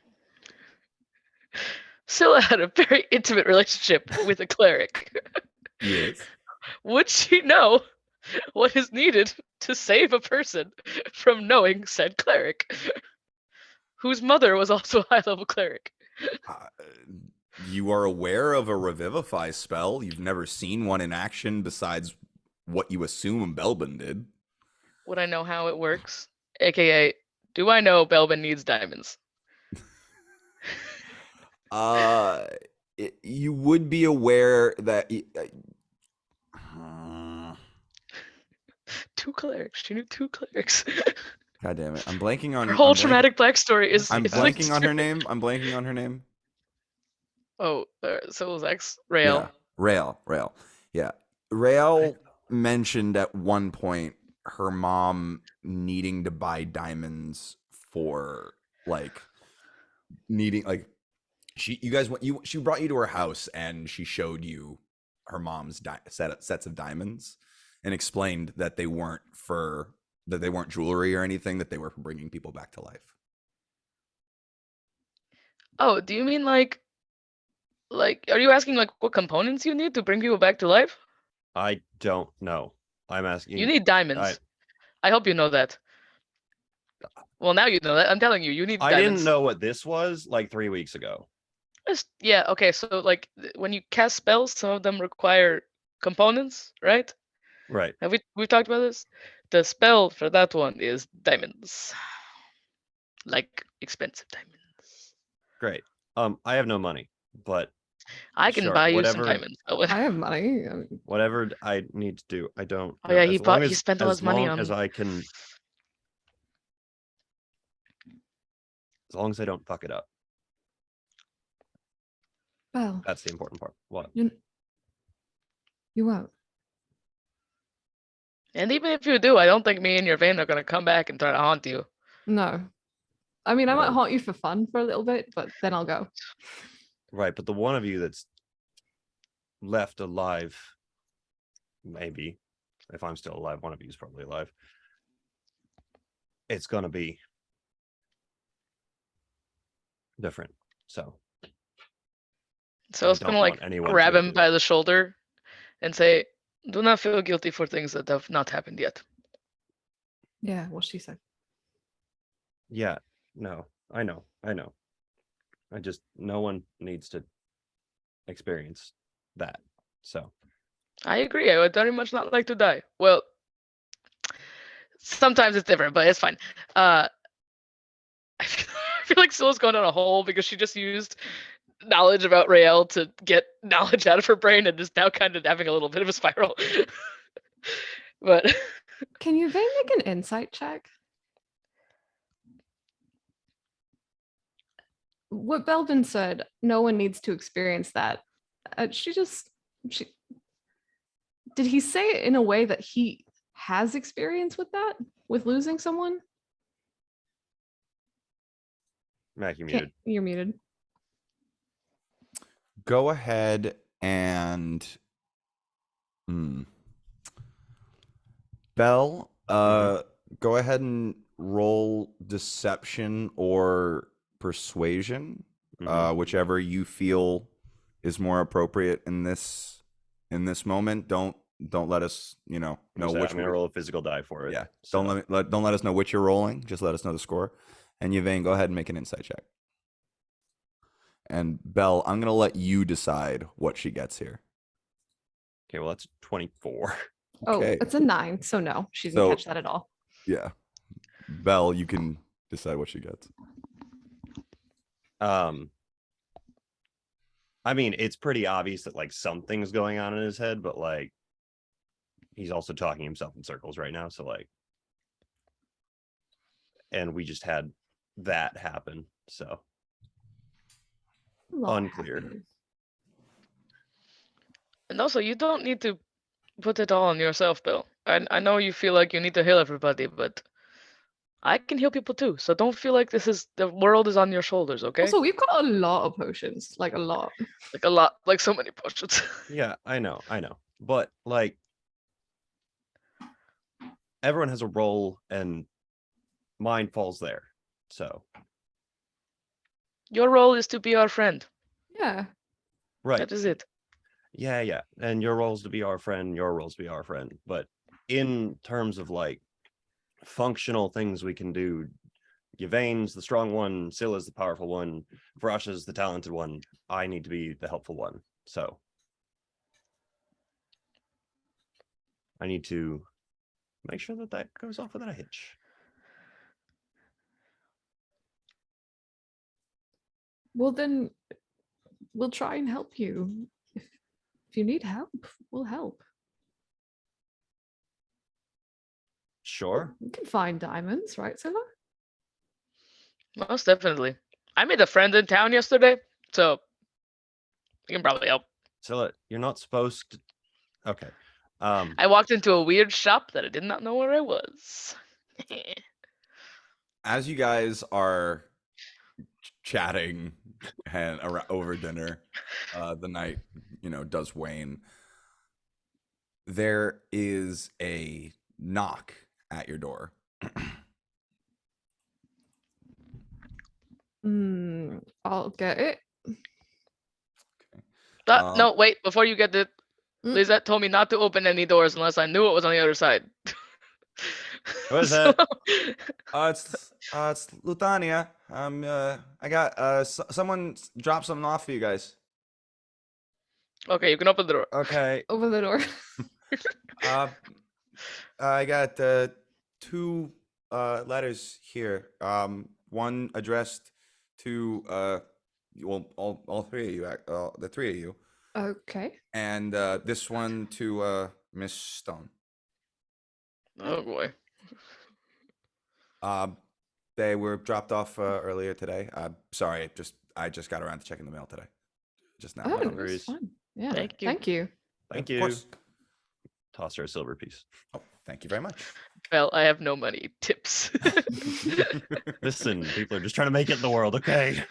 Scylla had a very intimate relationship with a cleric. Yes. Would she know what is needed to save a person from knowing said cleric, whose mother was also a high-level cleric? Uh, you are aware of a revivify spell. You've never seen one in action besides what you assume Belbin did. Would I know how it works? AKA, do I know Belbin needs diamonds? You would be aware that. Two clerics. She knew two clerics. God damn it! I'm blanking on Her whole I'm blanking, traumatic backstory is I'm linked blanking on to- her name. I'm blanking on her name. Oh, Scylla's ex, Rael. Yeah, Rail. Yeah, Rail mentioned at one point her mom needing to buy diamonds for like needing like you guys went you she brought you to her house and she showed you her mom's sets of diamonds and explained that they weren't jewelry or anything, that they were for bringing people back to life. Oh, do you mean like are you asking like what components you need to bring people back to life? I don't know. I'm asking. You need diamonds. I hope you know that. Well, now you know that. I'm telling you, you need I diamonds. didn't know what this was like 3 weeks ago. Yeah, okay, so like when you cast spells, some of them require components, right? Right. Have we talked about this? The spell for that one is diamonds. Like expensive diamonds. Great. I have no money, but I can sure, buy you some whatever. diamonds. Oh, I have money. Whatever I need to do, I don't oh know. yeah, As he spent all his money on as I can, as long as I don't fuck it up. Well, That's the important part. What? you won't. And even if you do, I don't think me and your vein are gonna come back and try to haunt you. No. I mean, I might No. haunt you for fun for a little bit, but then I'll go. Right, but the one of you that's left alive, maybe, if I'm still alive, one of you is probably alive. It's gonna be different. So So I it's don't gonna like want anyone grab to him do by it. the shoulder and say, "Do not feel guilty for things that have not happened yet." Yeah, what she said. Yeah, no, I know. I just no one needs to experience that. So I agree. I would very much not like to die. Well, sometimes it's different, but it's fine. I feel like Scylla's going down a hole because she just used knowledge about Rael to get knowledge out of her brain and is now kind of having a little bit of a spiral. But Can you Vane make an insight check? What Belvin said, no one needs to experience that. She did he say it in a way that he has experience with that, with losing someone? Mac, you Can't, muted. you're muted. Go ahead and Bell, go ahead and roll deception or persuasion, whichever you feel is more appropriate in this moment. Don't let us, know I'm which gonna roll a physical die for it. Yeah. So. Don't let us know which you're rolling. Just let us know the score. And Yvain, go ahead and make an insight check. And Belle, I'm gonna let you decide what she gets here. Okay, well that's 24. Okay. Oh, it's a 9, so no, she didn't So- catch that at all. Yeah. Belle, you can decide what she gets. I mean, it's pretty obvious that like something's going on in his head, but like he's also talking himself in circles right now. So like, and we just had that happen. So A lot unclear. happening. and also, you don't need to put it all on yourself, Bill. I know you feel like you need to heal everybody, but I can heal people too. So don't feel like the world is on your shoulders, okay? Also, we've got a lot of potions, like a lot. Like a lot, like so many potions. Yeah, I know. But like everyone has a role and mine falls there. So Your role is to be our friend. Yeah. right. That is it. Yeah. And your role's to be our friend, your role's to be our friend. But in terms of like functional things we can do, Yvain's the strong one, Scylla's the powerful one, Varasha's the talented one. I need to be the helpful one. So I need to make sure that goes off without a hitch. Well, then we'll try and help you. If you need help, we'll help. Sure. We can find diamonds, right, Scylla? Most definitely. I made a friend in town yesterday, so you can probably help. Scylla, you're not supposed to. Okay. I walked into a weird shop that I did not know where I was. As you guys are chatting and over dinner, the night does wane. There is a knock at your door. I'll get it. No, wait, before you get it, Mm. Lizette told me not to open any doors unless I knew it was on the other side. What is that? It's Lutania. I got someone dropped something off for you guys. Okay, you can open the door. Okay. Over the door. I got 2 letters here. One addressed to all 3 of you, the 3 of you, Okay. and this one to Miss Stone. Oh boy. They were dropped off earlier today. Sorry, I just got around to checking the mail today, just now. Oh, no that's worries. fine. Yeah. Thank you. Thank you. Thank Of you. course. Toss her a silver piece. Oh, Thank you very much. Well, I have no money. Tips. Listen, people are just trying to make it in the world, okay?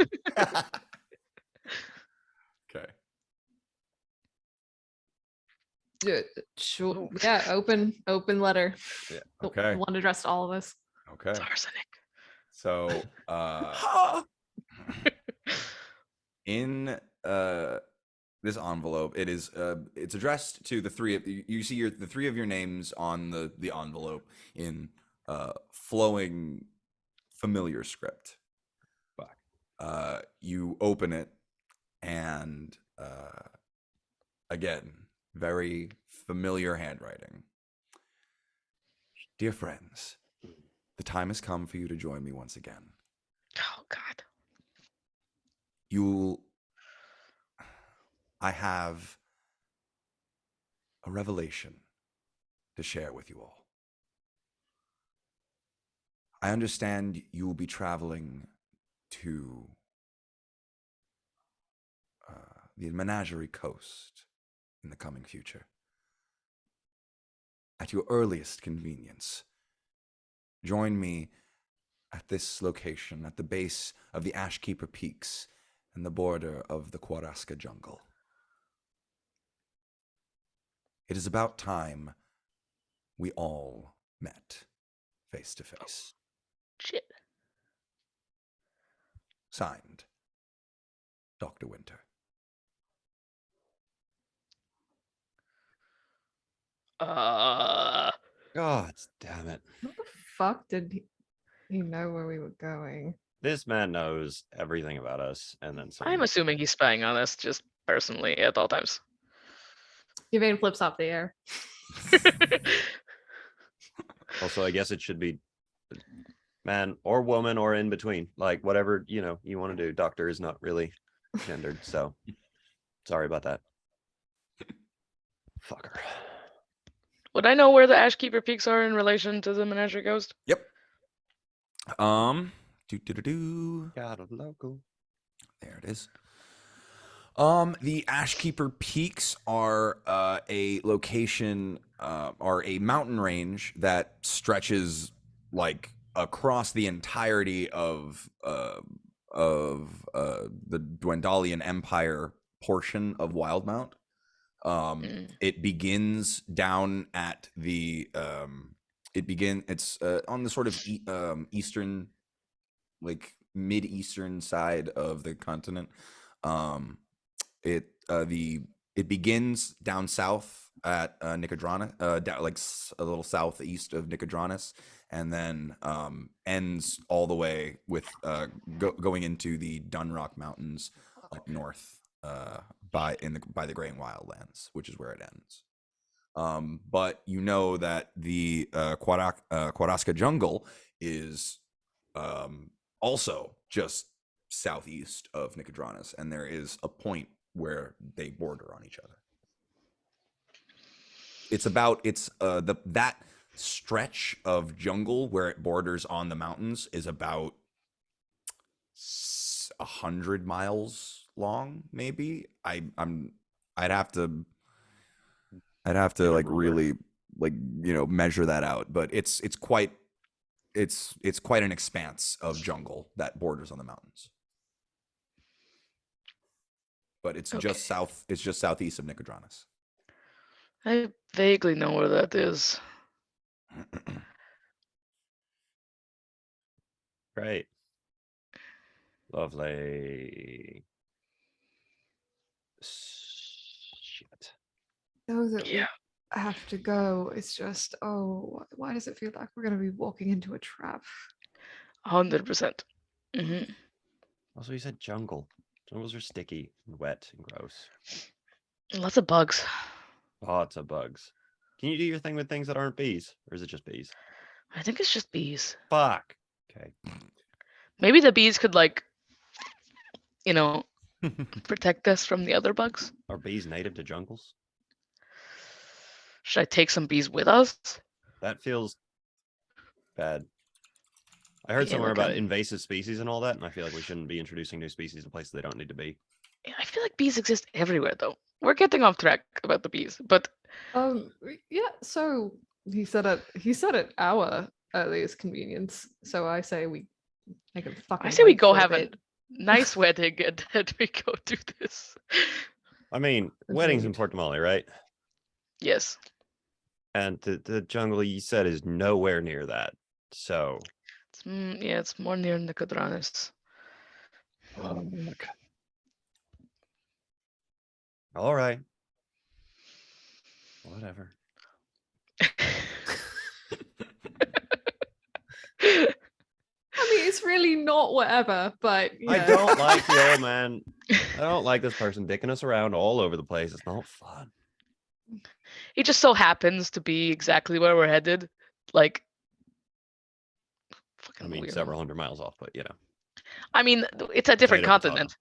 Okay. Sure. Oh. Yeah, open letter. Yeah. The Okay. one addressed to all of us. Okay. It's arsenic. So in this envelope, it's addressed to the three of you. See the three of your names on the envelope in flowing familiar script. Fuck. You open it, and again, very familiar handwriting. Dear friends, the time has come for you to join me once again. Oh God. I have a revelation to share with you all. I understand you will be traveling to the Menagerie Coast in the coming future. At your earliest convenience, join me at this location, at the base of the Ashkeeper Peaks and the border of the Kwaraska jungle. It is about time we all met face to face. Shit. Signed, Dr. Winter. Uh, God damn it. What the fuck did he know where we were going? This man knows everything about us, and then some. I'm assuming he's spying on us just personally at all times. Yvain flips off the air. Also, I guess it should be man or woman or in between. Like whatever, you want to do. Doctor is not really gendered, so sorry about that. Fucker. Would I know where the Ashkeeper Peaks are in relation to the Menagerie Coast? Yep. Got a local. There it is. The Ashkeeper Peaks are a location, are a mountain range that stretches like across the entirety of the Dwendalian Empire portion of Wildmount. It begins down at the it's on the sort of eastern, like mid-eastern side of the continent. It begins down south at Nicodranus, down, like a little southeast of Nicodranus, and then ends all the way with going into the Dunrock Mountains up north by the Greying Wildlands, which is where it ends. But you know that the Kwaraska jungle is also just southeast of Nicodranus, and there is a point where they border on each other. That stretch of jungle where it borders on the mountains is about 100 miles long, maybe. I'd have to like really like measure that out, but it's quite an expanse of jungle that borders on the mountains. But it's Okay. just south. It's just southeast of Nicodranus. I vaguely know where that is. Great. Lovely. Shit. Know that Yeah. we have to go. It's just, why does it feel like we're gonna be walking into a trap? 100%. Mm-hmm. Also, you said jungle. Jungles are sticky and wet and gross. Lots of bugs. Lots of bugs. Can you do your thing with things that aren't bees? Or is it just bees? I think it's just bees. Fuck. Okay. Maybe the bees could protect us from the other bugs. Are bees native to jungles? Should I take some bees with us? That feels bad. I heard Yeah, somewhere look, about invasive species and all that, and I feel like we shouldn't be introducing new species to places they don't need to be. I feel like bees exist everywhere, though. We're getting off track about the bees, but Yeah, so he said at our earliest convenience. So I say we make a fucking. I say we wait go for have a it. nice wedding and then we go do this. I mean, wedding's in Agreed. Portamale, right? Yes. And the jungle you said is nowhere near that. So Yeah, it's more near Nicodranas. all right. Whatever. I mean, it's really not whatever, but I yeah. don't like the old man. I don't like this person dicking us around all over the place. It's not fun. He just so happens to be exactly where we're headed. Like, fucking I mean, weirdo. several hundred miles off, but you know. I mean, it's a different Potato, potato. continent.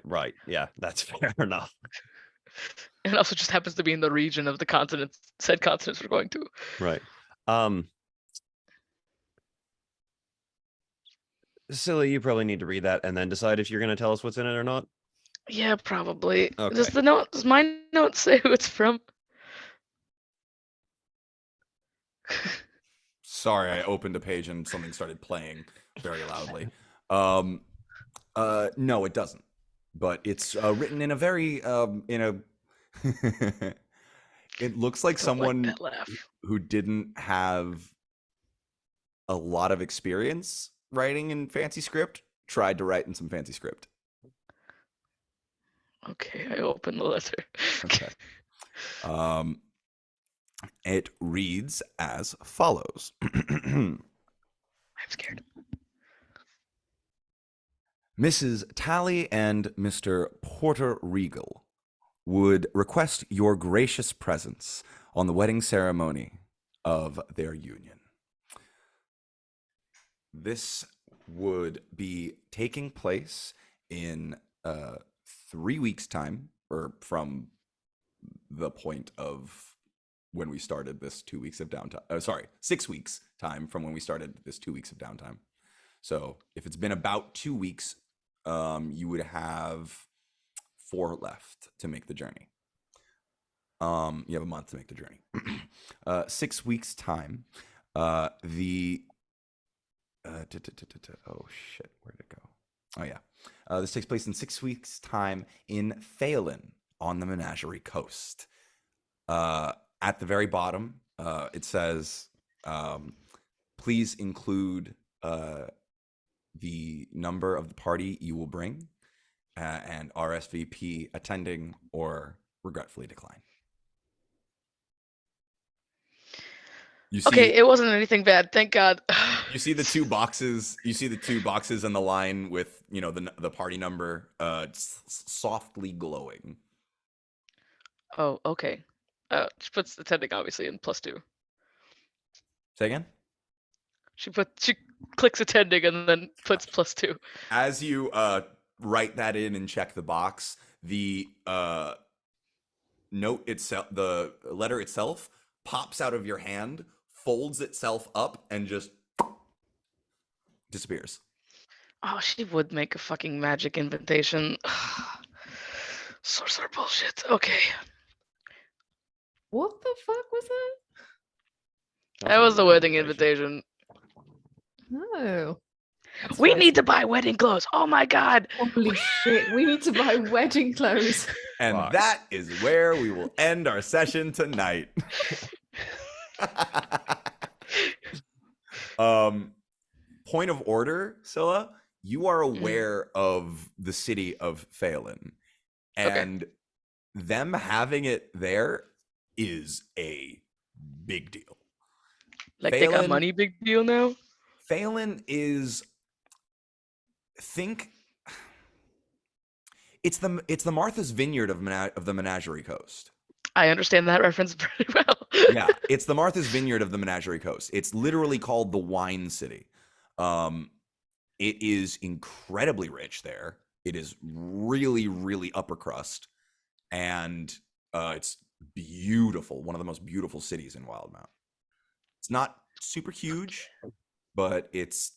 Right. Yeah, that's fair enough. And also just happens to be in the region of the continent, said continents we're going to. Right. Silly, you probably need to read that and then decide if you're going to tell us what's in it or not. Yeah, probably. Okay. Does my note say who it's from? Sorry, I opened a page and something started playing very loudly. No, it doesn't. But it's written in a very in a. It looks like Don't someone like that laugh. who didn't have a lot of experience writing in fancy script tried to write in some fancy script. Okay, I open the letter. Okay. It reads as follows. I'm scared. Mrs. Tally and Mr. Porter Regal would request your gracious presence on the wedding ceremony of their union. This would be taking place in 3 weeks' time, or from the point of when we started this 2 weeks of downtime. 6 weeks time from when we started this 2 weeks of downtime. So if it's been about 2 weeks, you would have 4 left to make the journey. You have a month to make the journey. 6 weeks time, oh shit, where'd it go? Oh yeah, this takes place in 6 weeks time in Phelan on the Menagerie Coast. At the very bottom, it says, please include the number of the party you will bring, and RSVP attending or regretfully decline. You see, Okay, it wasn't anything bad, thank God. you see the 2 boxes. You see the 2 boxes and the line with, you know, the party number softly glowing. Oh, okay. She puts attending obviously in +2. Say again? She clicks attending and then puts +2. As you write that in and check the box, the note itself, the letter itself, pops out of your hand, folds itself up, and just disappears. Oh, she would make a fucking magic invitation. Sorcerer bullshit. Okay. What the fuck was that? That was the wedding invitation. No. That's We very need to buy wedding clothes. Oh my God. Holy shit, we need to buy wedding clothes. And Fuck. that is where we will end our session tonight. Point of order, Scylla, you are aware of the city of Phelan, and them having it there is a big deal. Like they got money, big deal now? Phelan is, it's the Martha's Vineyard of the Menagerie Coast. I understand that reference pretty well. Yeah, it's the Martha's Vineyard of the Menagerie Coast. It's literally called the Wine City. It is incredibly rich there. It is really, really upper crust, and it's beautiful. One of the most beautiful cities in Wildmount. It's not super huge, but it's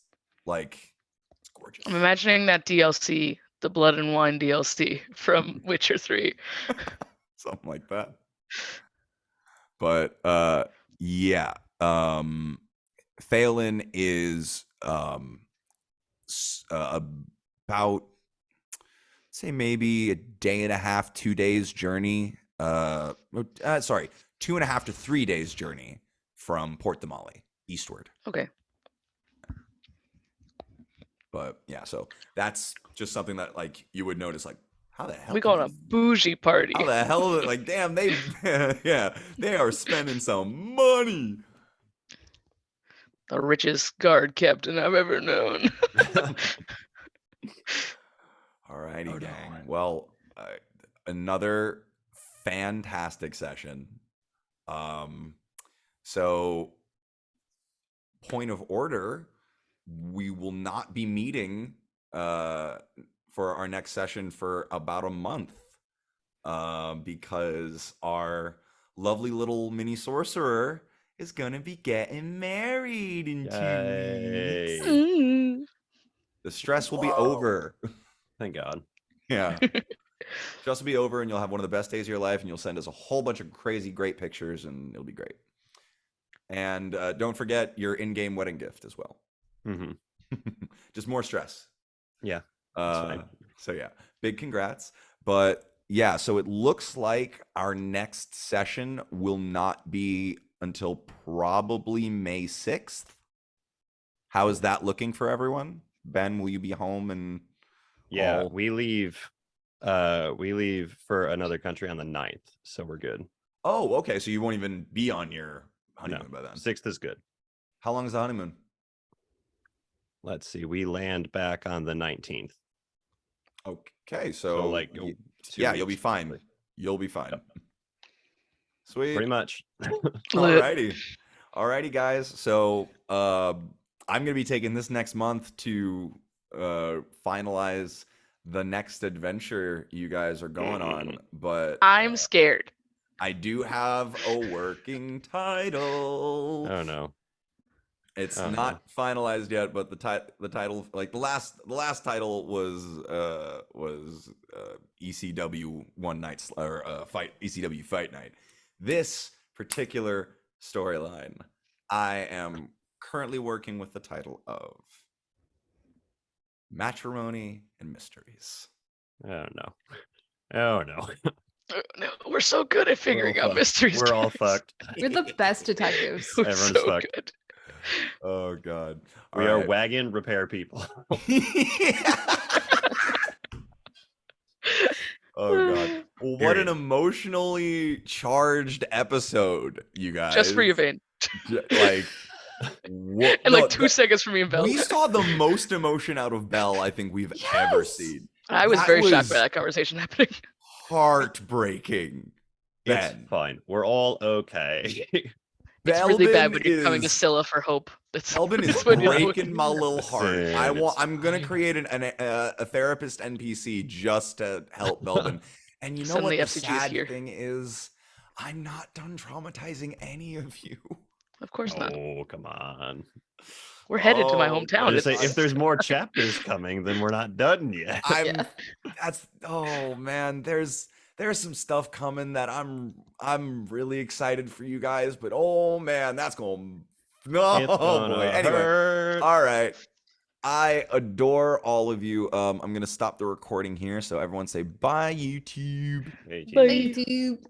gorgeous. I'm imagining that DLC, the Blood and Wine DLC from Witcher 3. Something like that. But Yeah. Phelan is about say maybe a day and a half, 2 days journey. Sorry, 2.5 to 3 days journey from Port Damali eastward. Okay. But yeah, so that's just something that like you would notice, like, how the hell We can call it a bougie party. how the hell like damn they yeah, they are spending some money. The richest guard captain I've ever known. Alrighty, Oh, no. gang. Well, another fantastic session. So point of order, we will not be meeting for our next session for about a month, because our lovely little mini sorcerer is gonna be getting married in 2 weeks. Yay. Mm. The stress will be over. Thank God. Yeah. Stress will be over, and you'll have one of the best days of your life, and you'll send us a whole bunch of crazy, great pictures, and it'll be great. And don't forget your in-game wedding gift as well. Hmm. Just more stress. Yeah. That's fine. So yeah, big congrats. But yeah, so it looks like our next session will not be until probably May 6th. How is that looking for everyone? Ben, will you be home and Yeah, all- we leave for another country on the 9th, so we're good. Oh, okay. So you won't even be on your No, honeymoon by then. 6th is good. How long is the honeymoon? Let's see. We land back on the 19th. Okay, So so like 2 2 you'll be weeks, fine. roughly. You'll be fine. Yep. Sweet. Pretty much. Alrighty. Alrighty, guys. So I'm gonna be taking this next month to finalize the next adventure you guys are going on. But I'm scared. I do have a working title. Oh no. It's Oh, not finalized yet, but the title, like the last title was ECW One Night or Fight ECW Fight Night. This particular storyline, I am currently working with the title of Matrimony and Mysteries. Oh no. Oh no. No, we're so good at figuring out fucked. mysteries. We're all guys. fucked. We're the best detectives. We're Everyone's so fucked. good. Oh God, We are wagon repair people. Oh God. Well, what an Period. emotionally charged episode, you guys. Just for you, Vane. Like, what? And like 2 seconds for me and Belle. We saw the most emotion out of Belle I think we've ever Yes! seen. I was that very shocked was- by that conversation happening. Heartbreaking. It's Ben. fine. We're all okay. It's really bad when Belbin you're coming to is- Scylla for hope. Belbin is that's when you're breaking my little heart. Listen, I'm gonna fine. create a therapist NPC just to help Belbin. And you know Suddenly what the FCG is sad here. thing is? I'm not done traumatizing any of you. Of course not. Oh, come on. We're headed to my Oh, hometown. I just say, It's- if there's more chapters coming, then we're not done yet. I'm oh man, there's some stuff coming that I'm really excited for you guys, but oh man, that's going no It's gonna boy. Anyway, hurt. all right. I adore all of you. I'm gonna stop the recording here, so everyone say bye, YouTube. Hey, Bye. Gene. YouTube.